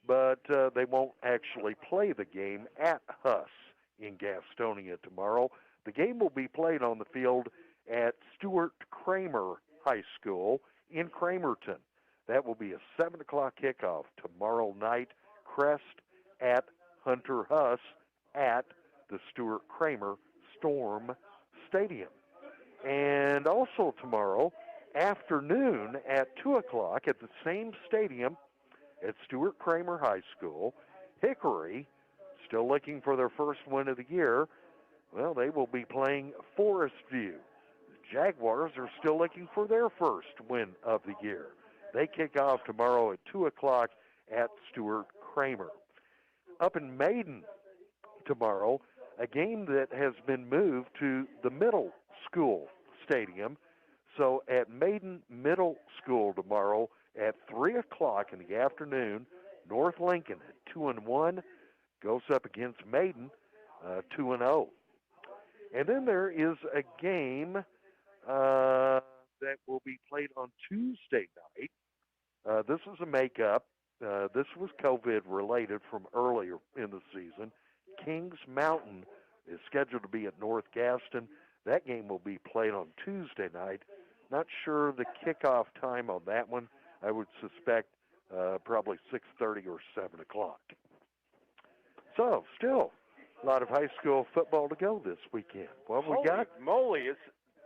but they won't actually play the game at Huss in Gastonia tomorrow. The game will be played on the field at Stuart Kramer High School in Kramerton. That will be a 7 o'clock kickoff tomorrow night. Crest at Hunter Huss at the Stuart Kramer Storm Stadium. And also tomorrow afternoon at 2 o'clock at the same stadium at Stuart Kramer High School, Hickory, still looking for their first win of the year. Well, they will be playing Forest View. The Jaguars are still looking for their first win of the year. They kick off tomorrow at 2 o'clock at Stuart Kramer. Up in Maiden tomorrow, a game that has been moved to the middle school stadium. So at Maiden Middle School tomorrow at 3 o'clock in the afternoon, North Lincoln at 2-1 goes up against Maiden. 2-0. And then there is a game that will be played on Tuesday night. This is a makeup. This was COVID-related from earlier in the season. Kings Mountain is scheduled to be at North Gaston. That game will be played on Tuesday night. Not sure the kickoff time on that one. I would suspect probably 6:30 or 7 o'clock. So, still a lot of high school football to go this weekend. What we got? Holy moly,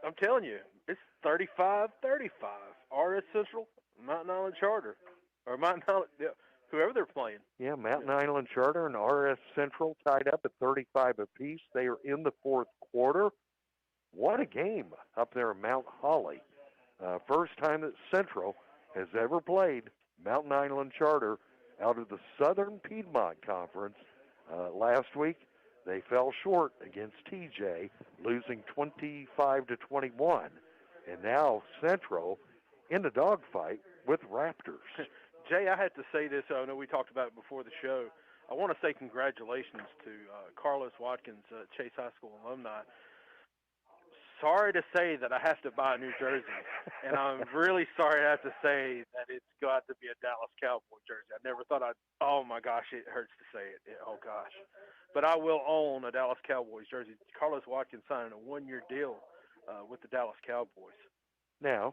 I'm telling you, it's 35-35. RS Central, Mountain Island Charter, or Mountain Island, whoever they're playing. Yeah, Mountain Island Charter and RS Central tied up at 35 apiece. They are in the fourth quarter. What a game up there in Mount Holly. First time that Central has ever played Mountain Island Charter out of the Southern Piedmont Conference. Last week, they fell short against TJ, losing 25-21. And now Central in the dogfight with Raptors. Jay, I had to say this. I know we talked about it before the show. I want to say congratulations to Carlos Watkins, Chase High School alumni. Sorry to say that I have to buy a new jersey, and I'm really sorry I have to say that it's got to be a Dallas Cowboy jersey. I never thought oh my gosh, it hurts to say it. Oh gosh. But I will own a Dallas Cowboys jersey. Carlos Watkins signed a one-year deal with the Dallas Cowboys. Now,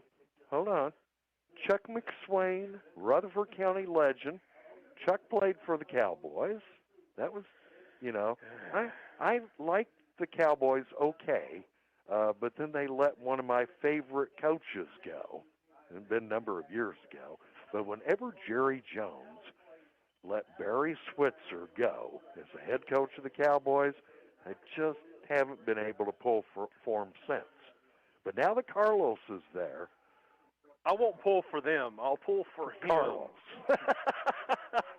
hold on. Chuck McSwain, Rutherford County legend. Chuck played for the Cowboys. That was, I liked the Cowboys okay. But then they let one of my favorite coaches go. It's been a number of years ago. But whenever Jerry Jones let Barry Switzer go as the head coach of the Cowboys, they just haven't been able to pull for him since. But now that Carlos is there, I won't pull for them. I'll pull for him. Carlos.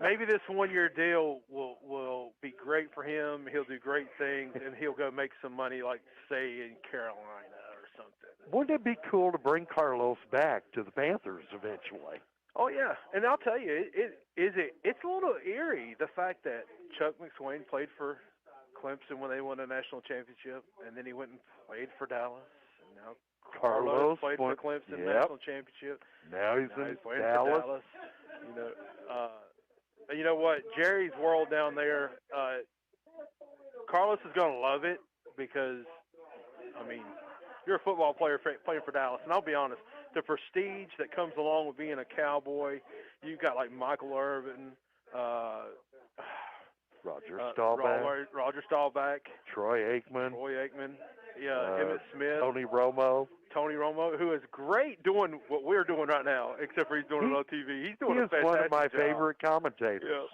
Maybe this one-year deal will be great for him. He'll do great things, and he'll go make some money, like, say, in Carolina or something. Wouldn't it be cool to bring Carlos back to the Panthers eventually? Oh, yeah. And I'll tell you, it's a little eerie, the fact that Chuck McSwain played for Clemson when they won a national championship, and then he went and played for Dallas, and now Carlos played for Clemson national championship. Now he's playing Dallas. for Dallas. You know what? Jerry's world down there, Carlos is going to love it because, you're a football player playing for Dallas. And I'll be honest, the prestige that comes along with being a Cowboy, you've got like Michael Irvin, Roger Staubach, Troy Aikman, Emmitt Smith, Tony Romo, who is great doing what we're doing right now, except for he's doing it on TV. He's doing a fantastic job. He is one of my favorite commentators.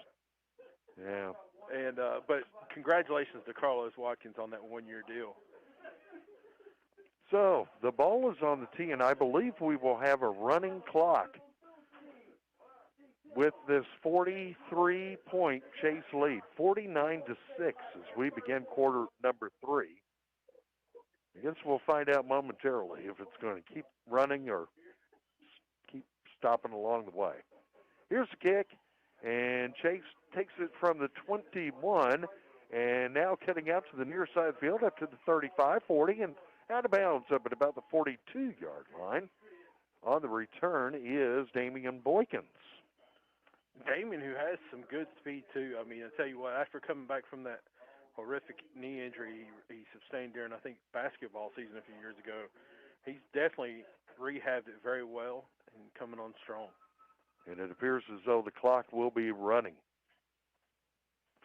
Yeah. And but congratulations to Carlos Watkins on that one-year deal. So the ball is on the tee, and I believe we will have a running clock with this 43-point Chase lead, 49-6 as we begin quarter number 3. I guess we'll find out momentarily if it's going to keep running or keep stopping along the way. Here's the kick, and Chase takes it from the 21, and now cutting out to the near side of the field up to the 35, 40, and out of bounds up at about the 42-yard line. On the return is Damian Boykins. Damian, who has some good speed, too. I tell you what, after coming back from that horrific knee injury he sustained during, I think, basketball season a few years ago, he's definitely rehabbed it very well and coming on strong. And it appears as though the clock will be running.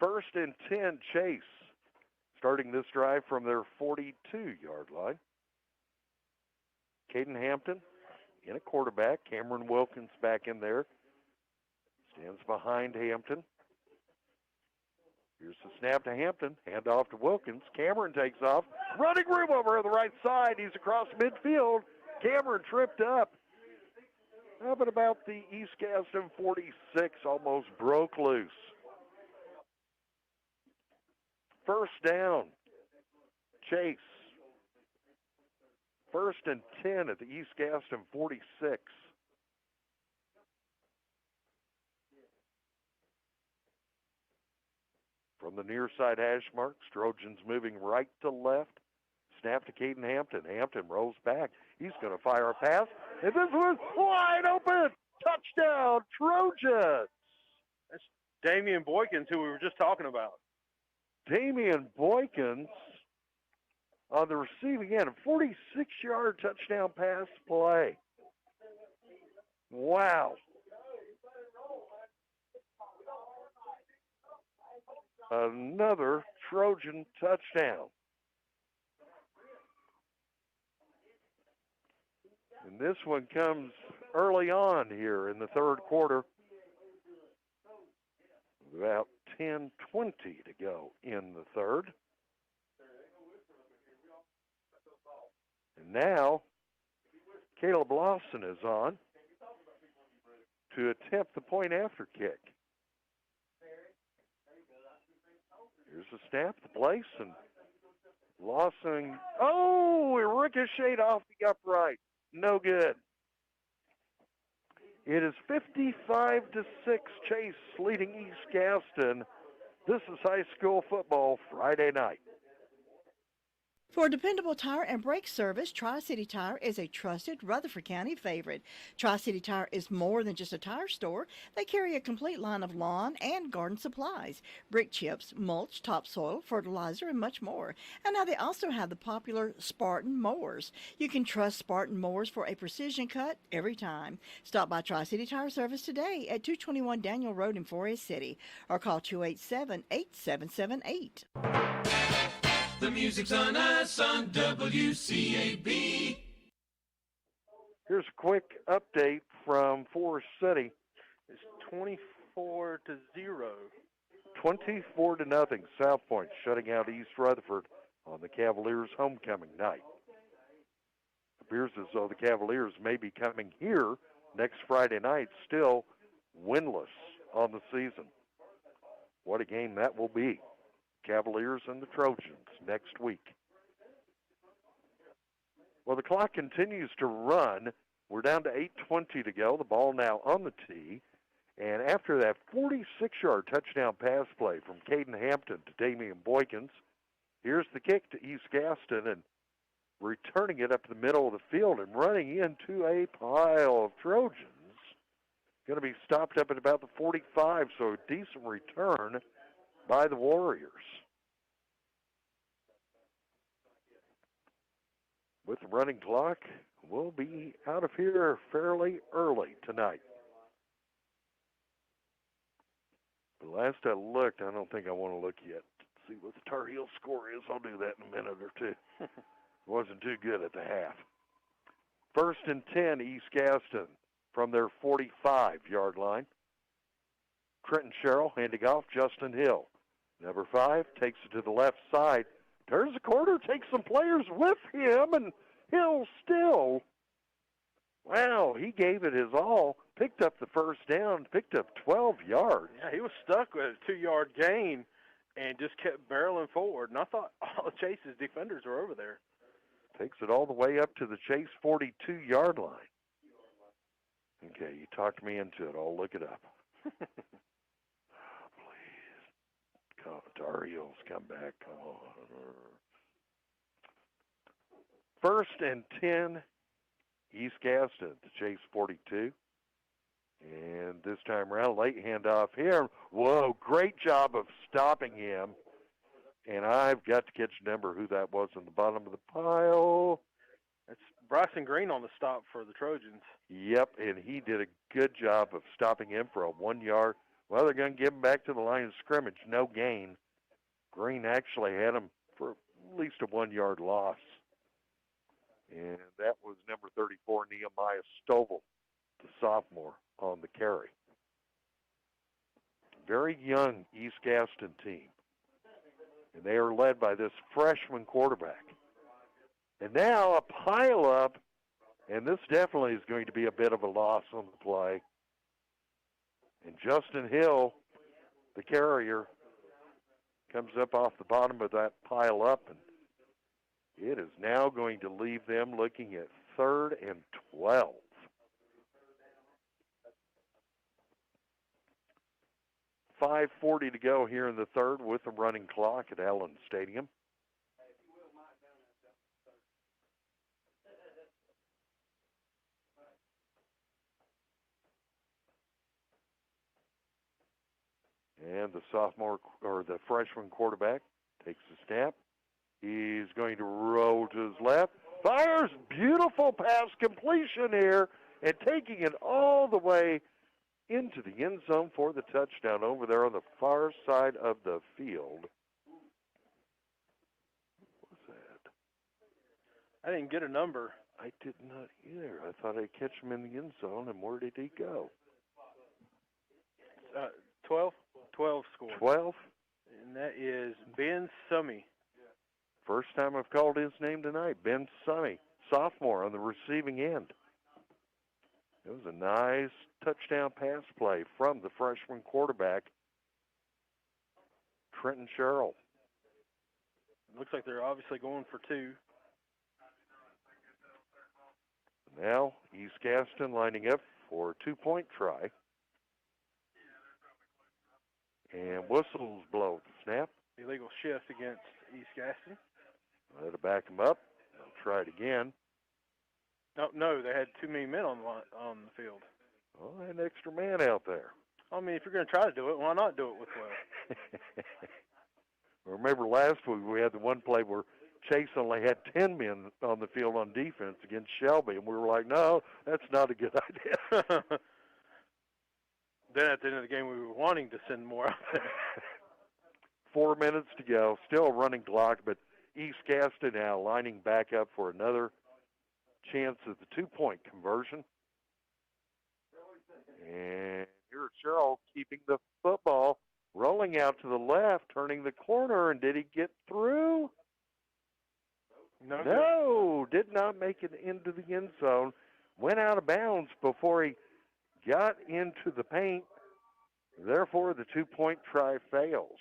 1st and 10, Chase, starting this drive from their 42-yard line. Caden Hampton in a quarterback. Cameron Wilkins back in there. Stands behind Hampton. Here's the snap to Hampton. Hand off to Wilkins. Cameron takes off. Running room over on the right side. He's across midfield. Cameron tripped up. Up at about the East Gaston 46. Almost broke loose. 1st down. Chase. 1st and 10 at the East Gaston 46. From From the near side hash marks, Trojans moving right to left. Snap to Caden Hampton. Hampton rolls back. He's going to fire a pass. And this one's wide open. Touchdown, Trojans. That's Damian Boykins, who we were just talking about. Damian Boykins on the receiving end. A 46-yard touchdown pass play. Wow. Another Trojan touchdown. And this one comes early on here in the third quarter. About 10:20 to go in the third. And now Caleb Lawson is on to attempt the point after kick. Here's a snap, the place, and Lawson, it ricocheted off the upright. No good. It is 55-6, Chase leading East Gaston. This is high school football Friday night. For dependable tire and brake service, Tri-City Tire is a trusted Rutherford County favorite. Tri-City Tire is more than just a tire store. They carry a complete line of lawn and garden supplies, brick chips, mulch, topsoil, fertilizer, and much more. And now they also have the popular Spartan mowers. You can trust Spartan mowers for a precision cut every time. Stop by Tri-City Tire Service today at 221 Daniel Road in Forest City or call 287-8778. The music's on us on WCAB. Here's a quick update from Forest City. It's 24-0. 24-0. South Point shutting out East Rutherford on the Cavaliers' homecoming night. It appears as though the Cavaliers may be coming here next Friday night, still winless on the season. What a game that will be. Cavaliers and the Trojans next week. Well, the clock continues to run. We're down to 8:20 to go. The ball now on the tee. And after that 46-yard touchdown pass play from Caden Hampton to Damian Boykins, here's the kick to East Gaston and returning it up the middle of the field and running into a pile of Trojans. Going to be stopped up at about the 45, so a decent return by the Warriors. With the running clock, we'll be out of here fairly early tonight. But last I looked, I don't think I want to look yet. See what the Tar Heel score is. I'll do that in a minute or two. Wasn't too good at the half. 1st and 10, East Gaston from their 45-yard line. Trenton Sherrill handing off Justin Hill. Number 5 takes it to the left side. Turns the corner, takes some players with him, and Hill still. Wow, he gave it his all. Picked up the first down, picked up 12 yards. Yeah, he was stuck with a 2-yard gain and just kept barreling forward. And I thought all of Chase's defenders were over there. Takes it all the way up to the Chase 42-yard line. Okay, you talked me into it. I'll look it up. Tar Heels, come back, come on. 1st and 10, East Gaston to Chase 42. And this time around, late handoff here. Whoa, great job of stopping him. And I've got to catch a number who that was in the bottom of the pile. It's Bryson Green on the stop for the Trojans. Yep, and he did a good job of stopping him for a 1 yard. Well, they're going to give him back to the line of scrimmage. No gain. Green actually had him for at least a 1 yard loss. And that was number 34, Nehemiah Stovall, the sophomore, on the carry. Very young East Gaston team. And they are led by this freshman quarterback. And now a pile up, and this definitely is going to be a bit of a loss on the play. And Justin Hill, the carrier, comes up off the bottom of that pile up, and it is now going to leave them looking at 3rd and 12. 5:40 to go here in the third with a running clock at Allen Stadium. And the freshman quarterback takes a snap. He's going to roll to his left. Fires, beautiful pass completion here, and taking it all the way into the end zone for the touchdown over there on the far side of the field. What was that? I didn't get a number. I did not either. I thought I'd catch him in the end zone, and where did he go? 12? 12 scored. 12? And that is Ben Summy. First time I've called his name tonight, Ben Summy, sophomore on the receiving end. It was a nice touchdown pass play from the freshman quarterback, Trenton Sherrill. Looks like they're obviously going for two. Now, East Gaston lining up for a 2-point try. And whistles blow the snap. Illegal shift against East Gaston. Let it back them up. They'll try it again. No, they had too many men on the field. Well, they had an extra man out there. I mean, if you're going to try to do it, why not do it with 12? Remember last week we had the one play where Chase only had 10 men on the field on defense against Shelby, and we were like, no, that's not a good idea. Then at the end of the game, we were wanting to send more out there. 4 minutes to go. Still a running clock, but East Gaston now lining back up for another chance at the 2-point conversion. And here's Sherrill keeping the football, rolling out to the left, turning the corner, and did he get through? No, did not make it into the end zone. Went out of bounds before he got into the paint. Therefore, the 2-point try fails.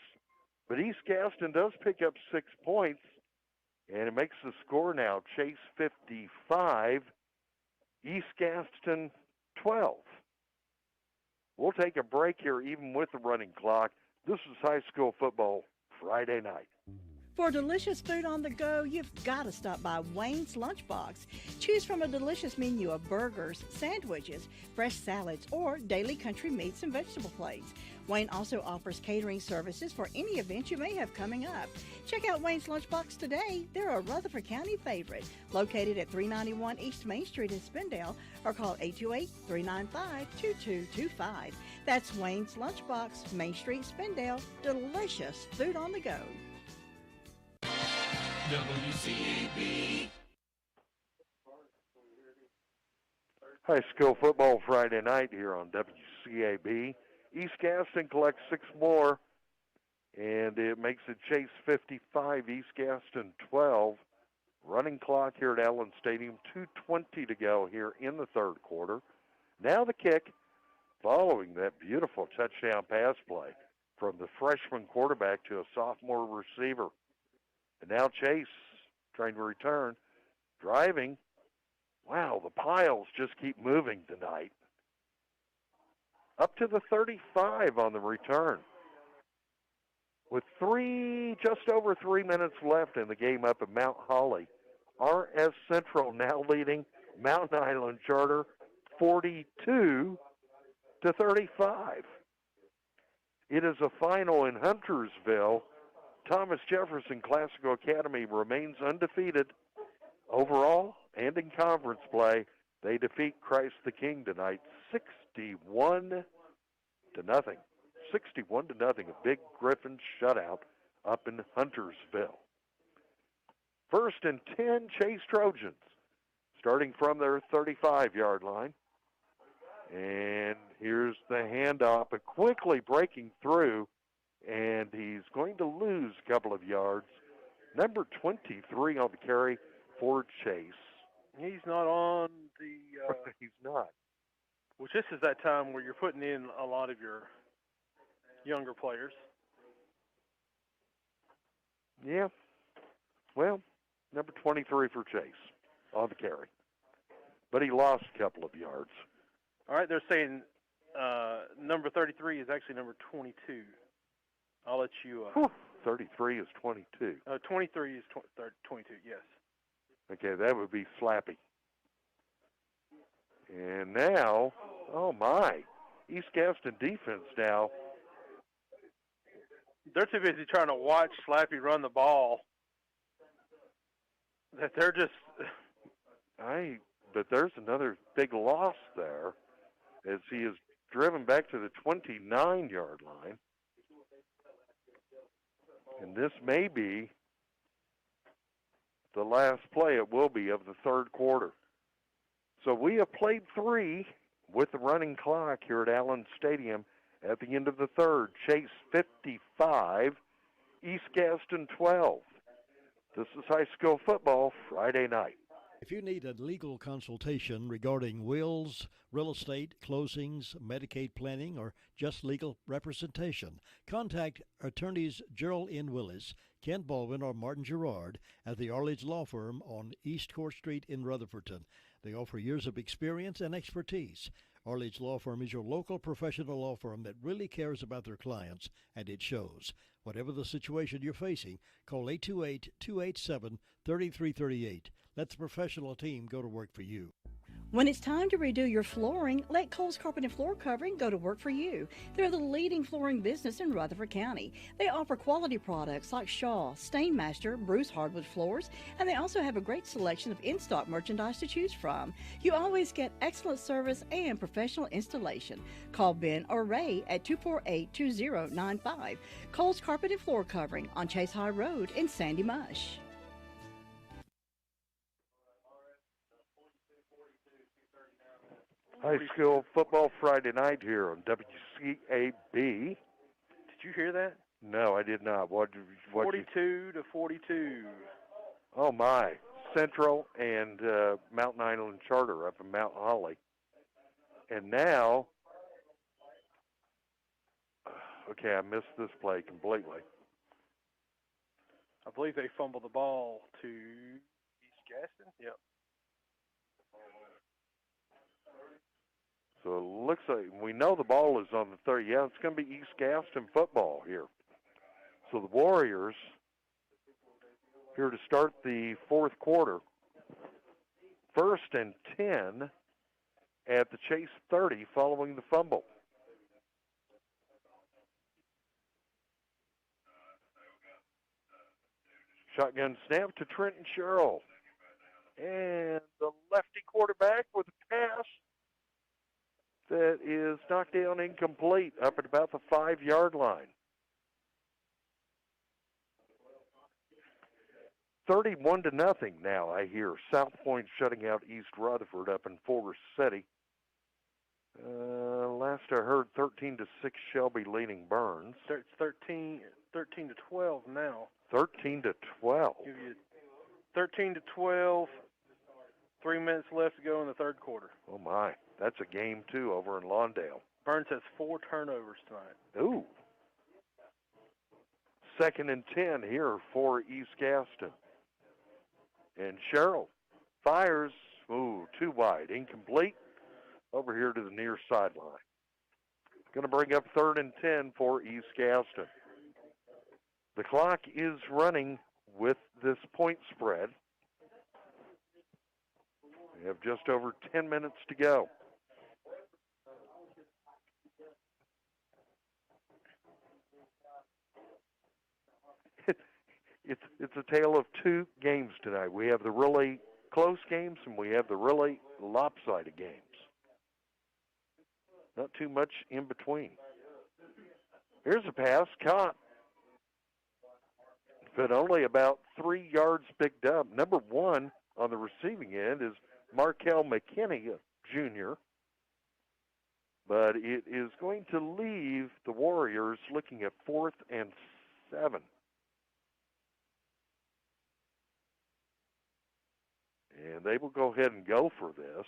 But East Gaston does pick up 6 points, and it makes the score now Chase 55, East Gaston 12. We'll take a break here even with the running clock. This is high school football Friday night. For delicious food on the go, you've got to stop by Wayne's Lunchbox. Choose from a delicious menu of burgers, sandwiches, fresh salads, or daily country meats and vegetable plates. Wayne also offers catering services for any event you may have coming up. Check out Wayne's Lunchbox today. They're a Rutherford County favorite, located at 391 East Main Street in Spindale, or call 828-395-2225. That's Wayne's Lunchbox, Main Street, Spindale. Delicious food on the go. WCAB. High school football Friday night here on WCAB. East Gaston collects 6 more, and it makes it Chase 55, East Gaston 12. Running clock here at Allen Stadium, 2:20 to go here in the third quarter. Now the kick, following that beautiful touchdown pass play from the freshman quarterback to a sophomore receiver. And now Chase trying to return, driving. Wow, the piles just keep moving tonight. Up to the 35 on the return. With just over 3 minutes left in the game up at Mount Holly, RS Central now leading Mountain Island Charter 42-35. It is a final in Huntersville. Thomas Jefferson Classical Academy remains undefeated overall and in conference play. They defeat Christ the King tonight 61-0. 61-0, a big Griffin shutout up in Huntersville. First and 10, Chase Trojans, starting from their 35-yard line. And here's the handoff, but quickly breaking through, and he's going to lose a couple of yards. Number 23 on the carry for Chase. He's not on the... He's not. Which this is that time where you're putting in a lot of your younger players. Yeah. Well, number 23 for Chase on the carry. But he lost a couple of yards. All right, they're saying Number 33 is actually number 22. I'll let you. 33 is 22. 23 is 22. Yes. Okay, that would be Slappy. And now, oh my, East Gaston defense now. They're too busy trying to watch Slappy run the ball that they're just. But there's another big loss there, as he is driven back to the 29-yard line. And this may be the last play, it will be, of the third quarter. So we have played 3 with the running clock here at Allen Stadium at the end of the third. Chase 55, East Gaston 12. This is high school football Friday night. If you need a legal consultation regarding wills, real estate, closings, Medicaid planning, or just legal representation, contact attorneys Gerald N. Willis, Kent Baldwin, or Martin Gerard at the Arledge Law Firm on East Court Street in Rutherford. They offer years of experience and expertise. Arledge Law Firm is your local professional law firm that really cares about their clients, and it shows. Whatever the situation you're facing, call 828-287-3338. Let the professional team go to work for you. When it's time to redo your flooring, let Cole's Carpet and Floor Covering go to work for you. They're the leading flooring business in Rutherford County. They offer quality products like Shaw, Stainmaster, Bruce hardwood floors, and they also have a great selection of in-stock merchandise to choose from. You always get excellent service and professional installation. Call Ben or Ray at 248-2095. Cole's Carpet and Floor Covering on Chase High Road in Sandy Mush. High school football Friday night here on WCAB. Did you hear that? No, I did not. What 42 to 42. Oh my! Central and Mountain Island Charter up in Mount Holly, and now. Okay, I missed this play completely. I believe they fumbled the ball to East Gaston. Yep. So it looks like we know the ball is on the 30. Yeah, it's going to be East Gaston football here. So the Warriors here to start the fourth quarter. 1st and 10 at the Chase 30 following the fumble. Shotgun snap to Trenton Sherrill. And the lefty quarterback with a pass that is knocked down incomplete up at about the 5-yard line. 31-0 now, I hear. South Point shutting out East Rutherford up in Forest City. Last I heard, 13-6 Shelby leading Burns. It's 13 to 12 now. 13-12. Give you 13 to 12. 3 minutes left to go in the third quarter. Oh my, that's a game too over in Lawndale. Burns has 4 turnovers tonight. Ooh. 2nd and 10 here for East Gaston. And Sherrill fires, too wide, incomplete, over here to the near sideline. Going to bring up 3rd and 10 for East Gaston. The clock is running with this point spread. We have just over 10 minutes to go. It's a tale of 2 games tonight. We have the really close games and we have the really lopsided games. Not too much in between. Here's a pass, caught, but only about 3 yards picked up. Number 1 on the receiving end is Markel McKinney, Jr., but it is going to leave the Warriors looking at 4th and 7. And they will go ahead and go for this,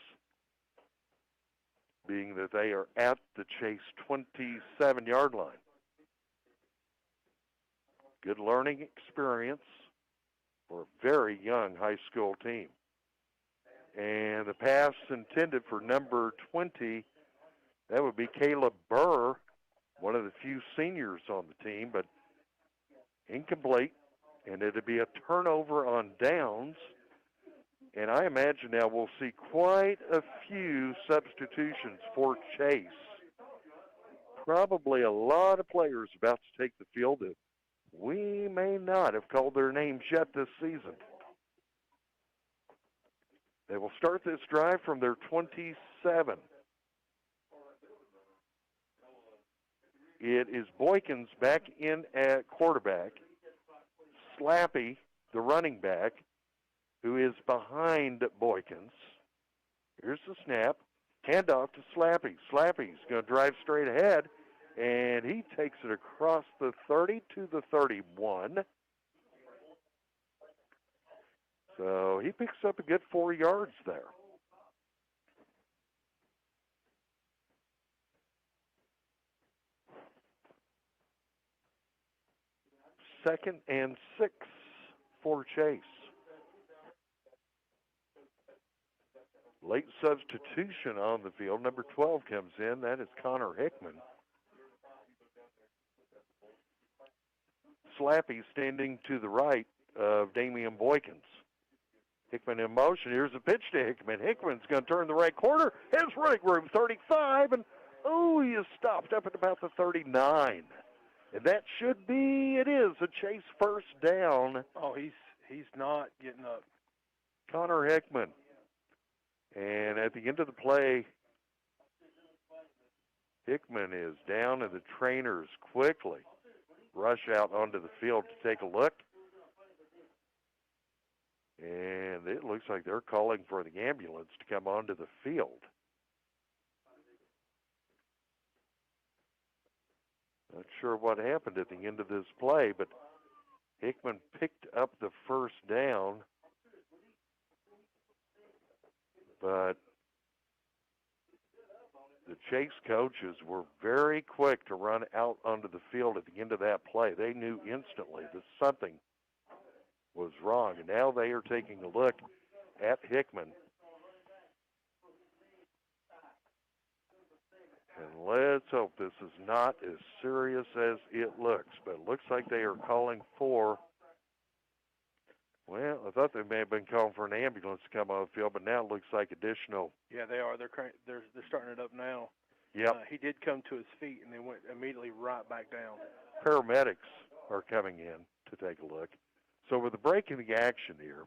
being that they are at the Chase 27-yard line. Good learning experience for a very young high school team. And the pass intended for number 20, That would be Caleb Burr, one of the few seniors on the team, but incomplete. And it'll be a turnover on downs. And I imagine now we'll see quite a few substitutions for Chase. Probably a lot of players about to take the field that we may not have called their names yet this season. They will start this drive from their 27. It is Boykins back in at quarterback. Slappy, the running back, who is behind Boykins. Here's the snap. Handoff to Slappy. Slappy's going to drive straight ahead, and he takes it across the 30 to the 31. So he picks up a good 4 yards there. Second and 6 for Chase. Late substitution on the field. Number 12 comes in. That is Connor Hickman. Slappy standing to the right of Damian Boykins. Hickman in motion. Here's a pitch to Hickman. Hickman's going to turn the right corner. Has running room 35, and he is stopped up at about the 39. And that should be, it is, a Chase first down. Oh, he's not getting up. Connor Hickman. And at the end of the play, Hickman is down, and the trainers quickly rush out onto the field to take a look. And it looks like they're calling for the ambulance to come onto the field. Not sure what happened at the end of this play, but Hickman picked up the first down. But the Chase coaches were very quick to run out onto the field at the end of that play. They knew instantly that something was wrong, and now they are taking a look at Hickman. And let's hope this is not as serious as it looks, but it looks like they are calling for, well, I thought they may have been calling for an ambulance to come on the field, but now it looks like additional. Yeah, they are. They're starting it up now. Yep. He did come to his feet, and they went immediately right back down. Paramedics are coming in to take a look. So with the break in the action here,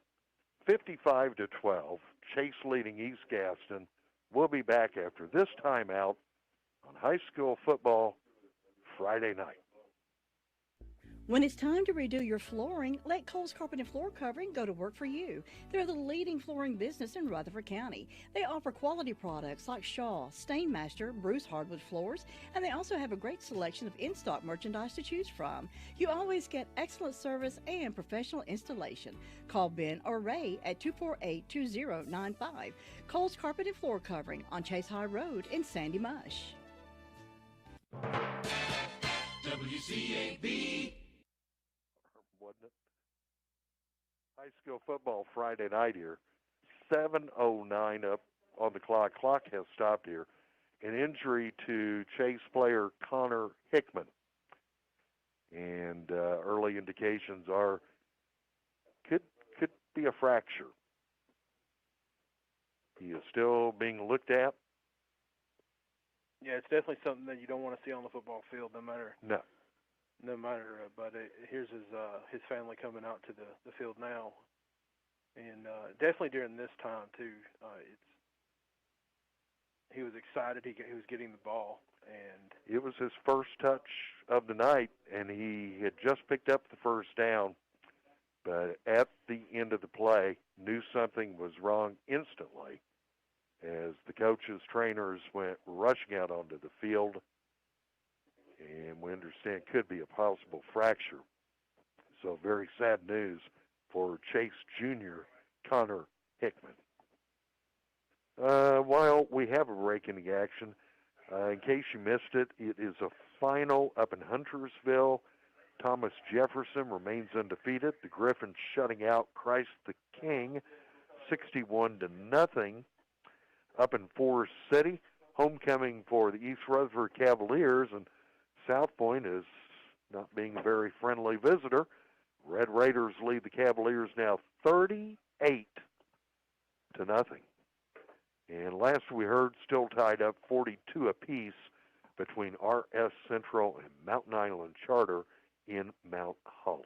55-12, Chase leading East Gaston. We'll be back after this timeout on high school football Friday night. When it's time to redo your flooring, let Cole's Carpet and Floor Covering go to work for you. They're the leading flooring business in Rutherford County. They offer quality products like Shaw, Stainmaster, Bruce hardwood floors, and they also have a great selection of in-stock merchandise to choose from. You always get excellent service and professional installation. Call Ben or Ray at 248-2095. Cole's Carpet and Floor Covering on Chase High Road in Sandy Mush. WCAB. Wasn't it? High school football Friday night here. 7:09 up on the clock. Clock has stopped here. An injury to Chase player Connor Hickman. And early indications are could be a fracture. He is still being looked at. Yeah, it's definitely something that you don't want to see on the football field, no matter. No. But here's his family coming out to the field now, and definitely during this time too. He was excited. He was getting the ball, and it was his first touch of the night, and he had just picked up the first down. But at the end of the play, knew something was wrong instantly, as the coaches, trainers went rushing out onto the field. And we understand could be a possible fracture. So very sad news for Chase Jr. Connor Hickman. While we have a break in the action, in case you missed it, it is a final up in Huntersville. Thomas Jefferson remains undefeated. The Griffins shutting out Christ the King 61-0. Up in Forest City, homecoming for the East Rutherford Cavaliers, and South Point is not being a very friendly visitor. Red Raiders lead the Cavaliers now 38-0. And last we heard, still tied up 42 apiece between RS Central and Mountain Island Charter in Mount Holly.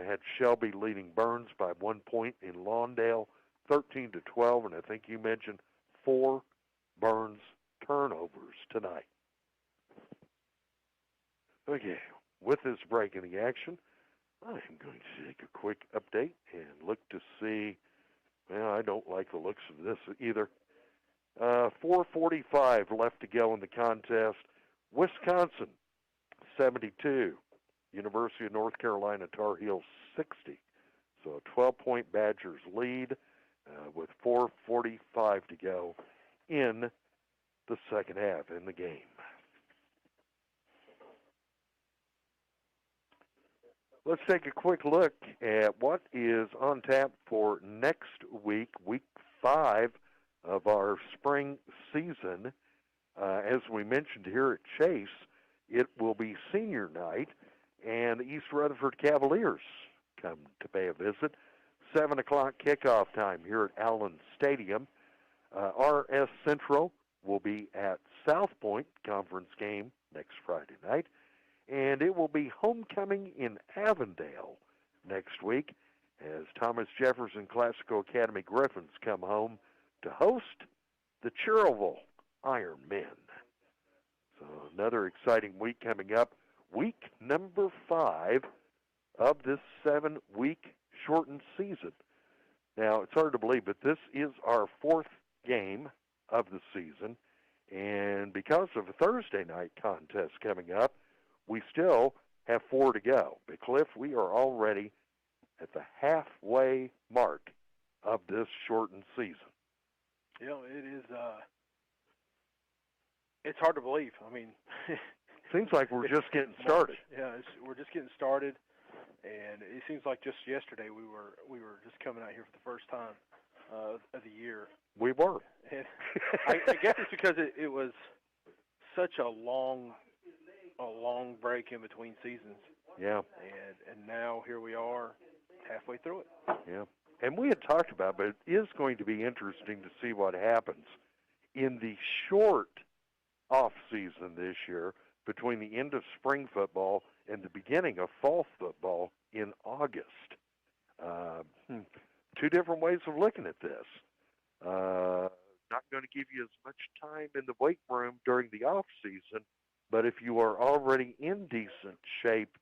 Had Shelby leading Burns by 1 point in Lawndale, 13-12, and I think you mentioned 4 Burns turnovers tonight. Okay, with this break in the action, I'm going to take a quick update and look to see, well, I don't like the looks of this either. 4:45 left to go in the contest. Wisconsin, 72. University of North Carolina Tar Heels, 60. So a 12-point Badgers lead with 4:45 to go in the second half in the game. Let's take a quick look at what is on tap for next week, week 5 of our spring season. As we mentioned here at Chase, it will be senior night, and the East Rutherford Cavaliers come to pay a visit. 7 o'clock kickoff time here at Allen Stadium. RS Central will be at South Point conference game next Friday night. And it will be homecoming in Avondale next week as Thomas Jefferson Classical Academy Griffins come home to host the Cherylville Iron Men. So another exciting week coming up. Week number 5 of this 7-week shortened season. Now, it's hard to believe, but this is our 4th game of the season. And because of a Thursday night contest coming up, we still have 4 to go. But, Cliff, we are already at the halfway mark of this shortened season. You know, it is, it's hard to believe. I mean, seems like we're just getting started. Yeah, we're just getting started, and it seems like just yesterday we were just coming out here for the first time of the year. We were. And I guess it's because it was such a long break in between seasons. Yeah. And now here we are halfway through it. Yeah. And we had talked about, but it is going to be interesting to see what happens in the short off season this year between the end of spring football and the beginning of fall football in August. 2 different ways of looking at this. Not going to give you as much time in the weight room during the off season, but if you are already in decent shape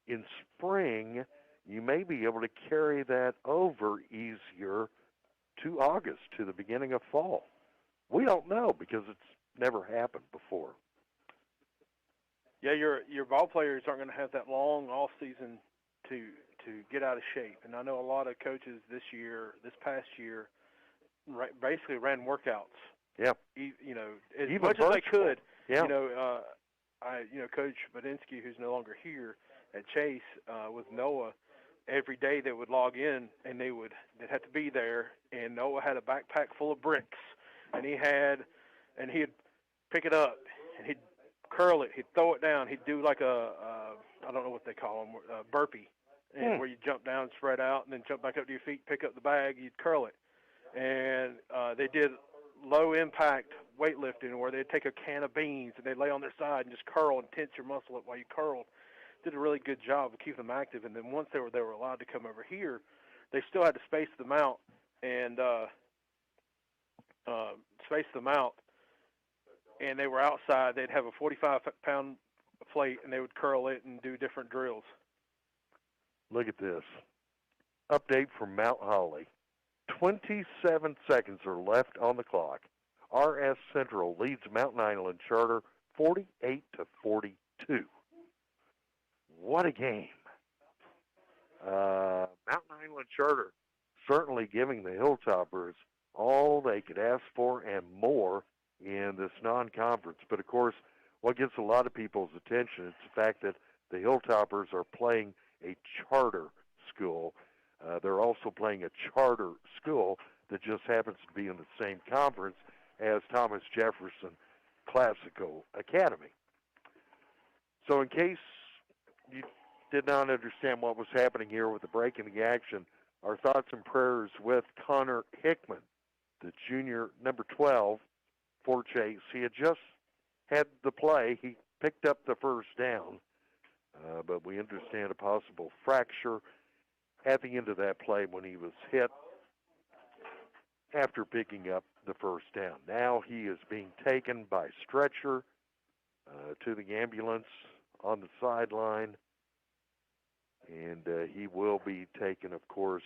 in spring, you may be able to carry that over easier to August, to the beginning of fall. We don't know because it's never happened before. Yeah, your ball players aren't going to have that long off season to get out of shape. And I know a lot of coaches this past year, basically ran workouts. Yeah. You know, as even much virtual. as they could. Yeah. You know, Coach Badinsky, who's no longer here at Chase, with Noah, every day they would log in and they'd have to be there. And Noah had a backpack full of bricks, and he'd pick it up and he'd curl it, he'd throw it down, he'd do like I don't know what they call them, burpee, and where you jump down, spread out, and then jump back up to your feet, pick up the bag, you'd curl it. And they did low impact weightlifting where they'd take a can of beans and they'd lay on their side and just curl and tense your muscle up while you curled. Did a really good job of keeping them active. And then once they were allowed to come over here, they still had to space them out and and they were outside. They'd have a 45-pound plate and they would curl it and do different drills. Look at this. Update from Mount Holly. 27 seconds are left on the clock. RS Central leads Mountain Island Charter 48-42. What a game. Mountain Island Charter certainly giving the Hilltoppers all they could ask for and more in this non-conference. But, of course, what gets a lot of people's attention is the fact that the Hilltoppers are playing a charter school. They're also playing a charter school that just happens to be in the same conference as Thomas Jefferson Classical Academy. So in case you did not understand what was happening here with the break in the action, our thoughts and prayers with Connor Hickman, the junior, number 12, for Chase. He had just had the play. He picked up the first down, but we understand a possible fracture at the end of that play when he was hit after picking up the first down. Now he is being taken by stretcher to the ambulance on the sideline, and he will be taken, of course,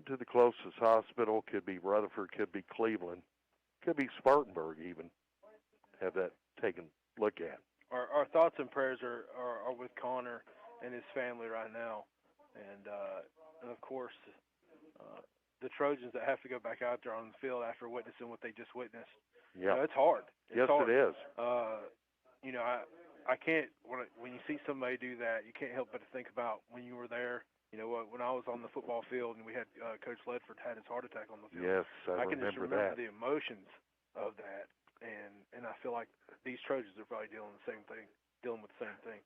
to the closest hospital. Could be Rutherford, could be Cleveland, could be Spartanburg even. Have that taken look at. Our thoughts and prayers are with Connor and his family right now, and of course the Trojans that have to go back out there on the field after witnessing what they just witnessed. Yeah, it's hard. It's hard. It is. I can't, when you see somebody do that, you can't help but to think about when you were there. When I was on the football field and we had Coach Ledford had his heart attack on the field. Yes, I can just remember that. the emotions of that, and I feel like these Trojans are probably dealing with the same thing.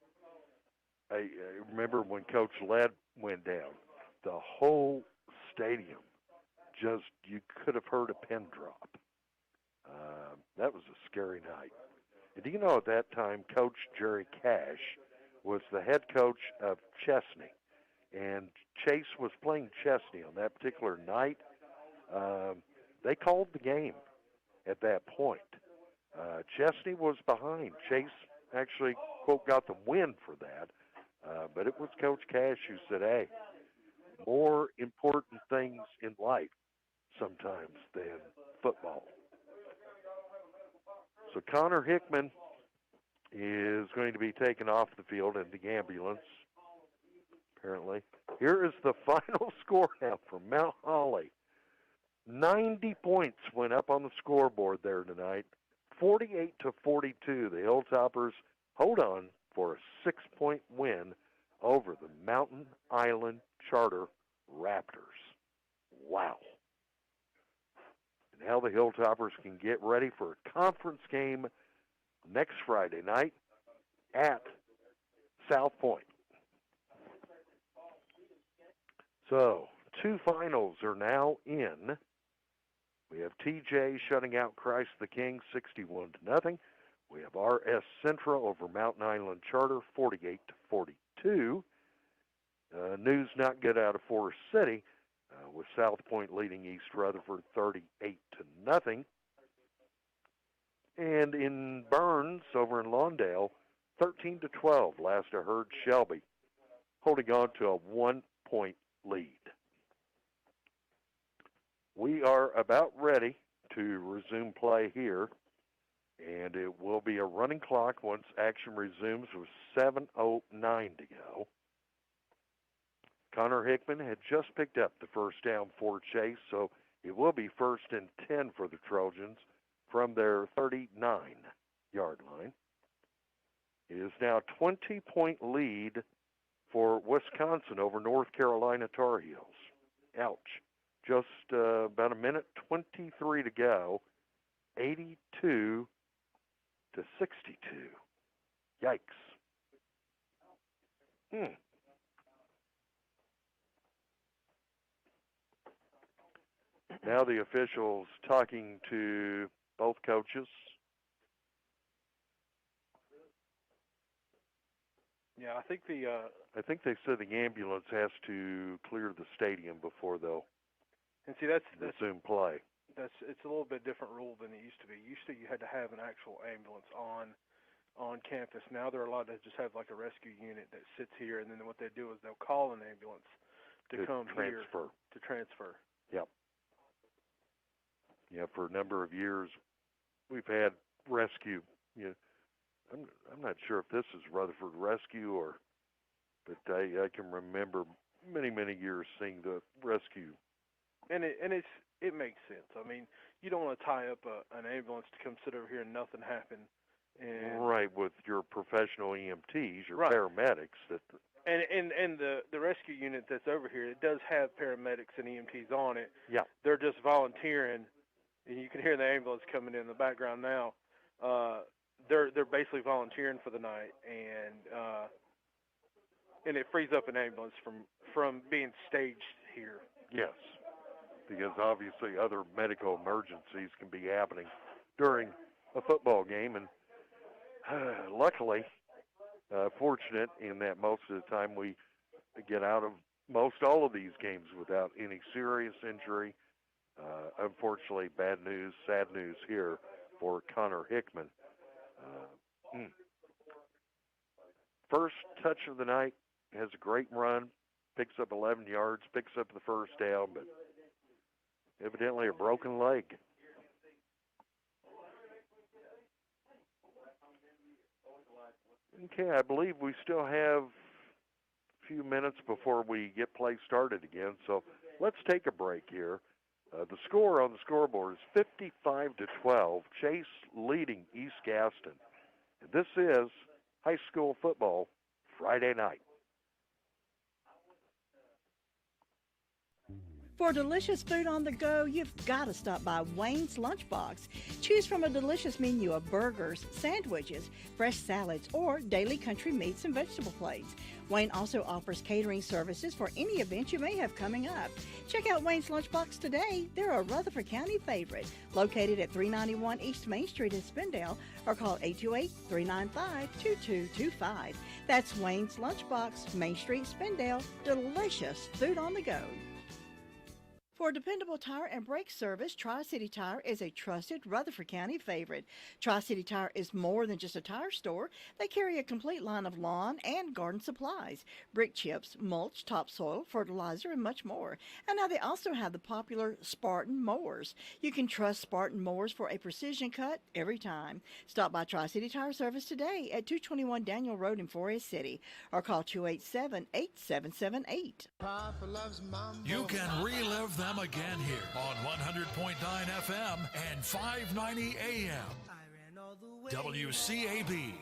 I remember when Coach Led went down, the whole stadium you could have heard a pin drop. That was a scary night. And do you know at that time, Coach Jerry Cash was the head coach of Chesney, and Chase was playing Chesney on that particular night. They called the game at that point. Chesney was behind. Chase actually, quote, got the win for that. But it was Coach Cash who said, hey, more important things in life sometimes than football. So Connor Hickman is going to be taken off the field in the ambulance, apparently. Here is the final score now for Mount Holly. 90 points went up on the scoreboard there tonight. 48-42. The Hilltoppers hold on for a 6-point win over the Mountain Island Charter Raptors. Wow. And now the Hilltoppers can get ready for a conference game next Friday night at South Point. So, 2 finals are now in. We have TJ shutting out Christ the King 61-0. We have RS Central over Mountain Island Charter 48-42. News not good out of Forest City, with South Point leading East Rutherford 38-0. And in Burns over in Lawndale, 13-12. Last I heard, Shelby holding on to a 1-point lead. We are about ready to resume play here, and it will be a running clock once action resumes with 7:09 to go. Connor Hickman had just picked up the first down for Chase, so it will be 1st and 10 for the Trojans from their 39-yard line. It is now a 20-point lead for Wisconsin over North Carolina Tar Heels. Ouch. Just about a minute 23 to go, 82-62. Yikes. Now the officials talking to both coaches. Yeah, I think they said the ambulance has to clear the stadium before they'll resume play. It's a little bit different rule than it used to be. Used to you had to have an actual ambulance on campus. Now they're allowed to just have like a rescue unit that sits here, and then what they do is they'll call an ambulance to come transfer. Here to transfer. Yep. Yeah, for a number of years we've had rescue. I'm not sure if this is Rutherford Rescue but I can remember many years seeing the rescue. And it makes sense. I mean, you don't want to tie up an ambulance to come sit over here and nothing happen. Right, with your professional EMTs, your right. paramedics. And the rescue unit that's over here, it does have paramedics and EMTs on it. Yeah. They're just volunteering, and you can hear the ambulance coming in the background now. They're basically volunteering for the night, and it frees up an ambulance from being staged here. Yes, because obviously other medical emergencies can be happening during a football game, and luckily, fortunate in that most of the time we get out of most all of these games without any serious injury. Unfortunately, bad news, sad news here for Connor Hickman. First touch of the night, has a great run, picks up 11 yards, picks up the first down, but evidently a broken leg. Okay, I believe we still have a few minutes before we get play started again, so let's take a break here. The score on the scoreboard is 55-12, Chase leading East Gaston. And this is high school football Friday night. For delicious food on the go, you've got to stop by Wayne's Lunchbox. Choose from a delicious menu of burgers, sandwiches, fresh salads, or daily country meats and vegetable plates. Wayne also offers catering services for any event you may have coming up. Check out Wayne's Lunchbox today. They're a Rutherford County favorite, located at 391 East Main Street in Spindale, or call 828-395-2225. That's Wayne's Lunchbox, Main Street, Spindale. Delicious food on the go. For dependable tire and brake service, Tri-City Tire is a trusted Rutherford County favorite. Tri-City Tire is more than just a tire store. They carry a complete line of lawn and garden supplies, brick chips, mulch, topsoil, fertilizer, and much more. And now they also have the popular Spartan mowers. You can trust Spartan mowers for a precision cut every time. Stop by Tri-City Tire Service today at 221 Daniel Road in Forest City, or call 287-8778. You can relive them again here on 100.9 FM and 590 AM. WCAB.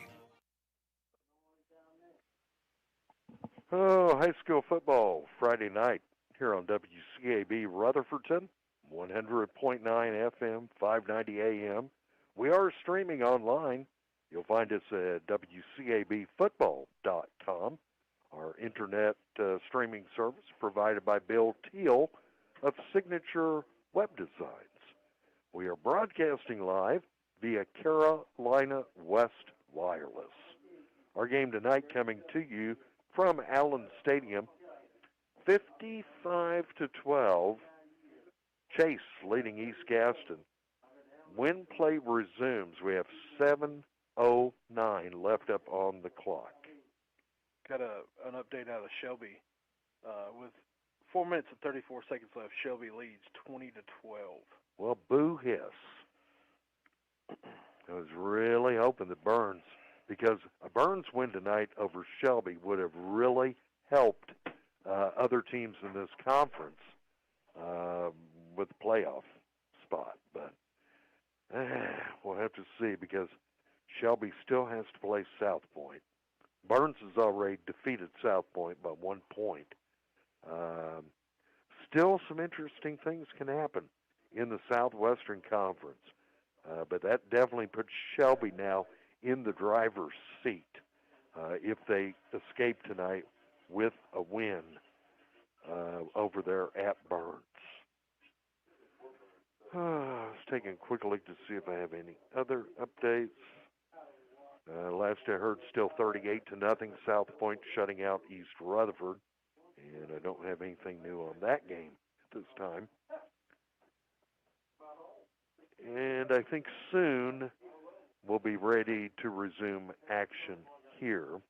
Oh, high school football Friday night here on WCAB Rutherfordton, 100.9 FM, 590 AM. We are streaming online. You'll find us at WCABfootball.com, our internet streaming service provided by Bill Teal of Signature Web Designs. We are broadcasting live via Carolina West Wireless. Our game tonight coming to you from Allen Stadium, 55-12, Chase leading East Gaston. When play resumes, we have 7:09 left up on the clock. Got an update out of Shelby with 4 minutes and 34 seconds left. Shelby leads 20-12. Well, boo hiss. I was really hoping that Burns, because a Burns win tonight over Shelby would have really helped other teams in this conference with the playoff spot. But we'll have to see, because Shelby still has to play South Point. Burns has already defeated South Point by 1 point. Still some interesting things can happen in the Southwestern Conference, but that definitely puts Shelby now in the driver's seat if they escape tonight with a win over there at Burns. Let's take a quick look to see if I have any other updates. Last I heard, still 38-0, South Point shutting out East Rutherford. And I don't have anything new on that game at this time. And I think soon we'll be ready to resume action here.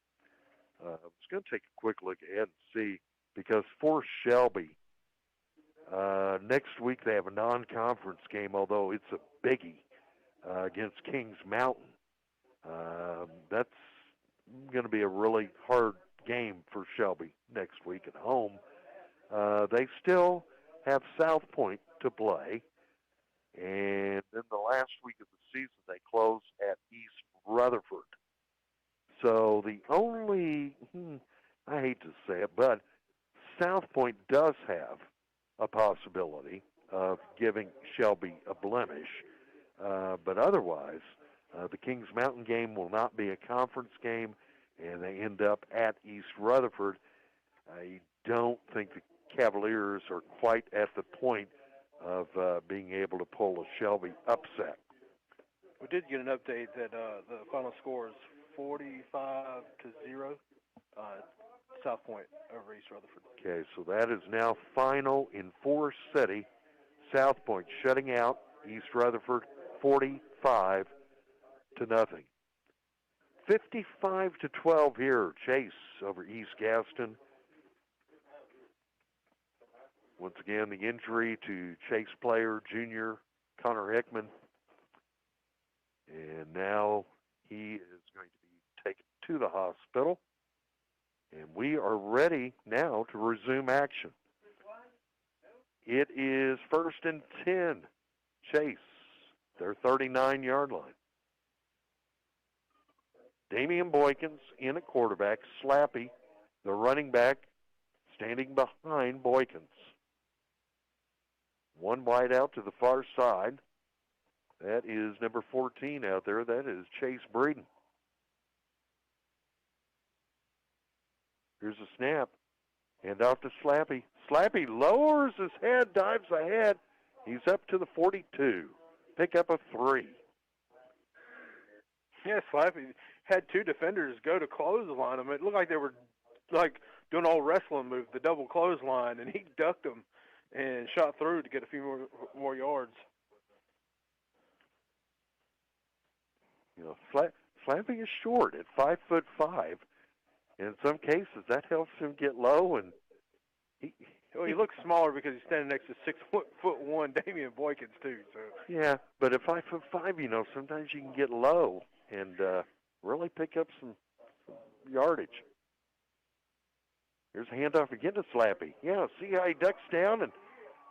I was going to take a quick look ahead and see, because for Shelby, next week they have a non-conference game, although it's a biggie, against Kings Mountain. That's going to be a really hard game for Shelby next week at home. They still have South Point to play, and then the last week of the season they close at East Rutherford. So the only, I hate to say it, but South Point does have a possibility of giving Shelby a blemish. But otherwise, the Kings Mountain game will not be a conference game, and they end up at East Rutherford. I don't think the Cavaliers are quite at the point of being able to pull a Shelby upset. We did get an update that the final score is 45-0, South Point over East Rutherford. Okay, so that is now final in Forest City. South Point shutting out East Rutherford 45-0. 55-12 here, Chase over East Gaston. Once again, the injury to Chase player, junior Connor Hickman. And now he is going to be taken to the hospital. And we are ready now to resume action. It is 1st and 10. Chase, their 39-yard line. Damian Boykins in at quarterback. Slappy, the running back, standing behind Boykins. One wide out to the far side. That is number 14 out there. That is Chase Breeden. Here's a snap. Hand off to Slappy. Slappy lowers his head, dives ahead. He's up to the 42. Pick up a 3. Yeah, Slappy had two defenders go to clothesline him. It looked like they were like doing an old wrestling move, the double clothesline, and he ducked them and shot through to get a few more yards. You know, Slappy is short at 5'5", and in some cases that helps him get low. And he looks smaller because he's standing next to 6'1" Damian Boykins too. So yeah, but at 5'5", you know, sometimes you can get low and really pick up some yardage. Here's a handoff again to Slappy. Yeah, see how he ducks down, and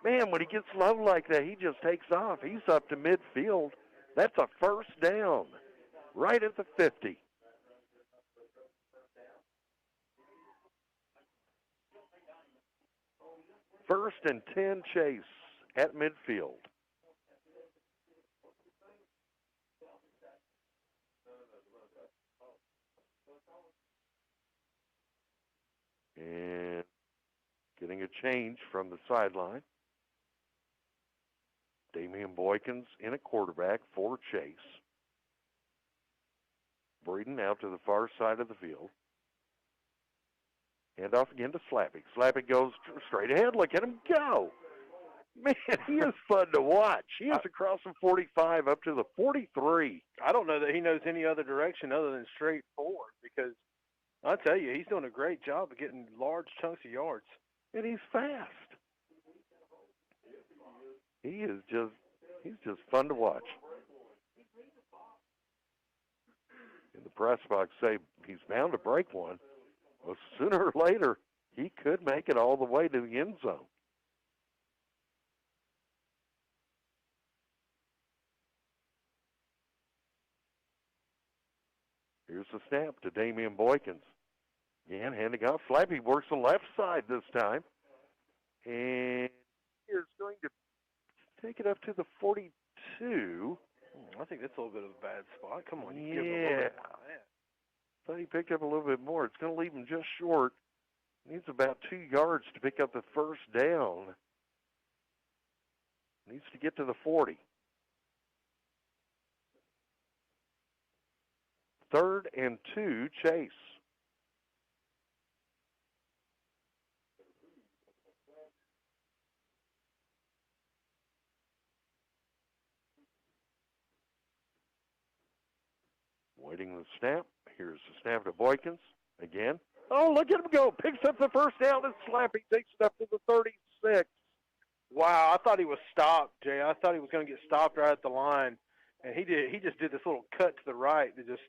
man, when he gets low like that, he just takes off. He's up to midfield. That's a first down, right at the 50. First and 10, Chase at midfield. And getting a change from the sideline. Damian Boykins in at quarterback for Chase. Breeden out to the far side of the field. Hand off again to Slappy. Slappy goes straight ahead. Look at him go. Man, he is fun to watch. He is across from 45 up to the 43. I don't know that he knows any other direction other than straight forward, because I tell you, he's doing a great job of getting large chunks of yards. And he's fast. He's just fun to watch. And the press box say he's bound to break one. Well, sooner or later, he could make it all the way to the end zone. Here's the snap to Damian Boykins. Again, handing off. Slappy works the left side this time. And he's going to take it up to the 42. I think that's a little bit of a bad spot. Come on, you yeah. give him a little bit more than that. Thought he picked up a little bit more. It's going to leave him just short. Needs about 2 yards to pick up the first down. Needs to get to the 40. 3rd and 2, Chase. Waiting the snap. Here's the snap to Boykins again. Oh, look at him go. Picks up the first down and Slappy takes it up to the 36. Wow, I thought he was stopped, Jay. I thought he was going to get stopped right at the line. And he just did this little cut to the right that just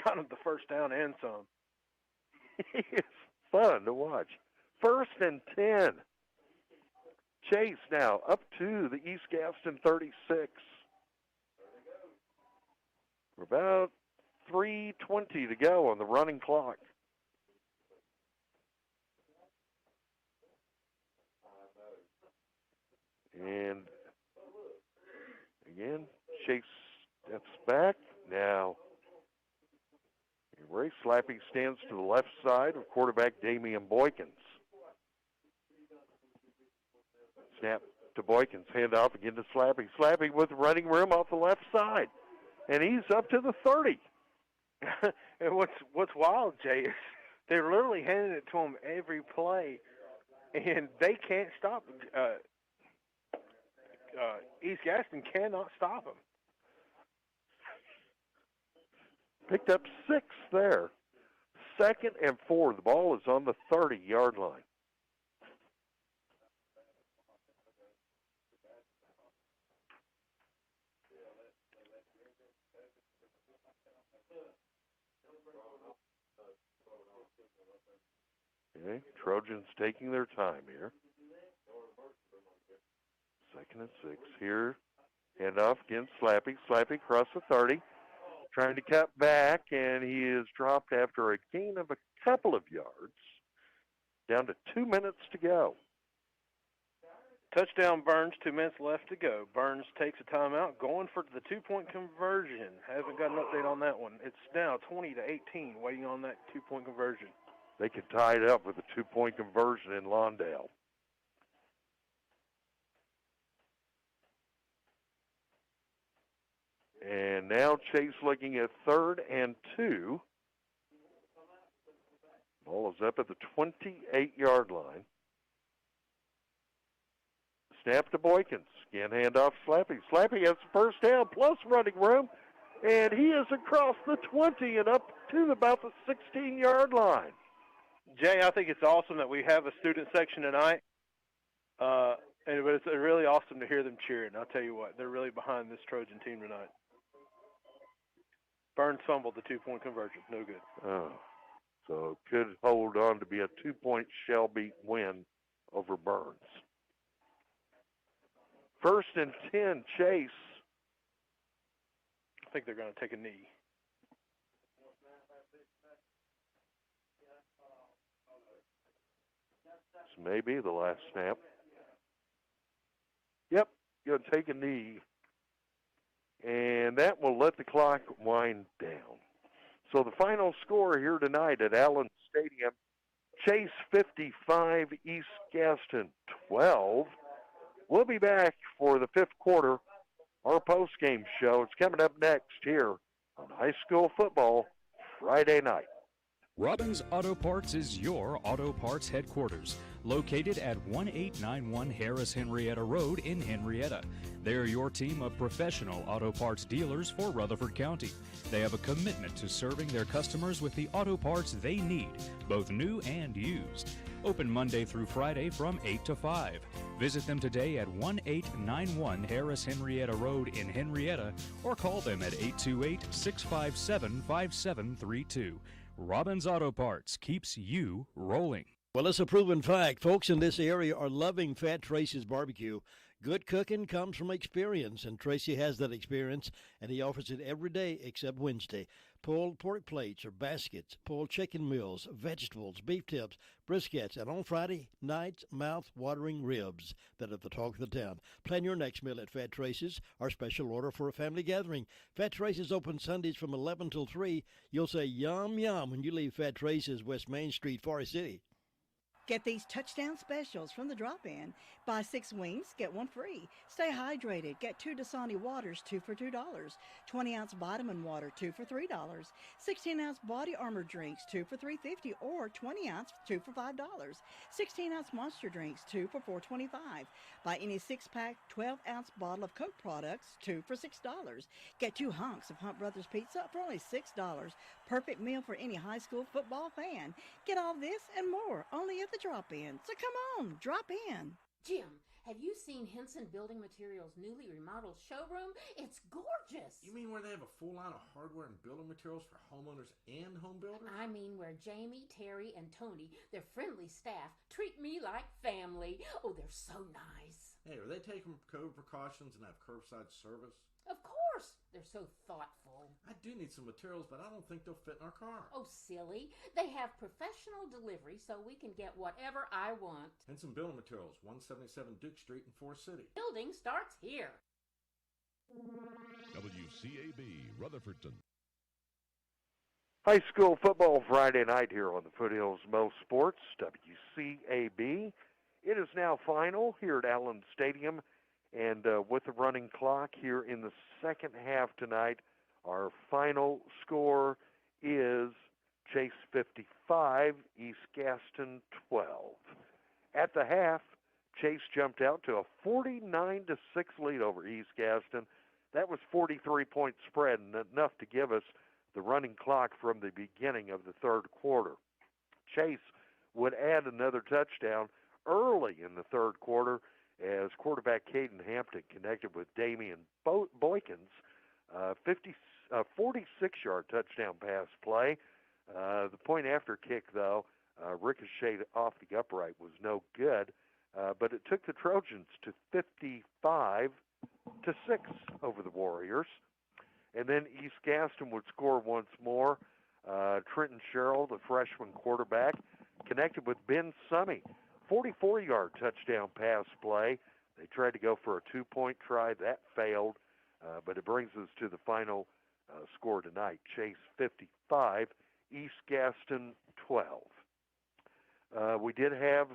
got him the first down and some. It's fun to watch. 1st and 10. Chase now up to the East Gaston 36. We're about 3:20 to go on the running clock. And again, Chase steps back. Now, Ray Slappy stands to the left side of quarterback Damian Boykins. Snap to Boykins, hand off again to Slappy. Slappy with running room off the left side. And he's up to the 30. And what's wild, Jay, is they're literally handing it to him every play, and they can't stop. East Gaston cannot stop him. Picked up 6 there. 2nd and 4. The ball is on the 30-yard line. Okay, Trojans taking their time here. 2nd and 6 here. Handoff against Slappy. Slappy across the 30. Trying to cut back, and he is dropped after a gain of a couple of yards. Down to 2 minutes to go. Touchdown Burns, 2 minutes left to go. Burns takes a timeout, going for the 2-point conversion. Haven't got an update on that one. It's now 20-18, waiting on that 2-point conversion. They could tie it up with a 2-point conversion in Lawndale. And now Chase looking at 3rd and 2. Ball is up at the 28-yard line. Snap to Boykins. Again, handoff Slappy. Slappy has the first down plus running room. And he is across the 20 and up to about the 16-yard line. Jay, I think it's awesome that we have a student section tonight. But it's really awesome to hear them cheering. I'll tell you what, they're really behind this Trojan team tonight. Burns fumbled the 2-point conversion. No good. Oh, so could hold on to be a 2-point shell-beat win over Burns. 1st and 10, Chase. I think they're going to take a knee. This may be the last snap. Yep, going to take a knee. And that will let the clock wind down. So the final score here tonight at Allen Stadium, Chase 55, East Gaston 12. We'll be back for the 5th quarter, our post-game show. It's coming up next here on high school football Friday night. Robbins Auto Parts is your auto parts headquarters, located at 1891 Harris Henrietta Road in Henrietta. They're your team of professional auto parts dealers for Rutherford County. They have a commitment to serving their customers with the auto parts they need, both new and used. Open Monday through Friday from 8 to 5. Visit them today at 1891 Harris Henrietta Road in Henrietta or call them at 828-657-5732. Robbins Auto Parts keeps you rolling. Well, it's a proven fact. Folks in this area are loving Fat Tracy's barbecue. Good cooking comes from experience, and Tracy has that experience, and he offers it every day except Wednesday. Pulled pork plates or baskets, pulled chicken meals, vegetables, beef tips, briskets, and on Friday nights, mouth-watering ribs that are the talk of the town. Plan your next meal at Fat Tracy's, our special order for a family gathering. Fat Tracy's open Sundays from 11 till 3. You'll say yum, yum when you leave Fat Tracy's, West Main Street, Forest City. Get these touchdown specials from the drop-in. Buy 6 wings, get 1 free. Stay hydrated. Get 2 Dasani waters, 2 for $2. 20-ounce vitamin water, 2 for $3. 16-ounce body armor drinks, 2 for $3.50, or 20-ounce, 2 for $5. 16-ounce monster drinks, 2 for $4.25. Buy any 6-pack, 12-ounce bottle of Coke products, 2 for $6. Get 2 hunks of Hunt Brothers Pizza for only $6. Perfect meal for any high school football fan. Get all this and more only at the drop-in. So come on, drop in. Jim, have you seen Henson Building Materials' newly remodeled showroom? It's gorgeous. You mean where they have a full line of hardware and building materials for homeowners and home builders? I mean where Jamie, Terry, and Tony, their friendly staff, treat me like family. Oh, they're so nice. Hey, are they taking COVID precautions and have curbside service? Of course. They're so thoughtful. I do need some materials, but I don't think they'll fit in our car. Oh, silly. They have professional delivery so we can get whatever I want. Henson Building Materials, 177 Duke Street in Forest City. Building starts here. WCAB Rutherfordton. High school football Friday night here on the Foothills Mo Sports, WCAB. It is now final here at Allen Stadium, and with the running clock here in the second half tonight, our final score is Chase 55, East Gaston 12. At the half, Chase jumped out to a 49-6 lead over East Gaston. That was 43-point spread, and enough to give us the running clock from the beginning of the third quarter. Chase would add another touchdown early in the third quarter as quarterback Caden Hampton connected with Damian Boykins, 46-yard touchdown pass play. The point after kick, though, ricocheted off the upright, was no good, but it took the Trojans to 55-6 over the Warriors. And then East Gaston would score once more. Trenton Sherrill, the freshman quarterback, connected with Ben Summey. 44-yard touchdown pass play. They tried to go for a two-point try. That failed, but it brings us to the final score tonight. Chase 55, East Gaston 12. We did have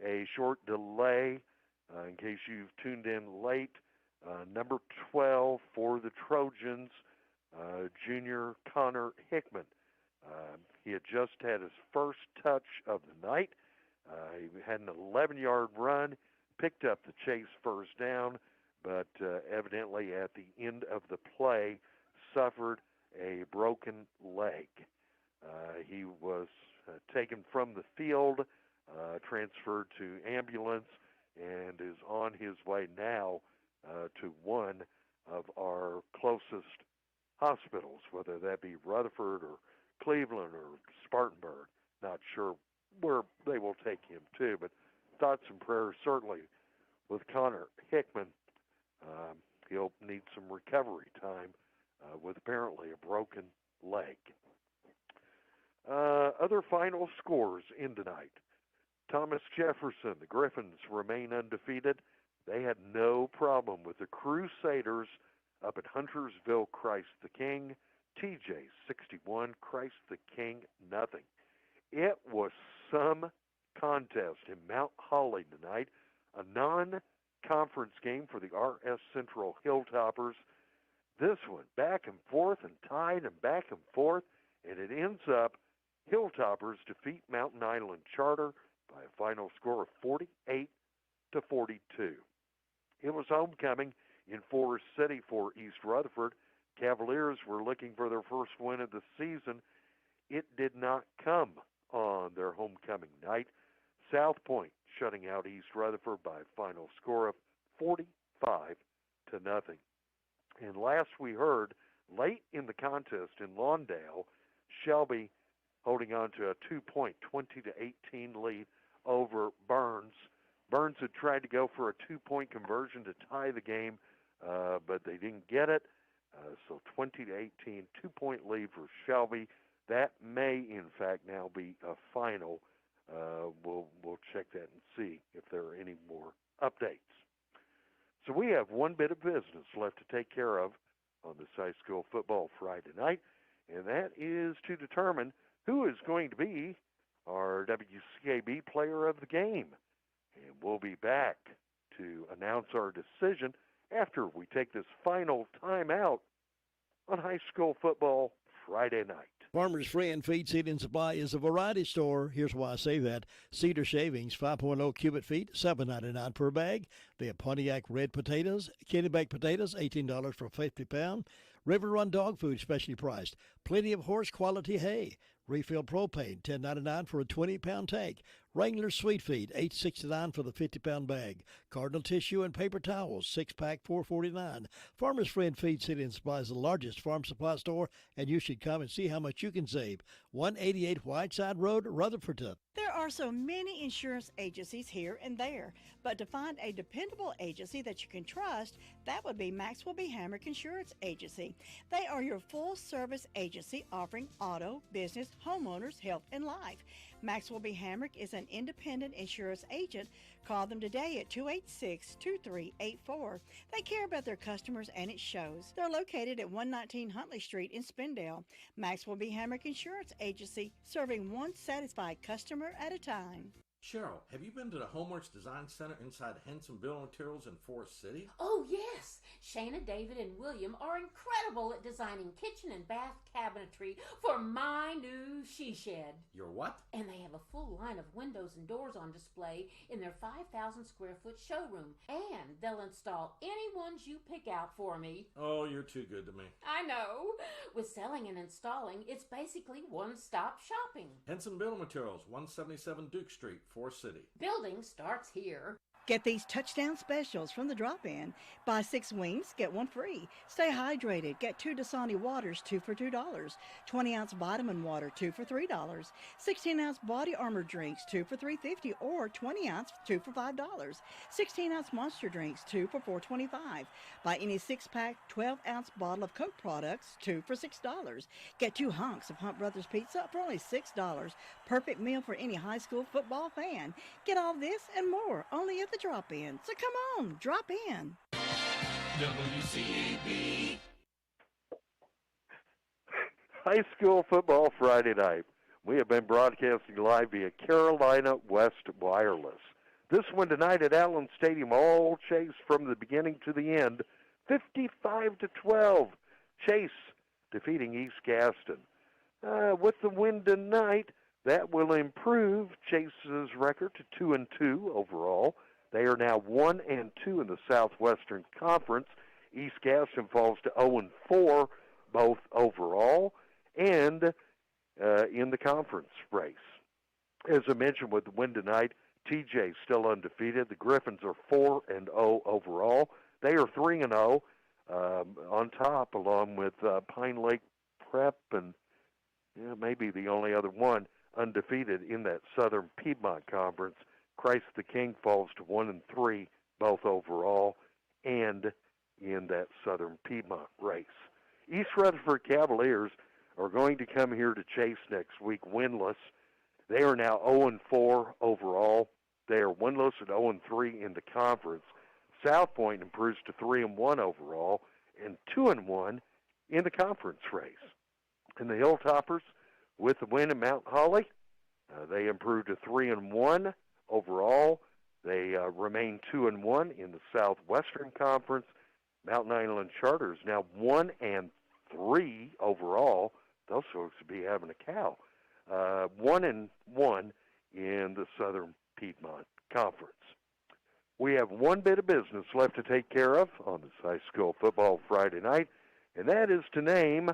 a short delay in case you've tuned in late. Number 12 for the Trojans, junior Connor Hickman. He had just had his first touch of the night. He had an 11-yard run, picked up the Chase first down, but evidently at the end of the play suffered a broken leg. He was taken from the field, transferred to ambulance, and is on his way now to one of our closest hospitals, whether that be Rutherford or Cleveland or Spartanburg. Not sure where they will take him to, but thoughts and prayers certainly with Connor Hickman. He'll need some recovery time with apparently a broken leg. Other final scores in tonight. Thomas Jefferson, the Griffins remain undefeated. They had no problem with the Crusaders up at Huntersville, Christ the King. TJ 61, Christ the King nothing. It was some contest in Mount Holly tonight, a non-conference game for the RS Central Hilltoppers. This one back and forth and tied and back and forth, and it ends up Hilltoppers defeat Mountain Island Charter by a final score of 48-42. It was homecoming in Forest City for East Rutherford. Cavaliers were looking for their first win of the season. It did not come on their homecoming night. South Point shutting out East Rutherford by a final score of 45-0. And last we heard, late in the contest in Lawndale, Shelby holding on to a 2-point 20-18 lead over Burns. Burns had tried to go for a 2-point conversion to tie the game, but they didn't get it. So 20-18, 2-point lead for Shelby. That may, in fact, now be a final. We'll check that and see if there are any more updates. So we have one bit of business left to take care of on this high school football Friday night, and that is to determine who is going to be our WCAB player of the game. And we'll be back to announce our decision after we take this final time out on high school football Friday night. Farmer's Friend Feed, Seed, and Supply is a variety store. Here's why I say that. Cedar shavings, 5.0 cubic feet, $7.99 per bag. They have Pontiac red potatoes, kitty baked potatoes, $18 for a 50-pound. River Run dog food, specially priced. Plenty of horse quality hay. Refill propane, $10.99 for a 20-pound tank. Wrangler Sweet Feed, $8.69 for the 50-pound bag. Cardinal tissue and paper towels, 6-pack, $4.49. Farmer's Friend Feed, Seed, and Supply is the largest farm supply store, and you should come and see how much you can save. 188 Whiteside Road, Rutherford. There are so many insurance agencies here and there, but to find a dependable agency that you can trust, that would be Maxwell B. Hamrick Insurance Agency. They are your full-service agency offering auto, business, homeowners, health, and life. Maxwell B. Hamrick is an independent insurance agent. Call them today at 286-2384. They care about their customers, and it shows. They're located at 119 Huntley Street in Spindale. Maxwell B. Hamrick Insurance Agency, serving one satisfied customer at a time. Cheryl, have you been to the Homeworks Design Center inside Henson Building Materials in Forest City? Oh, yes. Shana, David, and William are incredible at designing kitchen and bath cabinetry for my new she shed. Your what? And they have a full line of windows and doors on display in their 5,000 square foot showroom. And they'll install any ones you pick out for me. Oh, you're too good to me. I know. With selling and installing, it's basically one-stop shopping. Henson Building Materials, 177 Duke Street, Forest City. Building starts here. Get these touchdown specials from the drop-in. Buy 6 wings, get 1 free. Stay hydrated. Get 2 Dasani waters, 2 for $2. 20-ounce vitamin water, 2 for $3. 16-ounce body armor drinks, 2 for $3.50, or 20-ounce, 2 for $5. 16-ounce monster drinks, 2 for $4.25. Buy any 6-pack, 12-ounce bottle of Coke products, 2 for $6. Get 2 hunks of Hunt Brothers Pizza for only $6. Perfect meal for any high school football fan. Get all this and more only at the drop-in. So come on, drop in. WCAB. High school football Friday night. We have been broadcasting live via Carolina West Wireless. This one tonight at Allen Stadium, all Chase from the beginning to the end, 55-12. Chase defeating East Gaston. With the win tonight, that will improve Chase's record to 2-2 overall. They are now 1-2 in the Southwestern Conference. East Gaston falls to 0-4, both overall and in the conference race. As I mentioned, with the win tonight, TJ still undefeated. The Griffins are 4-0 overall. They are 3-0 on top, along with Pine Lake Prep and maybe the only other one undefeated in that Southern Piedmont Conference. Christ the King falls to 1-3, both overall and in that Southern Piedmont race. East Rutherford Cavaliers are going to come here to Chase next week winless. They are now 0-4 overall. They are winless at 0-3 in the conference. South Point improves to 3-1 overall and 2-1 in the conference race. And the Hilltoppers, with the win at Mount Holly, they improved to 3-1 overall. They remain 2-1 in the Southwestern Conference. Mountain Island Charter is now 1-3 overall. Those folks would be having a cow. 1-1 in the Southern Piedmont Conference. We have one bit of business left to take care of on this high school football Friday night, and that is to name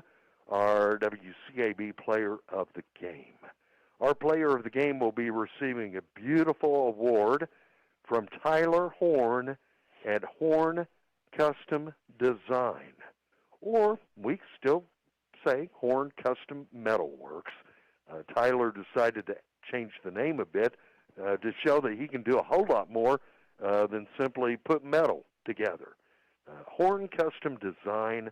our WCAB Player of the Game. Our Player of the Game will be receiving a beautiful award from Tyler Horn at Horn Custom Design, or we still say Horn Custom Metalworks. Tyler decided to change the name a bit to show that he can do a whole lot more than simply put metal together. Horn Custom Design.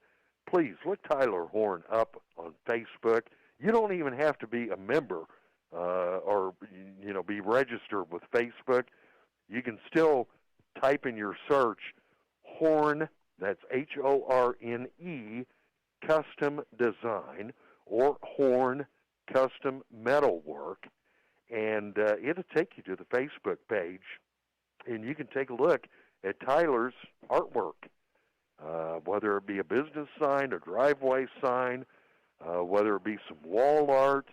Please look Tyler Horn up on Facebook. You don't even have to be a member or be registered with Facebook. You can still type in your search Horn, that's Horne, Custom Design, or Horn Custom Metalwork, and it'll take you to the Facebook page, and you can take a look at Tyler's artwork, whether it be a business sign, a driveway sign, whether it be some wall art,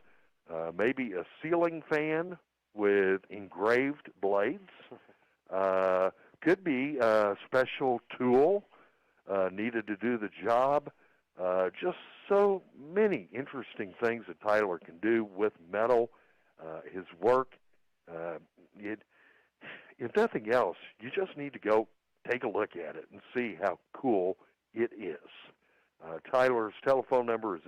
maybe a ceiling fan with engraved blades, could be a special tool needed to do the job. Just so many interesting things that Tyler can do with metal. His work, if nothing else, you just need to go take a look at it and see how cool it is. Tyler's telephone number is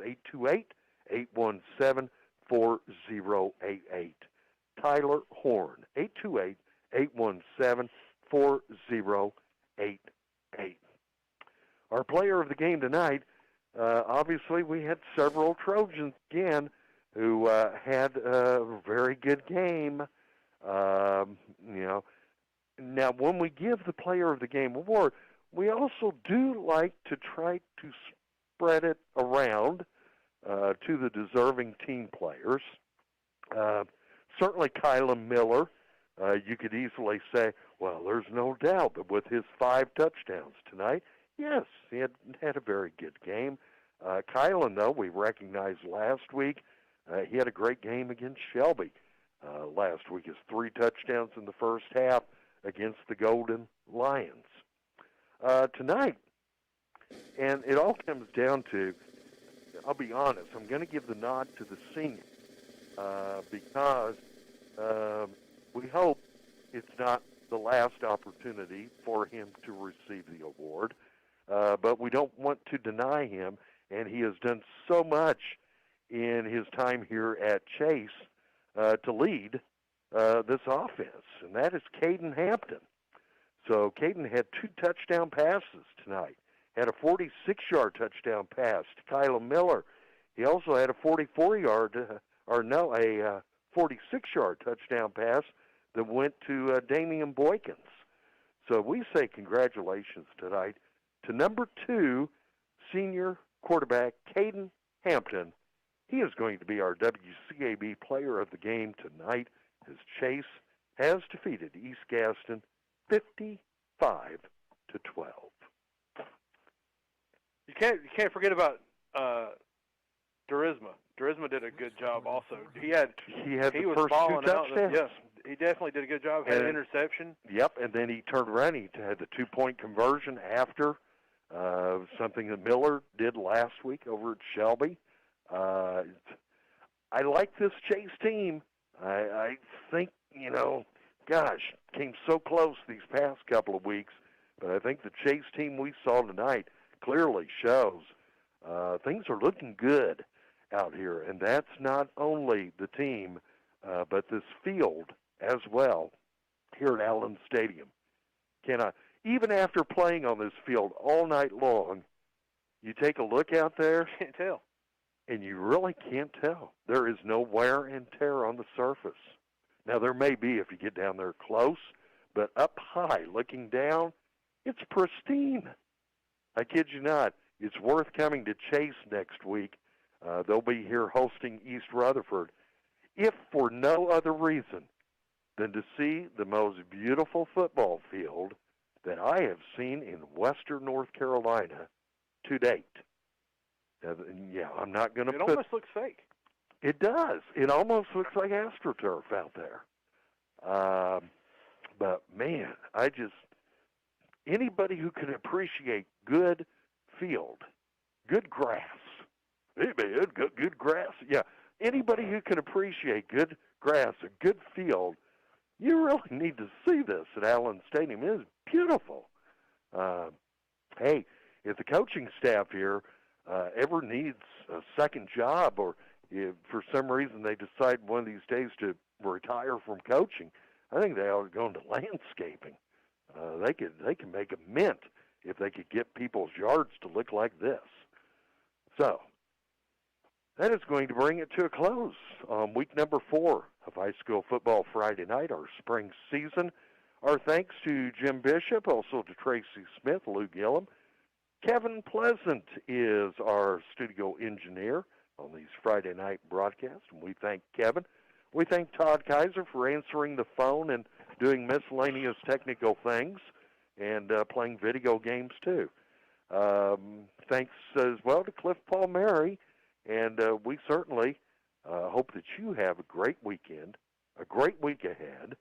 Tyler Horn, 828-817-4088. Our player of the game tonight, obviously we had several Trojans again who had a very good game. Now, when we give the Player of the Game award, we also do like to try to spread it around to the deserving team players. Certainly Kyla Miller, you could easily say, well, there's no doubt that with his 5 touchdowns tonight, yes, he had a very good game. Kylan, though, we recognized last week, he had a great game against Shelby last week. His 3 touchdowns in the first half against the Golden Lions. Tonight, and it all comes down to, I'll be honest, I'm going to give the nod to the senior because we hope it's not the last opportunity for him to receive the award, but we don't want to deny him, and he has done so much in his time here at Chase to lead this offense, and that is Caden Hampton. So Caden had 2 touchdown passes tonight, had a 46-yard touchdown pass to Kyla Miller. He also had a 46-yard touchdown pass that went to Damian Boykins. So we say congratulations tonight to number 2 senior quarterback Caden Hampton. He is going to be our WCAB player of the game tonight as Chase has defeated East Gaston 55-12. You can't forget about Durisma. Durisma did a good job also. He was the first balling 2 touchdowns. out. Yes, he definitely did a good job. Had an interception. Yep, and then he turned around. He had the 2-point conversion after something that Miller did last week over at Shelby. I like this Chase team. I think, came so close these past couple of weeks, but I think the Chase team we saw tonight clearly shows things are looking good out here, and that's not only the team, but this field as well here at Allen Stadium. Even after playing on this field all night long, you take a look out there, can't tell. And you really can't tell. There is no wear and tear on the surface. Now, there may be if you get down there close, but up high, looking down, it's pristine. I kid you not. It's worth coming to Chase next week. They'll be here hosting East Rutherford, if for no other reason than to see the most beautiful football field that I have seen in western North Carolina to date. I'm not going to It almost looks fake. It does. It almost looks like AstroTurf out there. But, man, anybody who can appreciate good field, good grass. Hey, man, good grass. Yeah, anybody who can appreciate good grass, a good field, you really need to see this at Allen Stadium. It is beautiful. Hey, if the coaching staff here ever needs a second job, or if for some reason they decide one of these days to retire from coaching, I think they ought to go into landscaping. They can make a mint if they could get people's yards to look like this. So that is going to bring it to a close on week number 4 of high school football Friday night, our spring season. Our thanks to Jim Bishop, also to Tracy Smith, Lou Gillum. Kevin Pleasant is our studio engineer on these Friday night broadcasts, and we thank Kevin. We thank Todd Kaiser for answering the phone and doing miscellaneous technical things and playing video games too. Thanks as well to Cliff Palmieri, and we certainly hope that you have a great weekend, a great week ahead,